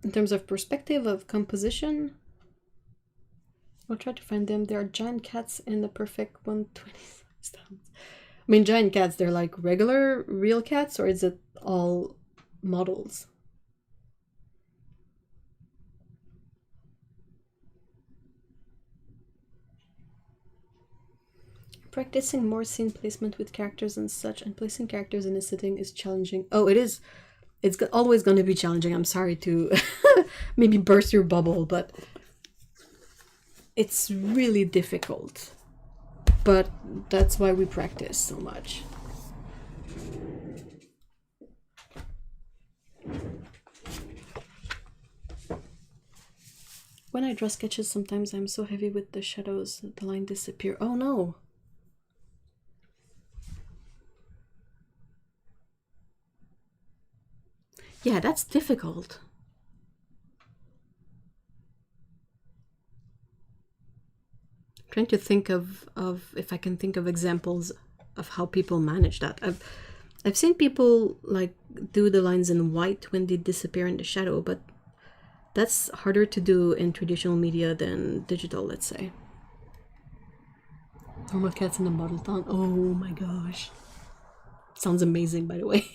in terms of perspective, of composition? I'll try to find them. There are giant cats in the perfect 120 stones. I mean, giant cats, they're like regular, real cats, or is it all models? Practicing more scene placement with characters and such, and placing characters in a setting is challenging. Oh, it is. It's always going to be challenging. I'm sorry to maybe burst your bubble, but it's really difficult. But that's why we practice so much. When I draw sketches, sometimes I'm so heavy with the shadows that the line disappear. Oh no! Yeah, that's difficult. I'm trying to think of if I can think of examples of how people manage that. I've seen people like do the lines in white when they disappear in the shadow, but that's harder to do in traditional media than digital, let's say. Normal cats in the model town. Oh my gosh. Sounds amazing, by the way.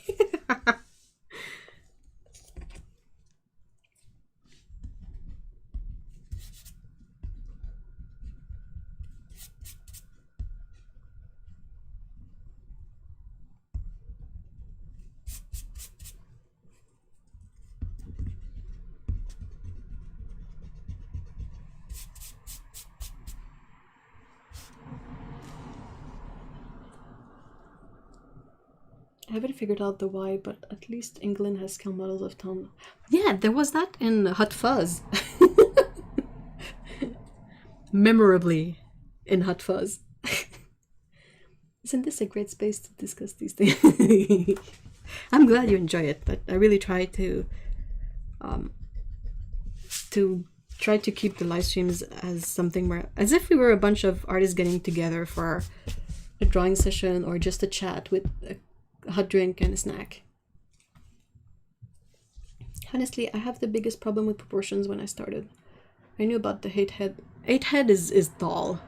I haven't figured out the why, but at least England has scale models of town. Yeah, there was that in Hot Fuzz. Memorably in Hot Fuzz. Isn't this a great space to discuss these things? I'm glad you enjoy it, but I really try to try to keep the live streams as something where, as if we were a bunch of artists getting together for a drawing session or just a chat with a hot drink and a snack. Honestly, I have the biggest problem with proportions when I started. I knew about the 8 head. 8 head is tall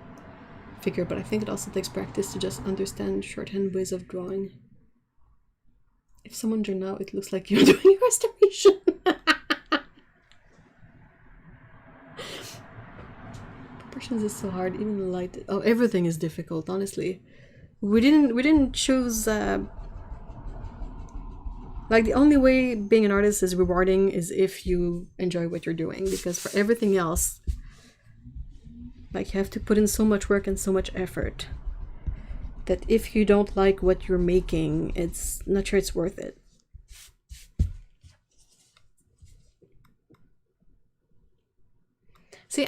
figure, but I think it also takes practice to just understand shorthand ways of drawing. If someone drew now, it looks like you're doing a restoration. Proportions is so hard, even light. Oh, everything is difficult, honestly. We didn't choose like the only way being an artist is rewarding is if you enjoy what you're doing, because for everything else, like you have to put in so much work and so much effort that if you don't like what you're making, it's not sure it's worth it. See,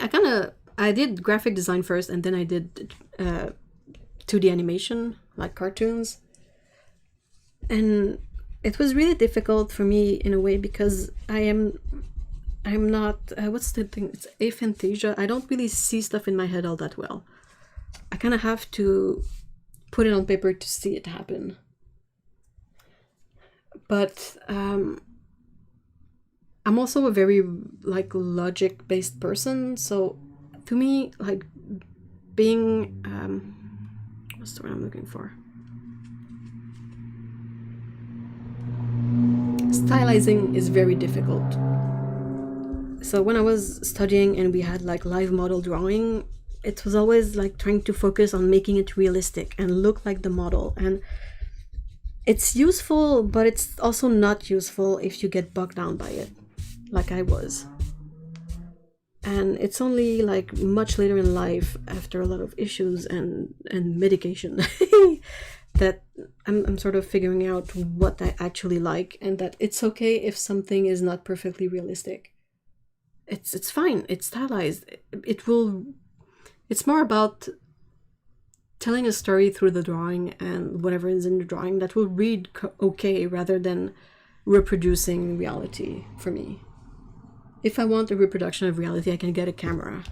I did graphic design first, and then I did 2D animation, like cartoons. And it was really difficult for me in a way because I'm not, what's the thing? It's aphantasia. I don't really see stuff in my head all that well. I kind of have to put it on paper to see it happen. But I'm also a very like logic-based person, so to me, like being What's the word I'm looking for? Stylizing is very difficult. So when I was studying and we had like live model drawing, it was always like trying to focus on making it realistic and look like the model. And it's useful, but it's also not useful if you get bogged down by it, like I was. And it's only like much later in life, after a lot of issues and medication, that I'm sort of figuring out what I actually like, and that it's okay if something is not perfectly realistic. It's fine. It's stylized. It's more about telling a story through the drawing and whatever is in the drawing that will read okay, rather than reproducing reality for me. If I want a reproduction of reality, I can get a camera.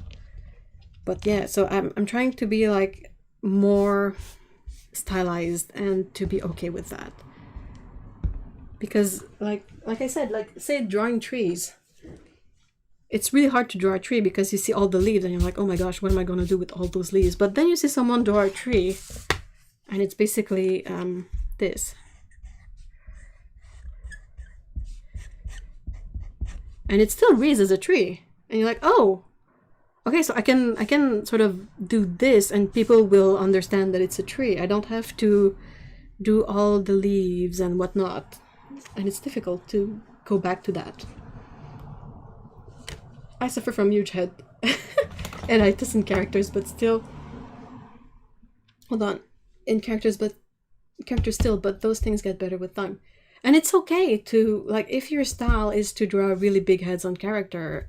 But yeah, so I'm trying to be like more stylized and to be okay with that. Because like I said, like say drawing trees. It's really hard to draw a tree because you see all the leaves and you're like, oh my gosh, what am I going to do with all those leaves? But then you see someone draw a tree and it's basically this. And it still reads as a tree. And you're like, oh, okay, so I can sort of do this and people will understand that it's a tree. I don't have to do all the leaves and whatnot. And it's difficult to go back to that. I suffer from huge head and itis in characters, but still. Hold on. In characters still, but those things get better with time. And it's okay to, like, if your style is to draw really big heads on character,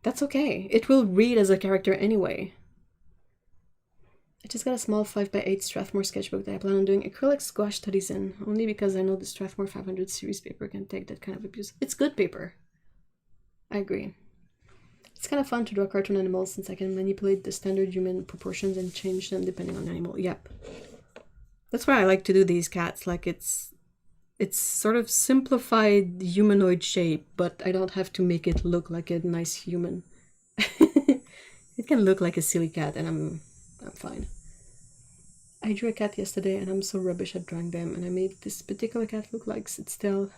that's okay. It will read as a character anyway. I just got a small 5x8 Strathmore sketchbook that I plan on doing acrylic squash studies in, only because I know the Strathmore 500 series paper can take that kind of abuse. It's good paper. I agree. It's kind of fun to draw cartoon animals since I can manipulate the standard human proportions and change them depending on the animal. Yep. That's why I like to do these cats. Like it's sort of simplified humanoid shape, but I don't have to make it look like a nice human. It can look like a silly cat and I'm fine. I drew a cat yesterday and I'm so rubbish at drawing them, and I made this particular cat look like it's a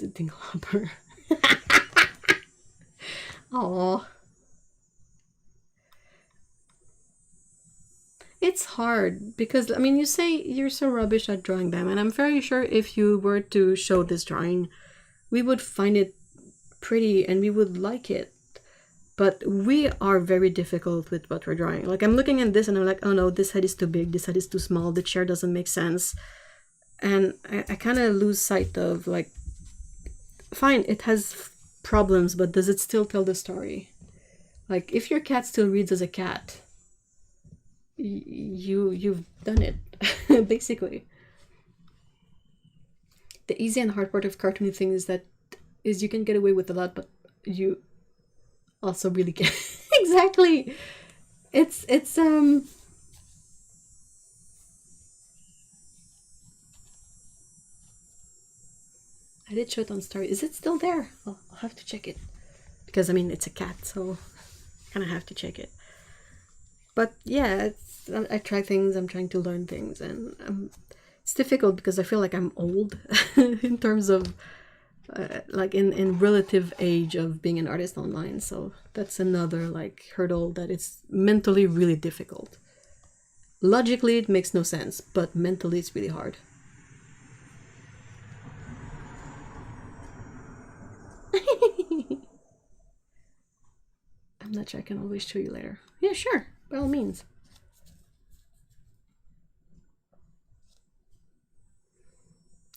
dinglehopper. Aww. It's hard because, I mean, you say you're so rubbish at drawing them, and I'm very sure if you were to show this drawing, we would find it pretty and we would like it. But we are very difficult with what we're drawing. Like, I'm looking at this and I'm like, oh no, this head is too big, this head is too small, the chair doesn't make sense. And I kind of lose sight of, like, fine, it has problems, but does it still tell the story? Like, if your cat still reads as a cat, you've done it. Basically, the easy and hard part of cartoony things is you can get away with a lot, but you also really can. Exactly. It's I did show it on story. Is it still there? I'll have to check it. Because, I mean, it's a cat, so I kind of have to check it. But, yeah, I try things, I'm trying to learn things, and it's difficult because I feel like I'm old in terms of, like, in relative age of being an artist online. So that's another, like, hurdle that it's mentally really difficult. Logically, it makes no sense, but mentally it's really hard. I'm not sure I can always show you later. Yeah, sure, by all means.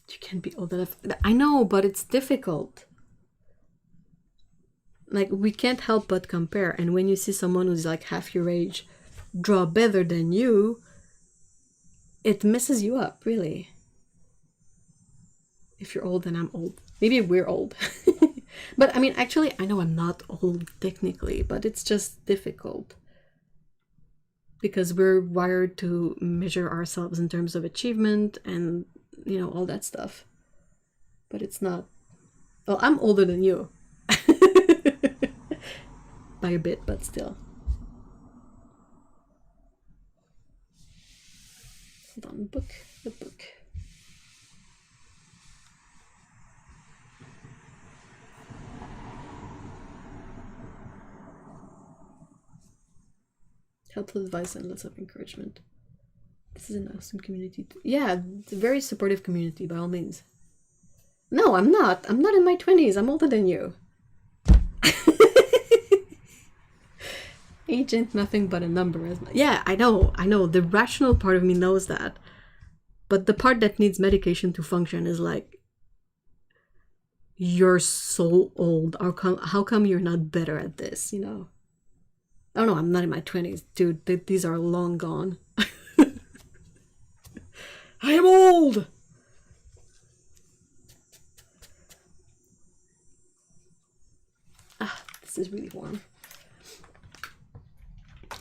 You can't be old enough. I know, but it's difficult. Like, we can't help but compare. And when you see someone who's like half your age draw better than you, it messes you up, really. If you're old and I'm old. Maybe we're old. But I mean, actually, I know I'm not old technically, but it's just difficult. Because we're wired to measure ourselves in terms of achievement and, you know, all that stuff. But it's not. Well, I'm older than you. By a bit, but still. Hold on, book, the book. Helpful advice and lots of encouragement. This is an awesome community. Yeah, it's a very supportive community by all means. No, I'm not. I'm not in my 20s. I'm older than you. Age ain't nothing but a number. Yeah, I know. The rational part of me knows that. But the part that needs medication to function is like, you're so old. How come you're not better at this, you know? Oh no, I'm not in my 20s. Dude, these are long gone. I am old! Ah, this is really warm.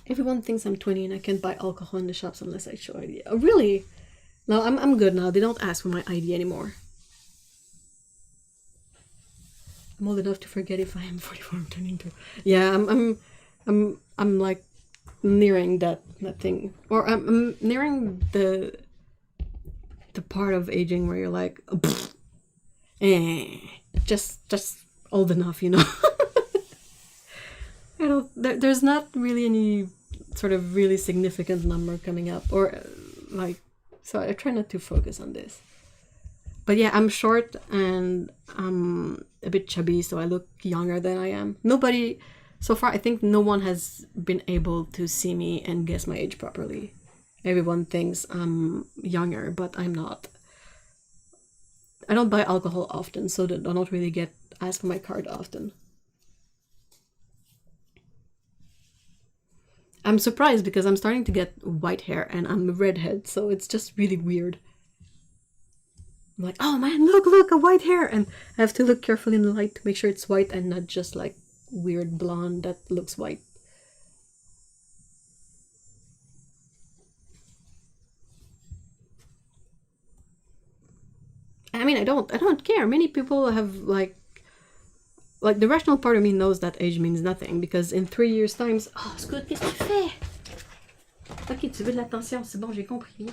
Everyone thinks I'm 20 and I can't buy alcohol in the shops unless I show ID. Oh, really? No, I'm good now. They don't ask for my ID anymore. I'm old enough to forget if I am 44. I'm turning to. Yeah, I'm like nearing that thing, or I'm nearing the part of aging where you're like, just old enough, you know. I don't. There's not really any sort of really significant number coming up, or like. So I try not to focus on this. But yeah, I'm short and I'm a bit chubby, so I look younger than I am. Nobody, so far, I think no one has been able to see me and guess my age properly. Everyone thinks I'm younger, but I'm not. I don't buy alcohol often, so I don't really get asked for my card often. I'm surprised because I'm starting to get white hair and I'm a redhead, so it's just really weird. I'm like, oh man, look, a white hair! And I have to look carefully in the light to make sure it's white and not just like weird blonde that looks white. I mean, I don't care. Many people have like the rational part of me knows that age means nothing because in 3 years' time, oh, Scott, qu'est-ce que tu fais? Ok, tu veux de l'attention, c'est bon, j'ai compris.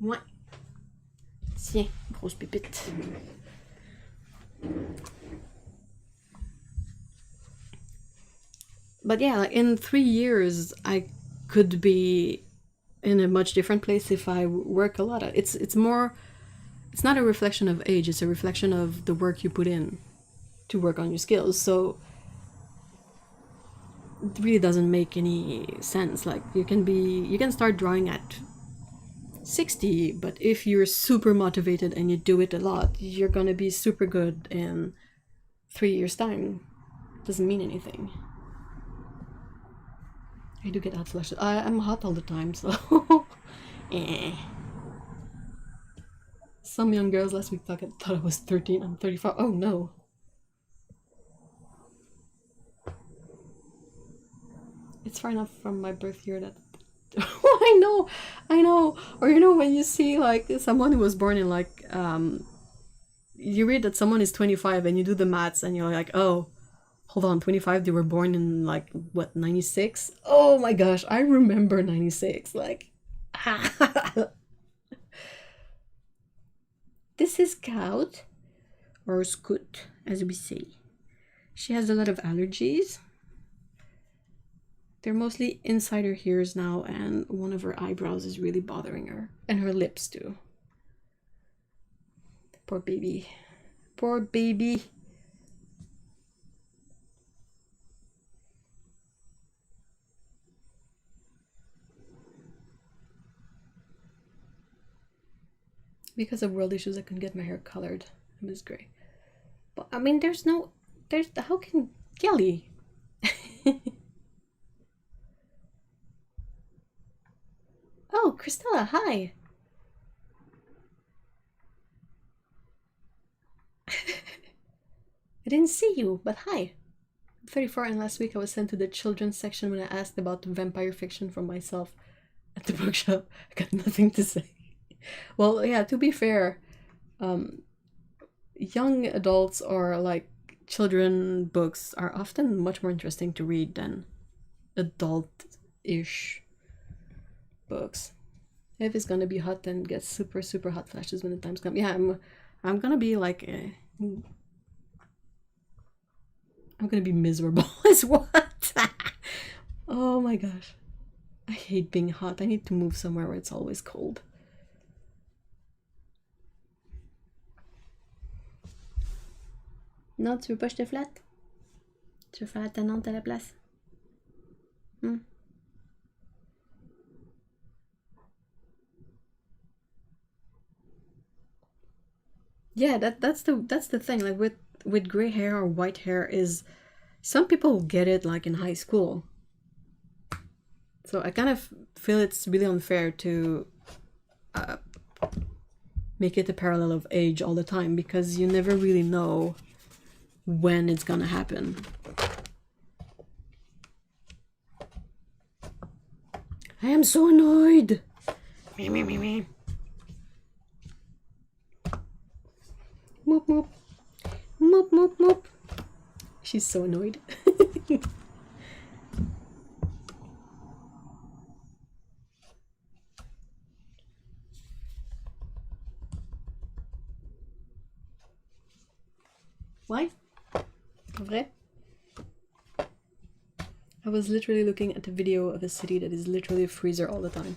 Ouais. Tiens, grosse pépite. But yeah, like in 3 years, I could be in a much different place if I work a lot. It's more, it's not a reflection of age, it's a reflection of the work you put in to work on your skills. So it really doesn't make any sense. Like you can start drawing at 60, but if you're super motivated and you do it a lot, you're gonna be super good in 3 years' time. Doesn't mean anything. I do get hot flashes. I'm hot all the time, so Some young girls last week thought I was 13. I'm 35. Oh no. It's far enough from my birth year that I know. Or you know when you see like someone who was born in like you read that someone is 25 and you do the maths and you're like, oh, hold on, 25, they were born in like what, 96? Oh my gosh, I remember 96. Like this is Scout, or Scoot as we say. She has a lot of allergies. They're mostly inside her ears now, and one of her eyebrows is really bothering her. And her lips too. Poor baby. Poor baby. Because of world issues, I couldn't get my hair colored. It was gray. But I mean, how can Kelly? Oh, Christella, hi. I didn't see you, but hi. I'm 34, and last week I was sent to the children's section when I asked about vampire fiction for myself at the bookshop. I got nothing to say. Well, yeah, to be fair, young adults or like children books are often much more interesting to read than adult-ish books. If it's gonna be hot, then get super, super hot flashes when the times come. Yeah, I'm gonna be like, I'm gonna be miserable as what? Oh my gosh. I hate being hot. I need to move somewhere where it's always cold. Non, tu veux pas que je te flatte? Tu veux faire la tenante à la place? Yeah, that's the thing. Like with gray hair or white hair is some people get it like in high school. So I kind of feel it's really unfair to make it a parallel of age all the time because you never really know when it's gonna happen. I am so annoyed. Me, me, me, me. Moop, moop. Moop, moop, moop. She's so annoyed. Why? Vrai? I was literally looking at a video of a city that is literally a freezer all the time.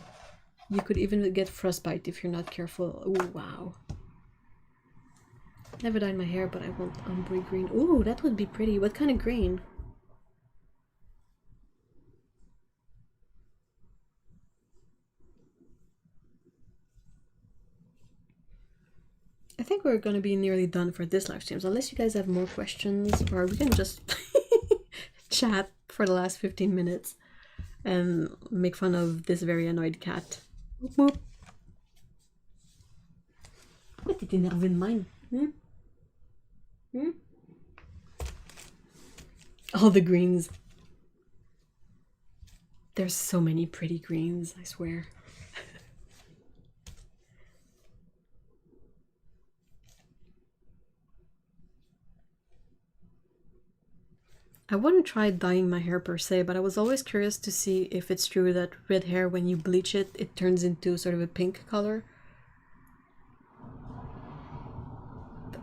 You could even get frostbite if you're not careful. Oh, wow. Never dyed my hair, but I want ombre green. Ooh, that would be pretty. What kind of green? I think we're going to be nearly done for this live stream, so unless you guys have more questions, or we can just chat for the last 15 minutes and make fun of this very annoyed cat. Whoop, whoop. Pourquoi t'es énervé de même? All the greens. There's so many pretty greens, I swear. I wouldn't try dyeing my hair per se, but I was always curious to see if it's true that red hair, when you bleach it, it turns into sort of a pink color.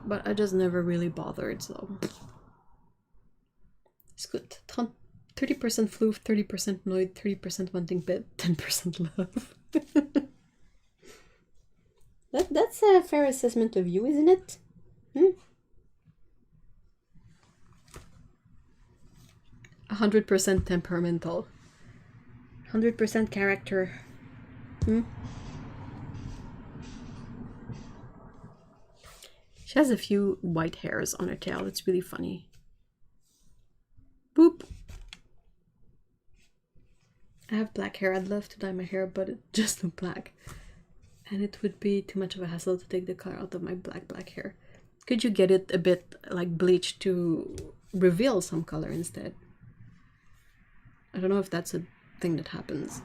But I just never really bothered, so... It's good. 30% floof, 30% annoyed, 30% wanting bed, 10% love. That's a fair assessment of you, isn't it? 100% temperamental. 100% character. She has a few white hairs on her tail. It's really funny. Boop. I have black hair. I'd love to dye my hair, but it's just look black. And it would be too much of a hassle to take the color out of my black hair. Could you get it a bit like bleached to reveal some color instead? I don't know if that's a thing that happens.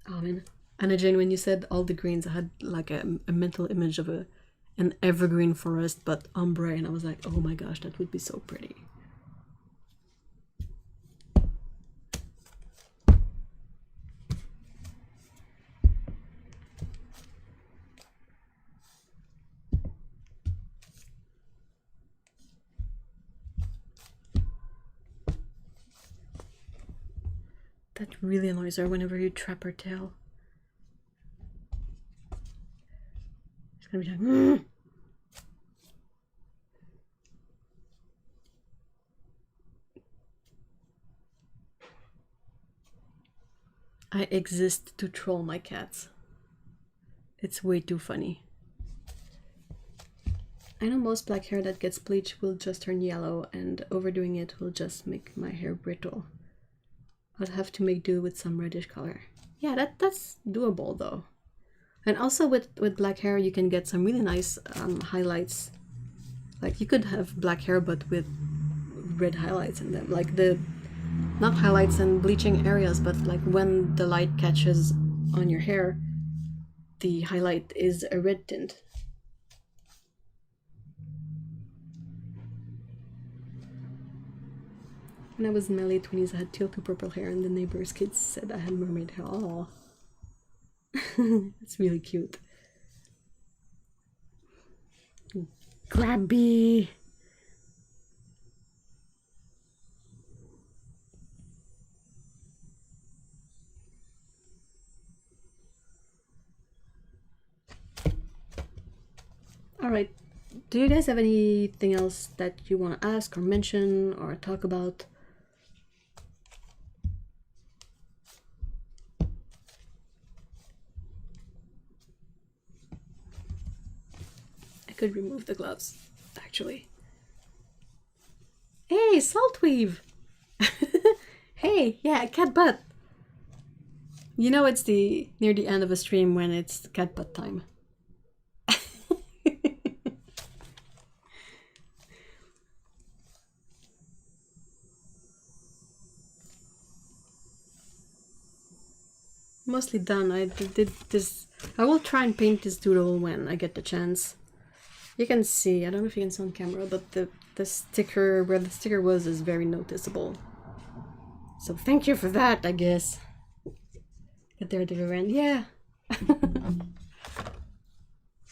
Oh man. Anna Jane, when you said all the greens, I had like a mental image of an evergreen forest, but ombre, and I was like, oh my gosh, that would be so pretty. That really annoys her whenever you trap her tail. It's gonna be like, mm. I exist to troll my cats. It's way too funny. I know most black hair that gets bleached will just turn yellow, and overdoing it will just make my hair brittle. I'd have to make do with some reddish color. Yeah, that's doable though. And also with black hair, you can get some really nice highlights. Like you could have black hair but with red highlights in them. Like not highlights and bleaching areas, but like when the light catches on your hair, the highlight is a red tint. When I was in my late 20s, I had teal to purple hair, and the neighbor's kids said I had mermaid hair. Oh, it's really cute. Grabby. All right. Do you guys have anything else that you want to ask or mention or talk about? I could remove the gloves, actually. Hey, Saltweave! Hey, yeah, cat butt. You know it's near the end of a stream when it's cat butt time. Mostly done. I did this. I will try and paint this doodle when I get the chance. You can see, I don't know if you can see on camera, but the sticker, where the sticker was, is very noticeable. So thank you for that, I guess. Get there at the very end. Yeah.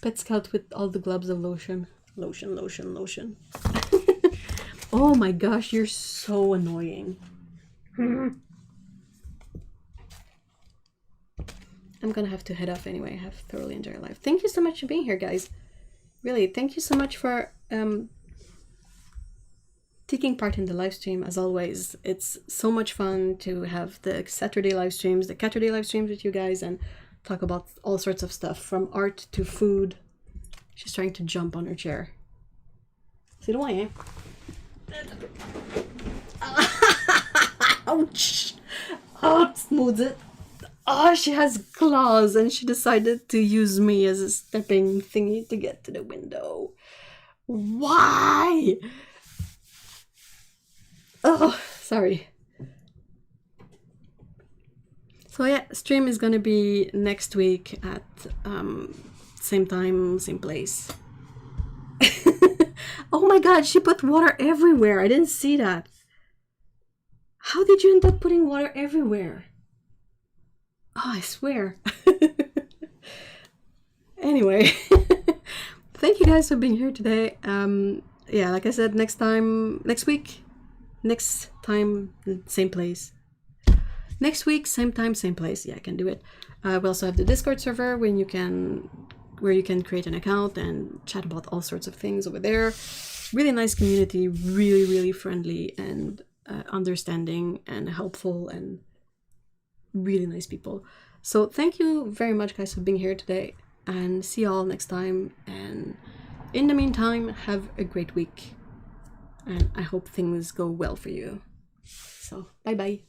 Pet Scout with all the globs of lotion. Lotion, lotion, lotion. Oh my gosh, you're so annoying. I'm gonna have to head off anyway. I have thoroughly enjoyed life. Thank you so much for being here, guys. Really, thank you so much for taking part in the live stream. As always, it's so much fun to have the Caturday live streams with you guys and talk about all sorts of stuff, from art to food. She's trying to jump on her chair. C'est loin, hein? Ouch! Oh, maudit! Oh, she has claws, and she decided to use me as a stepping thingy to get to the window. Why? Oh, sorry. So yeah, stream is gonna be next week at same time, same place. Oh my god, she put water everywhere. I didn't see that. How did you end up putting water everywhere? Oh, I swear. Anyway, thank you guys for being here today. Yeah, like I said, next week, same place. Next week, same time, same place. Yeah, I can do it. We also have the Discord server where you can create an account and chat about all sorts of things over there. Really nice community, really, really friendly and understanding and helpful and really nice people. So thank you very much, guys, for being here today, and see you all next time. And in the meantime, have a great week, and I hope things go well for you. So bye bye.